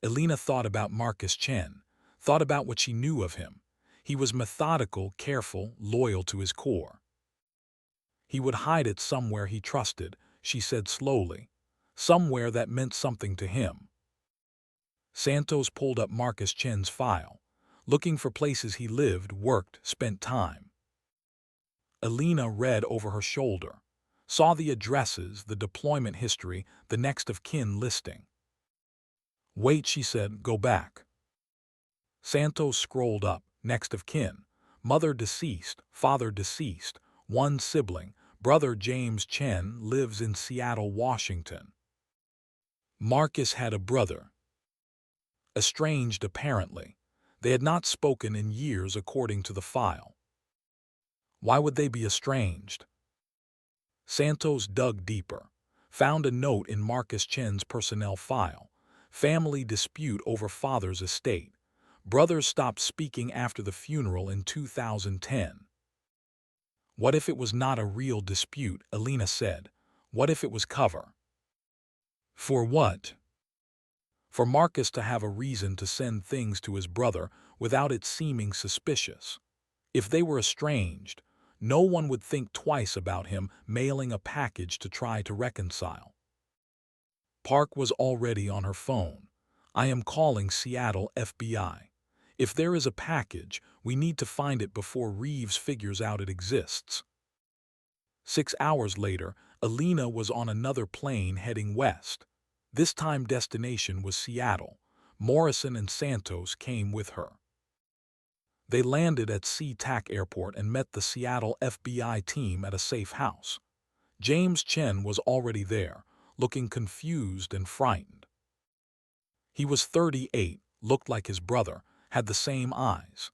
Elena thought about Marcus Chen, thought about what she knew of him. He was methodical, careful, loyal to his core. "He would hide it somewhere he trusted," she said slowly, "somewhere that meant something to him." Santos pulled up Marcus Chen's file, looking for places he lived, worked, spent time. Elena read over her shoulder, saw the addresses, the deployment history, the next of kin listing. "Wait," she said, "go back." Santos scrolled up, next of kin, mother deceased, father deceased, one sibling, brother James Chen lives in Seattle, Washington. Marcus had a brother. Estranged apparently. They had not spoken in years according to the file. Why would they be estranged? Santos dug deeper, found a note in Marcus Chen's personnel file. Family dispute over father's estate. Brothers stopped speaking after the funeral in 2010. What if it was not a real dispute? Elena said. What if it was cover? For what? For Marcus to have a reason to send things to his brother without it seeming suspicious. If they were estranged, no one would think twice about him mailing a package to try to reconcile. Park was already on her phone. I am calling Seattle FBI. If there is a package, we need to find it before Reeves figures out it exists. 6 hours later, Elena was on another plane heading west. This time destination was Seattle. Morrison and Santos came with her. They landed at SeaTac Airport and met the Seattle FBI team at a safe house. James Chen was already there, looking confused and frightened. He was 38, looked like his brother, had the same eyes.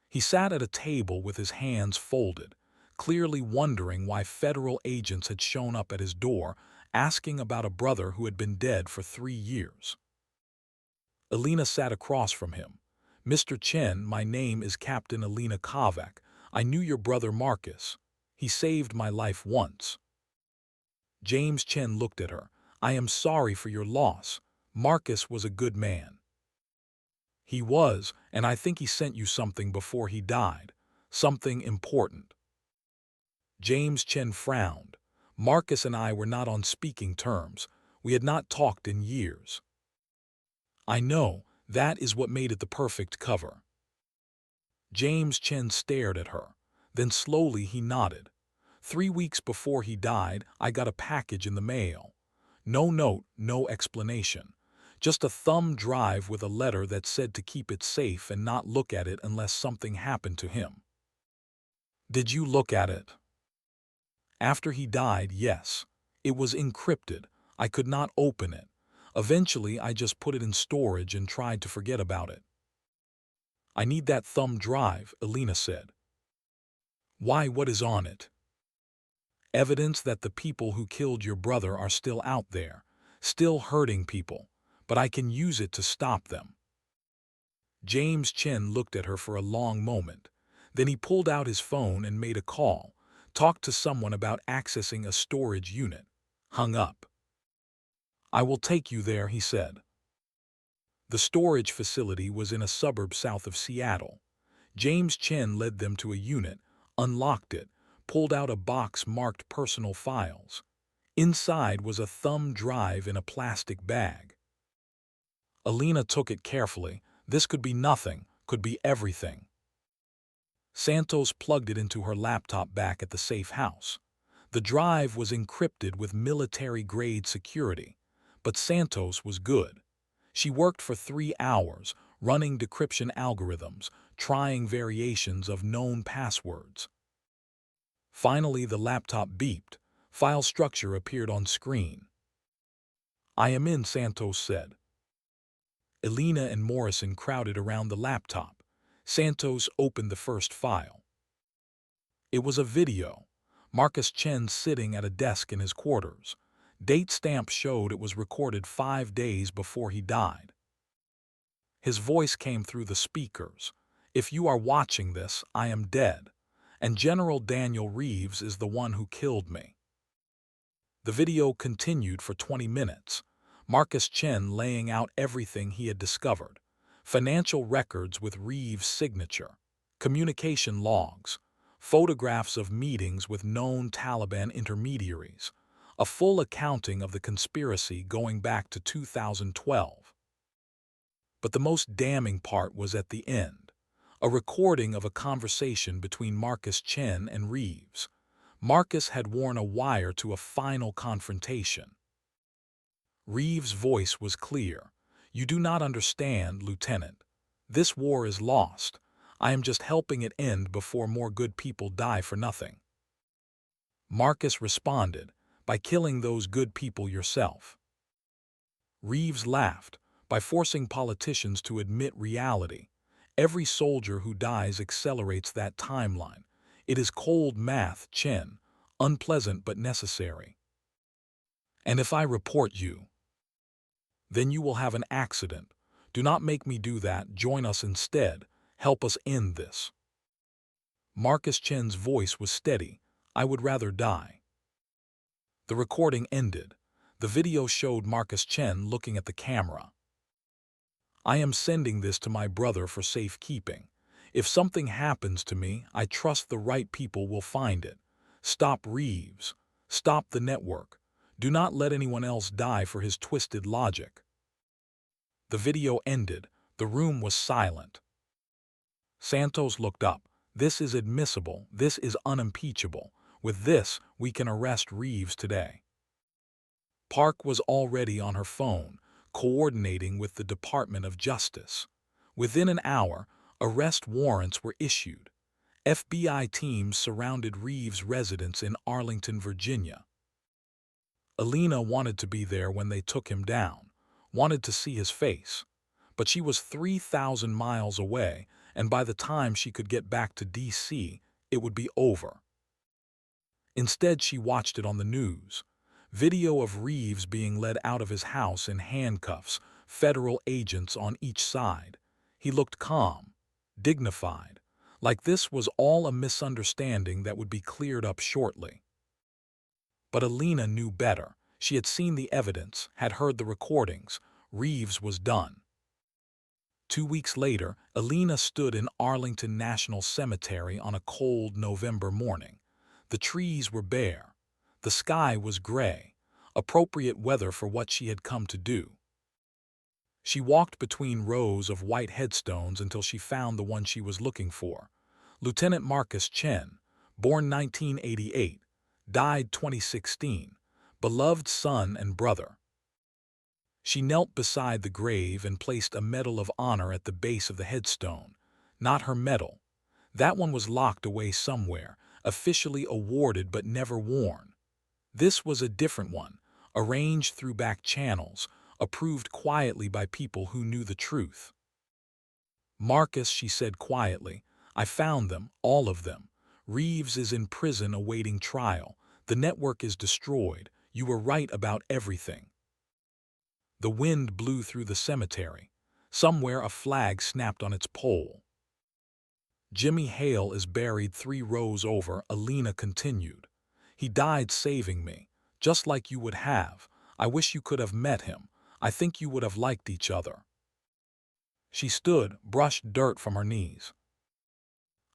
He sat at a table with his hands folded, clearly wondering why federal agents had shown up at his door, asking about a brother who had been dead for 3 years. Elena sat across from him. "Mr. Chen, my name is Captain Elena Kovac. I knew your brother Marcus. He saved my life once." James Chen looked at her. "I am sorry for your loss. Marcus was a good man." "He was, and I think he sent you something before he died. Something important." James Chen frowned. Marcus and I were not on speaking terms. We had not talked in years. "I know, that is what made it the perfect cover." James Chen stared at her. Then slowly he nodded. 3 weeks before he died, I got a package in the mail. No note, no explanation. Just a thumb drive with a letter that said to keep it safe and not look at it unless something happened to him. "Did you look at it?" "After he died, yes. It was encrypted. I could not open it. Eventually, I just put it in storage and tried to forget about it." "I need that thumb drive," Elena said. "Why, what is on it?" "Evidence that the people who killed your brother are still out there, still hurting people, but I can use it to stop them." James Chen looked at her for a long moment. Then he pulled out his phone and made a call, talked to someone about accessing a storage unit, hung up. "I will take you there," he said. The storage facility was in a suburb south of Seattle. James Chen led them to a unit, unlocked it, pulled out a box marked personal files. Inside was a thumb drive in a plastic bag. Elena took it carefully. This could be nothing, could be everything. Santos plugged it into her laptop back at the safe house. The drive was encrypted with military-grade security, but Santos was good. She worked for 3 hours, running decryption algorithms, trying variations of known passwords. Finally, the laptop beeped. File structure appeared on screen. "I am in," Santos said. Elena and Morrison crowded around the laptop. Santos opened the first file. It was a video. Marcus Chen sitting at a desk in his quarters. Date stamp showed it was recorded 5 days before he died. His voice came through the speakers. "If you are watching this, I am dead, and General Daniel Reeves is the one who killed me." The video continued for 20 minutes. Marcus Chen laying out everything he had discovered. Financial records with Reeves' signature, communication logs, photographs of meetings with known Taliban intermediaries, a full accounting of the conspiracy going back to 2012. But the most damning part was at the end, a recording of a conversation between Marcus Chen and Reeves. Marcus had worn a wire to a final confrontation. Reeves' voice was clear. "You do not understand, Lieutenant. This war is lost. I am just helping it end before more good people die for nothing." Marcus responded, "By killing those good people yourself." Reeves laughed, "By forcing politicians to admit reality. Every soldier who dies accelerates that timeline. It is cold math, Chen, unpleasant but necessary. And if I report you, then you will have an accident. Do not make me do that. Join us instead. Help us end this." Marcus Chen's voice was steady. "I would rather die." The recording ended. The video showed Marcus Chen looking at the camera. "I am sending this to my brother for safekeeping. If something happens to me, I trust the right people will find it. Stop Reeves. Stop the network. Do not let anyone else die for his twisted logic." The video ended. The room was silent. Santos looked up. "This is admissible. This is unimpeachable. With this, we can arrest Reeves today." Park was already on her phone, coordinating with the Department of Justice. Within an hour, arrest warrants were issued. FBI teams surrounded Reeves' residence in Arlington, Virginia. Elena wanted to be there when they took him down, wanted to see his face. But she was 3,000 miles away, and by the time she could get back to D.C., it would be over. Instead, she watched it on the news. Video of Reeves being led out of his house in handcuffs, federal agents on each side. He looked calm, dignified, like this was all a misunderstanding that would be cleared up shortly. But Elena knew better. She had seen the evidence, had heard the recordings. Reeves was done. 2 weeks later, Elena stood in Arlington National Cemetery on a cold November morning. The trees were bare. The sky was gray, appropriate weather for what she had come to do. She walked between rows of white headstones until she found the one she was looking for. Lieutenant Marcus Chen, born 1988, died 2016, beloved son and brother. She knelt beside the grave and placed a medal of honor at the base of the headstone. Not her medal. That one was locked away somewhere, officially awarded but never worn. This was a different one, arranged through back channels, approved quietly by people who knew the truth. "Marcus," she said quietly, "I found them, all of them. Reeves is in prison awaiting trial. The network is destroyed. You were right about everything." The wind blew through the cemetery. Somewhere a flag snapped on its pole. "Jimmy Hale is buried 3 rows over," Elena continued. "He died saving me, just like you would have. I wish you could have met him. I think you would have liked each other." She stood, brushed dirt from her knees.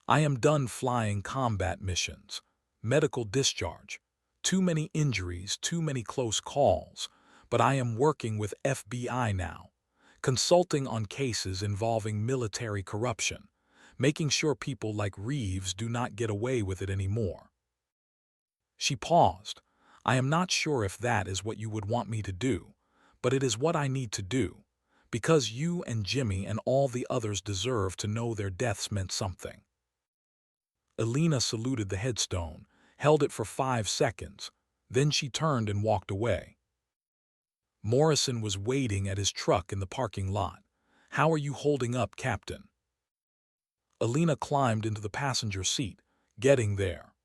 "I am done flying combat missions. Medical discharge. Too many injuries, too many close calls. But I am working with FBI now, consulting on cases involving military corruption, making sure people like Reeves do not get away with it anymore." She paused. "I am not sure if that is what you would want me to do, but it is what I need to do, because you and Jimmy and all the others deserve to know their deaths meant something." Elena saluted the headstone, held it for 5 seconds, then she turned and walked away. Morrison was waiting at his truck in the parking lot. "How are you holding up, Captain?" Elena climbed into the passenger seat, "Getting there."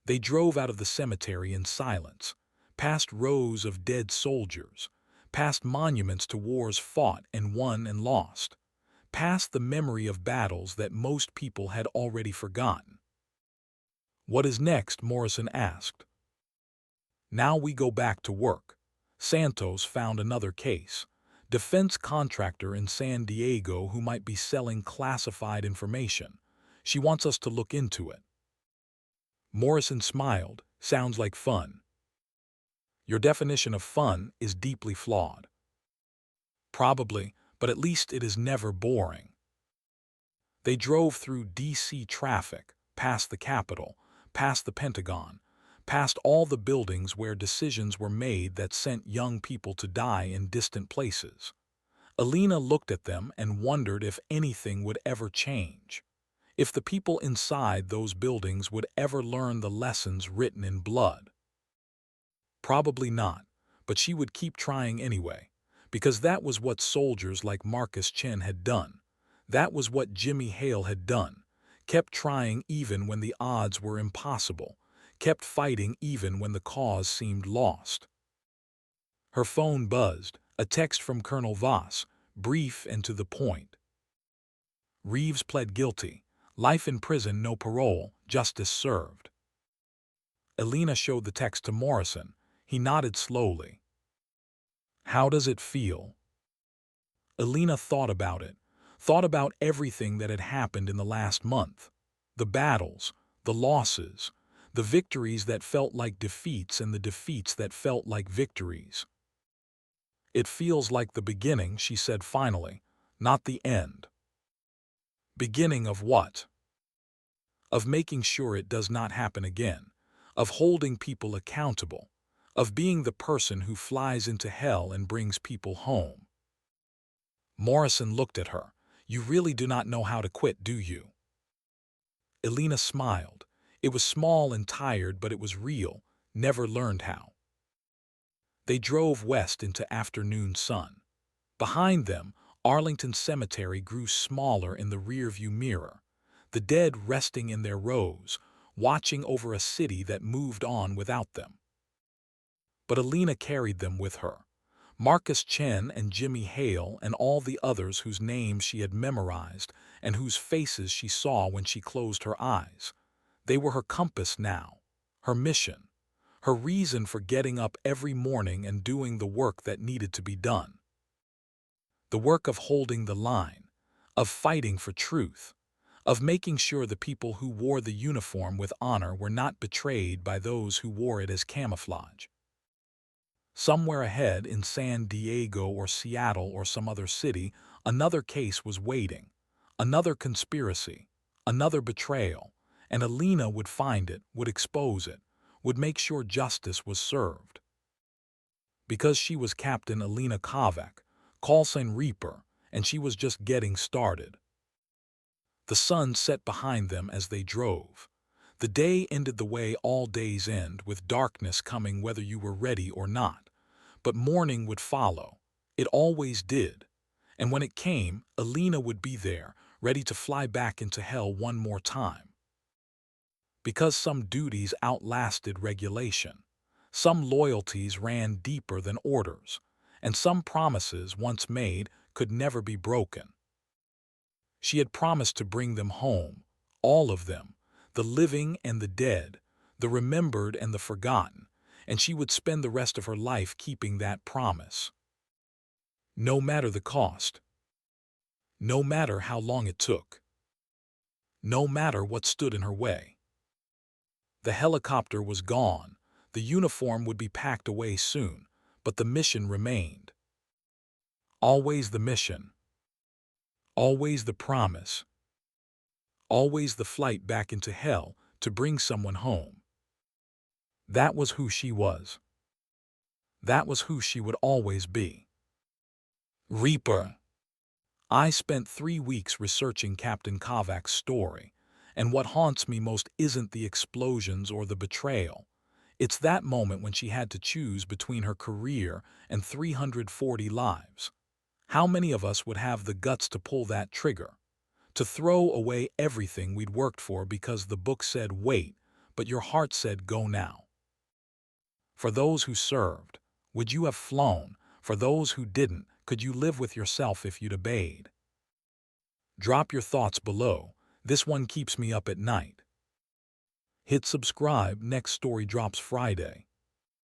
They drove out of the cemetery in silence, past rows of dead soldiers, past monuments to wars fought and won and lost, past the memory of battles that most people had already forgotten. "What is next?" Morrison asked. "Now we go back to work." Santos found another case. Defense contractor in San Diego who might be selling classified information. She wants us to look into it. Morrison smiled. "Sounds like fun." "Your definition of fun is deeply flawed." "Probably, but at least it is never boring." They drove through D.C. traffic, past the Capitol, past the Pentagon, past all the buildings where decisions were made that sent young people to die in distant places. Elena looked at them and wondered if anything would ever change. If the people inside those buildings would ever learn the lessons written in blood. Probably not, but she would keep trying anyway, because that was what soldiers like Marcus Chen had done. That was what Jimmy Hale had done. Kept trying even when the odds were impossible. Kept fighting even when the cause seemed lost. Her phone buzzed, a text from Colonel Voss, brief and to the point. Reeves pled guilty. Life in prison, no parole, justice served. Elena showed the text to Morrison. He nodded slowly. How does it feel? Elena thought about everything that had happened in the last month. The battles, the losses, the victories that felt like defeats and the defeats that felt like victories. It feels like the beginning, she said finally, not the end. Beginning of what? Of making sure it does not happen again, of holding people accountable, of being the person who flies into hell and brings people home. Morrison looked at her. You really do not know how to quit, do you? Elena smiled. It was small and tired, but it was real. Never learned how. They drove west into afternoon sun. Behind them, Arlington Cemetery grew smaller in the rearview mirror, the dead resting in their rows, watching over a city that moved on without them. But Elena carried them with her. Marcus Chen and Jimmy Hale and all the others whose names she had memorized and whose faces she saw when she closed her eyes. They were her compass now, her mission, her reason for getting up every morning and doing the work that needed to be done. The work of holding the line, of fighting for truth, of making sure the people who wore the uniform with honor were not betrayed by those who wore it as camouflage. Somewhere ahead in San Diego or Seattle or some other city, another case was waiting, another conspiracy, another betrayal, and Elena would find it, would expose it, would make sure justice was served. Because she was Captain Elena Kovac, call sign Reaper, and she was just getting started. The sun set behind them as they drove. The day ended the way all days end, with darkness coming whether you were ready or not. But morning would follow. It always did. And when it came, Elena would be there, ready to fly back into hell one more time. Because some duties outlasted regulation. Some loyalties ran deeper than orders. And some promises, once made, could never be broken. She had promised to bring them home, all of them, the living and the dead, the remembered and the forgotten, and she would spend the rest of her life keeping that promise. No matter the cost. No matter how long it took. No matter what stood in her way. The helicopter was gone, the uniform would be packed away soon, but the mission remained. Always the mission. Always the promise. Always the flight back into hell to bring someone home. That was who she was. That was who she would always be. Reaper. I spent 3 weeks researching Captain Kovac's story, and what haunts me most isn't the explosions or the betrayal. It's that moment when she had to choose between her career and 340 lives. How many of us would have the guts to pull that trigger? To throw away everything we'd worked for because the book said wait, but your heart said go now. For those who served, would you have flown? For those who didn't, could you live with yourself if you'd obeyed? Drop your thoughts below. This one keeps me up at night. Hit subscribe, next story drops Friday.